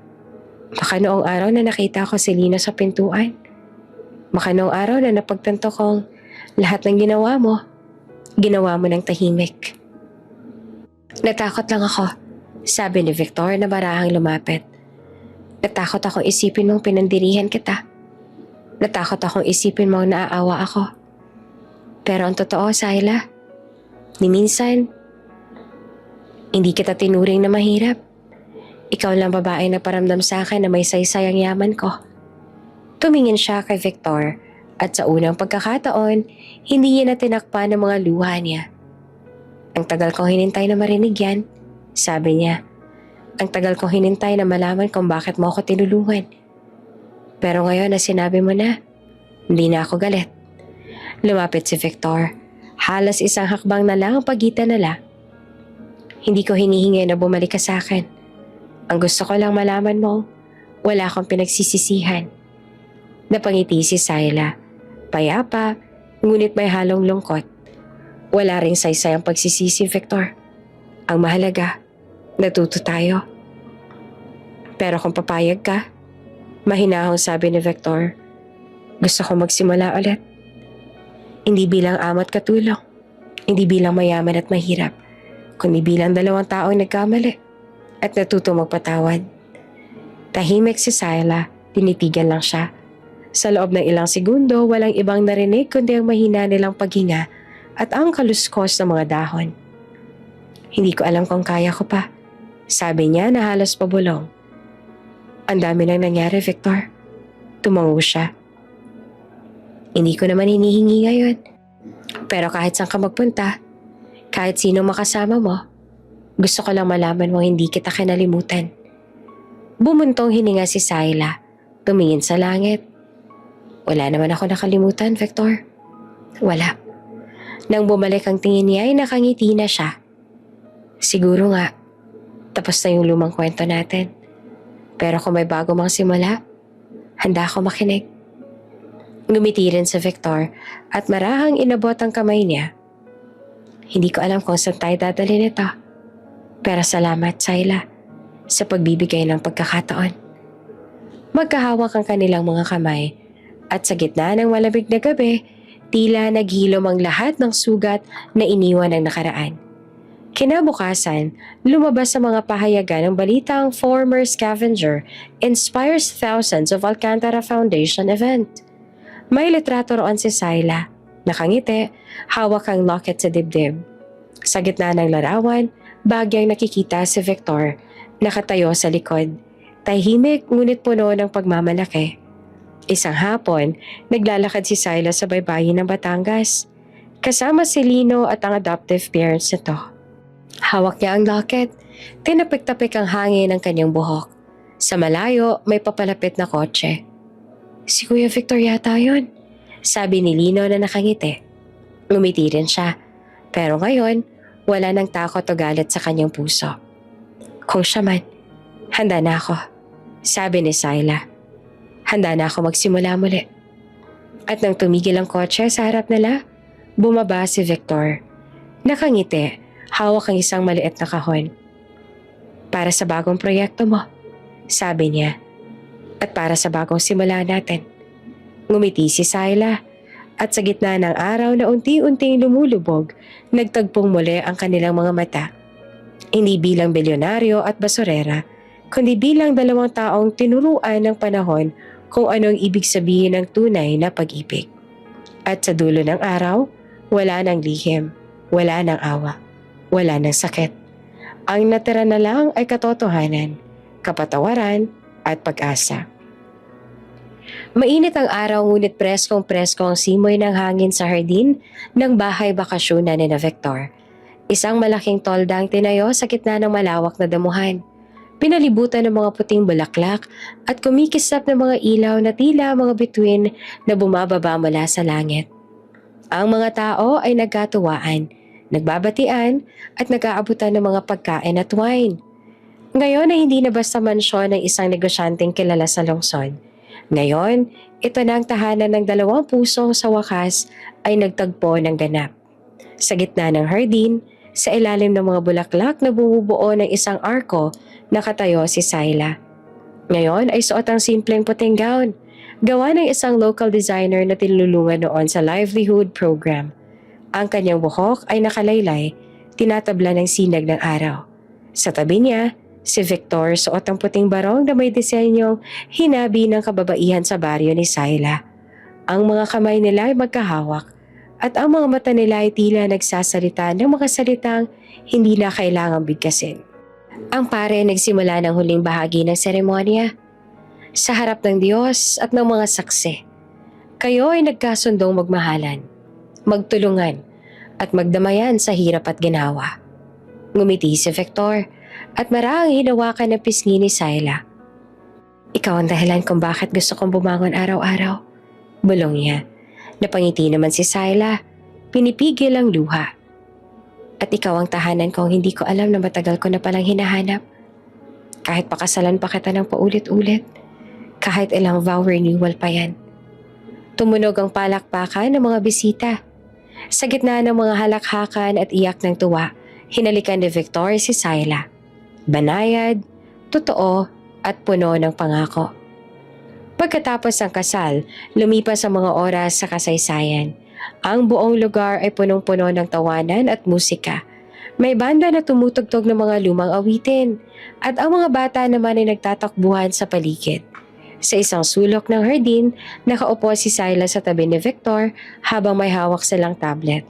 Baka noong araw na nakita ko si Lina sa pintuan. Baka noong araw na napagtanto kong lahat ng ginawa mo ng tahimik. Natakot lang ako, sabi ni Victor na marahang lumapit. Natakot akong isipin mong pinandirihan kita. Natakot akong isipin mong naaawa ako. Pero ang totoo, Sayla, ni minsan, hindi kita tinuring na mahirap. Ikaw lang babae na paramdam sa akin na may saysay ang yaman ko. Tumingin siya kay Victor at sa unang pagkakataon, hindi niya na tinakpan ang mga luha niya. Ang tagal kong hinintay na marinig yan, sabi niya. Ang tagal kong hinintay na malaman kung bakit mo ako tinulungan. Pero ngayon na sinabi mo na, hindi na ako galit. Lumapit si Victor. Halos isang hakbang na lang ang pagitan nila. Hindi ko hinihingi na bumalik ka sa akin. Ang gusto ko lang malaman mo, wala akong pinagsisisihan. Napangiti si Sayla. Payapa, ngunit may halong lungkot. Wala ring saysay ang pagsisisi, Victor. Ang mahalaga, natuto tayo. Pero kung papayag ka, mahinahong sabi ni Victor, gusto ko magsimula ulit. Hindi bilang ama't katulong, hindi bilang mayaman at mahirap, kundi bilang dalawang taong nagkamali at natuto magpatawad. Tahimik si Sayla, tinitigan lang siya. Sa loob ng ilang segundo, walang ibang narinig kundi ang mahina nilang paghinga at ang kaluskos ng mga dahon. Hindi ko alam kung kaya ko pa, sabi niya na halos pabulong. Ang dami nang nangyari, Victor. Tumango siya. Hindi ko naman hinihingi ngayon. Pero kahit saan ka magpunta, kahit sino makasama mo, gusto ko lang malaman mo hindi kita kinalimutan. Bumuntong hininga si Sayla, tumingin sa langit. Wala naman ako nakalimutan, Victor. Wala. Nang bumalik ang tingin niya ay nakangiti na siya. Siguro nga, tapos na yung lumang kwento natin. Pero kung may bago mang simula, handa ako makinig. Ngumiti rin si Victor at marahang inabot ang kamay niya. Hindi ko alam kung saan tayo dadalhin ito. Pero salamat, Sayla, sa pagbibigay ng pagkakataon. Magkahawak ang kanilang mga kamay at sa gitna ng malamig na gabi, tila naghilom ang lahat ng sugat na iniwan ng nakaraan. Kinabukasan, lumabas sa mga pahayagan ng balitang former scavenger inspires thousands of Alcantara Foundation event. May litrato roon si Sayla, nakangiti, hawak ang locket sa dibdib. Sa gitna ng larawan, bagyang nakikita si Victor, nakatayo sa likod. Tahimik ngunit puno ng pagmamalaki. Isang hapon, naglalakad si Syla sa baybayin ng Batangas. Kasama si Lino at ang adoptive parents nito. Hawak niya ang locket. Tinapik-tapik ang hangin ng kanyang buhok. Sa malayo, may papalapit na kotse. Si Kuya Victor yata yun, sabi ni Lino na nakangiti. Ngumiti rin siya. Pero ngayon, wala nang takot o galit sa kanyang puso. Kung siya man, handa na ako, sabi ni Syla. Handa na ako magsimula muli. At nang tumigil ang kotse sa harap nila, bumaba si Victor. Nakangiti, hawak ang isang maliit na kahon. Para sa bagong proyekto mo, sabi niya. At para sa bagong simula natin. Ngumiti si Syla. At sa gitna ng araw na unti-unting lumulubog, nagtagpong muli ang kanilang mga mata. Hindi bilang bilyonaryo at basurera, kundi bilang dalawang taong tinuruan ng panahon kung anong ibig sabihin ng tunay na pag-ibig. At sa dulo ng araw, wala nang lihim, wala nang awa, wala nang sakit. Ang natira na lang ay katotohanan, kapatawaran at pag-asa. Mainit ang araw ngunit preskong-presko ang simoy ng hangin sa hardin ng bahay bakasyonan ni Victor. Isang malaking tolda ang tinayo sa gitna ng malawak na damuhan. Pinalibutan ng mga puting bulaklak at kumikisap ng mga ilaw na tila mga bituin na bumababa mula sa langit. Ang mga tao ay nagkatuwaan, nagbabatian at nag-aabutan ng mga pagkain at wine. Ngayon ay hindi na basta mansyon ng isang negosyanteng kilala sa lungsod. Ngayon, ito na ang tahanan ng dalawang puso sa wakas ay nagtagpo ng ganap. Sa gitna ng hardin, sa ilalim ng mga bulaklak na bumubuo ng isang arko, nakatayo si Syla. Ngayon ay suot ang simpleng puting gown, gawa ng isang local designer na tinulungan noon sa livelihood program. Ang kanyang buhok ay nakalaylay, tinatabla ng sinag ng araw. Sa tabi niya, si Victor suot ang puting barong na may disenyong hinabi ng kababaihan sa baryo ni Syla. Ang mga kamay nila ay magkahawak at ang mga mata nila ay tila nagsasalita ng mga salitang hindi na kailangang bigkasin. Ang pare nagsimula ng huling bahagi ng seremonya. Sa harap ng Diyos at ng mga saksi, kayo ay nagkasundong magmahalan, magtulungan at magdamayan sa hirap at ginawa. Ngumiti si Victor at maraang hinawakan ng pisngi ni Syla. Ikaw ang dahilan kung bakit gusto kong bumangon araw-araw. Bulong niya. Napangiti naman si Syla. Pinipigil ang luha. At ikaw ang tahanan kong hindi ko alam na matagal ko na palang hinahanap. Kahit pakasalan pa kita ng paulit-ulit. Kahit ilang vow renewal pa yan. Tumunog ang palakpakan ng mga bisita. Sa gitna ng mga halakhakan at iyak ng tuwa, hinalikan ni Victor si Syla. Banayad, totoo at puno ng pangako. Pagkatapos ng kasal, lumipas ang mga oras sa kasaysayan. Ang buong lugar ay punong-puno ng tawanan at musika. May banda na tumutugtog ng mga lumang awitin at ang mga bata naman ay nagtatakbuhan sa paligid. Sa isang sulok ng hardin, nakaupo si Syla sa tabi ni Victor habang may hawak silang tablet.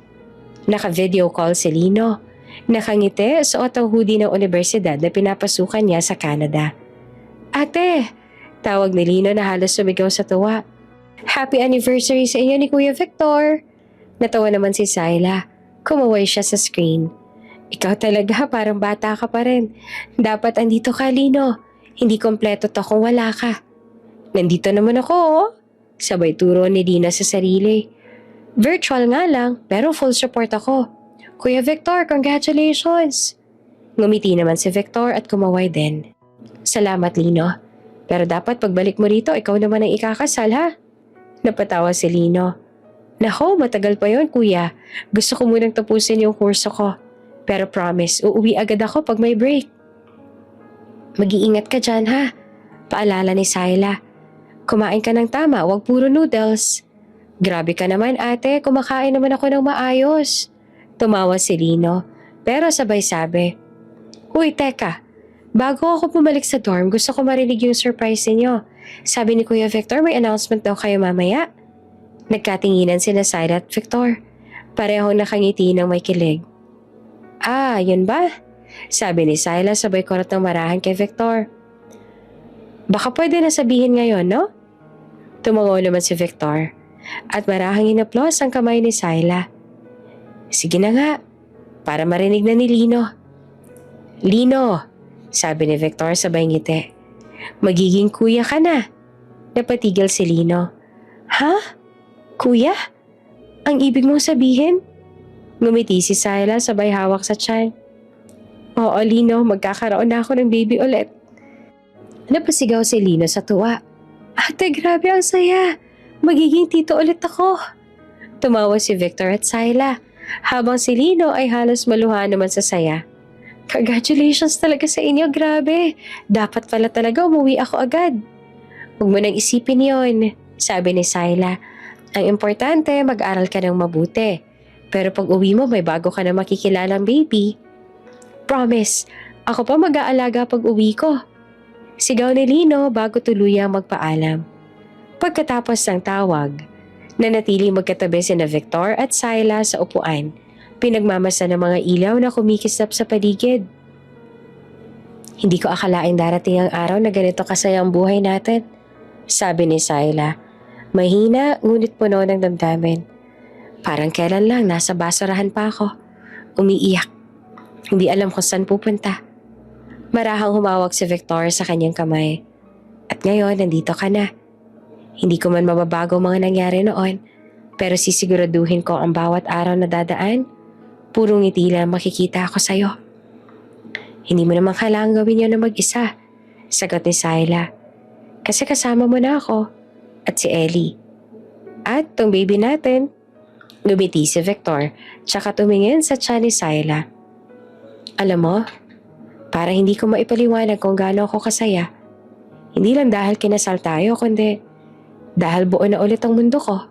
Naka-video call si Lino. Nakangiti, suot ang hoodie ng universidad na pinapasukan niya sa Canada. Ate! Tawag ni Lino na halos sumigaw sa tuwa. Happy anniversary sa inyo ni Kuya Victor! Natawa naman si Syla. Kumaway siya sa screen. Ikaw talaga, parang bata ka pa rin. Dapat andito ka, Lino. Hindi kompleto to kung wala ka. Nandito naman ako, oh. Sabay turo ni Lino sa sarili. Virtual nga lang, pero full support ako. Kuya Victor, congratulations! Ngumiti naman si Victor at kumaway din. Salamat, Lino. Pero dapat pagbalik mo rito, ikaw naman ang ikakasal, ha? Napatawa si Lino. Nako, matagal pa yon, kuya. Gusto ko munang tapusin yung kurso ko. Pero promise, uuwi agad ako pag may break. Mag-iingat ka dyan, ha? Paalala ni Syla. Kumain ka ng tama, wag puro noodles. Grabe ka naman, ate. Kumakain naman ako ng maayos. Tumawa si Lino, pero sabay sabi, Uy, teka. Bago ako bumalik sa dorm, gusto ko marinig yung surprise ninyo. Sabi ni Kuya Victor, may announcement daw kayo mamaya. Nagkatinginan sina Syla at Victor. Parehong nakangiti ng may kilig. Ah, yun ba? Sabi ni Syla sabay kurot ng marahan kay Victor. Baka pwede na sabihin ngayon, no? Tumango naman si Victor at marahang inaplos ang kamay ni Syla. Sige na nga, para marinig na ni Lino. Lino, sabi ni Victor sabay ngiti. Magiging kuya ka na. Napatigil si Lino. Ha? Kuya? Ang ibig mong sabihin? Ngumiti si Syla sabay hawak sa tiyan. Oo Lino, magkakaroon na ako ng baby ulit. Napasigaw si Lino sa tuwa. Ate, grabe ang saya. Magiging tito ulit ako. Tumawa si Victor at Syla, habang si Lino ay halos maluha naman sa saya. Congratulations talaga sa inyo, grabe. Dapat pala talaga umuwi ako agad. Huwag mo nang isipin yon, sabi ni Syla. Ang importante, mag-aral ka ng mabuti. Pero pag uwi mo, may bago ka na makikilalang baby. Promise, ako pa mag-aalaga pag uwi ko. Sigaw ni Lino bago tuluyang magpaalam. Pagkatapos ng tawag, nanatili magkatabi sina Victor at Syla sa upuan, pinagmamasa ng mga ilaw na kumikislap sa paligid. Hindi ko akalaing darating ang araw na ganito kasaya ang buhay natin, sabi ni Syla. Mahina ngunit puno ng damdamin. Parang kailan lang nasa basurahan pa ako. Umiiyak. Hindi alam kung saan pupunta. Marahang humawak si Victor sa kanyang kamay. At ngayon, nandito ka na. Hindi ko man mababago mga nangyari noon, pero sisiguraduhin ko ang bawat araw na dadaan, puro ngiti lang makikita ako sa'yo. Hindi mo naman kailangang gawin yun na mag-isa, sagot ni Syla. Kasi kasama mo na ako at si Ellie. At tong baby natin. Lumiti si Victor, tsaka tumingin sa tiyan ni Syla. Alam mo, para hindi ko maipaliwanag kung gaano ako kasaya. Hindi lang dahil kinasal tayo, kundi dahil buo na ulit ang mundo ko.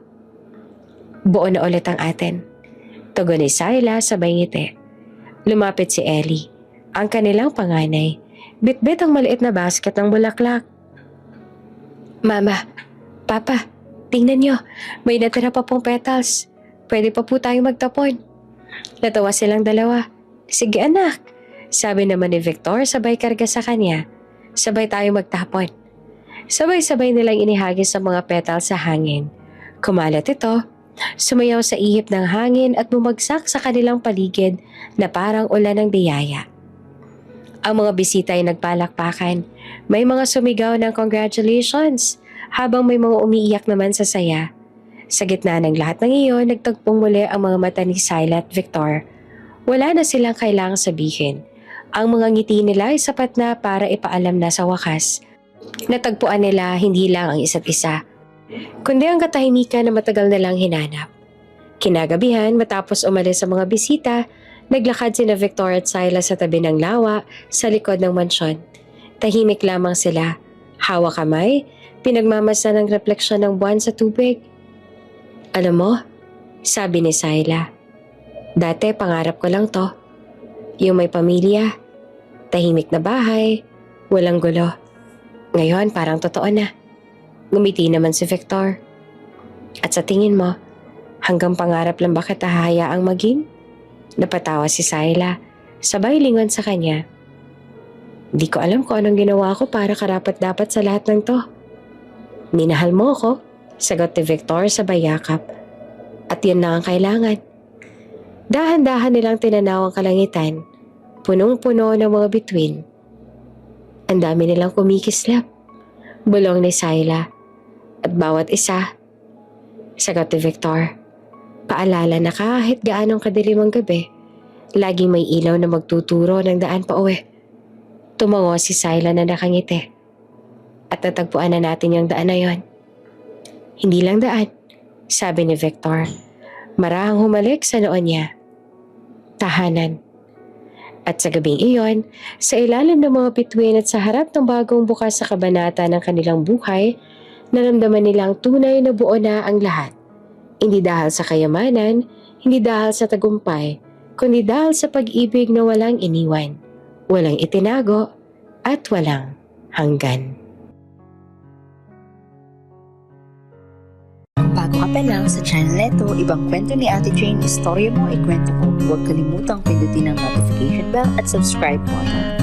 Buo na ulit ang atin. Tugon ni Syla sabay ngiti. Lumapit si Ellie, ang kanilang panganay. Bitbit ang maliit na basket ng bulaklak. Mama, Papa, tingnan nyo, may natira pa pong petals. Pwede pa po tayong magtapon. Natawa silang dalawa. Sige anak, sabi naman ni Victor sabay karga sa kanya. Sabay tayo magtapon. Sabay-sabay nilang inihagis sa mga petals sa hangin. Kumalat ito, sumayaw sa ihip ng hangin at bumagsak sa kanilang paligid na parang ulan ng biyaya. Ang mga bisita ay nagpalakpakan. May mga sumigaw ng congratulations, habang may mga umiiyak naman sa saya. Sa gitna ng lahat ng iyon, nagtagpong muli ang mga mata ni Syla at Victor. Wala na silang kailangang sabihin. Ang mga ngiti nila ay sapat na para ipaalam na sa wakas. Natagpuan nila hindi lang ang isa't isa, kundi ang katahimikan na matagal na lang hinanap. Kinagabihan, matapos umalis sa mga bisita, naglakad sina Victor at Syla sa tabi ng lawa sa likod ng mansyon. Tahimik lamang sila, hawak kamay, pinagmamasa ng refleksyon ng buwan sa tubig. Alam mo, sabi ni Syla, dati pangarap ko lang to. Yung may pamilya, tahimik na bahay, walang gulo. Ngayon parang totoo na. Ngumiti naman si Victor. At sa tingin mo, hanggang pangarap lang ba kita hahayaang maging? Napatawa si Syla, sabay lingon sa kanya. Di ko alam kung anong ginawa ko para karapat-dapat sa lahat ng to. Minahal mo ako, sagot ni Victor sabay yakap. At yun na ang kailangan. Dahan-dahan nilang tinanaw ang kalangitan, punong-puno ng mga bituin. Ang dami nilang kumikislap, bulong ni Syla. At bawat isa, sagot ni Victor, paalala na kahit gaanong kadilim ang gabi, laging may ilaw na magtuturo ng daan pa uwi. Tumango si Syla na nakangiti. At natagpuan na natin yung daan na yon. Hindi lang daan, sabi ni Victor. Marahang humalik sa noon niya. Tahanan. At sa gabing iyon, sa ilalim ng mga bituin at sa harap ng bagong bukas sa kabanata ng kanilang buhay, naramdaman nilang tunay na buo na ang lahat. Hindi dahil sa kayamanan, hindi dahil sa tagumpay, kundi dahil sa pag-ibig na walang iniwan, walang itinago, at walang hanggan. Bago ka pa lang sa channel neto, ibang kwento ni Ate Jane, istorya mo, ikwento ko. Huwag kalimutang pindutin ang notification bell at subscribe button.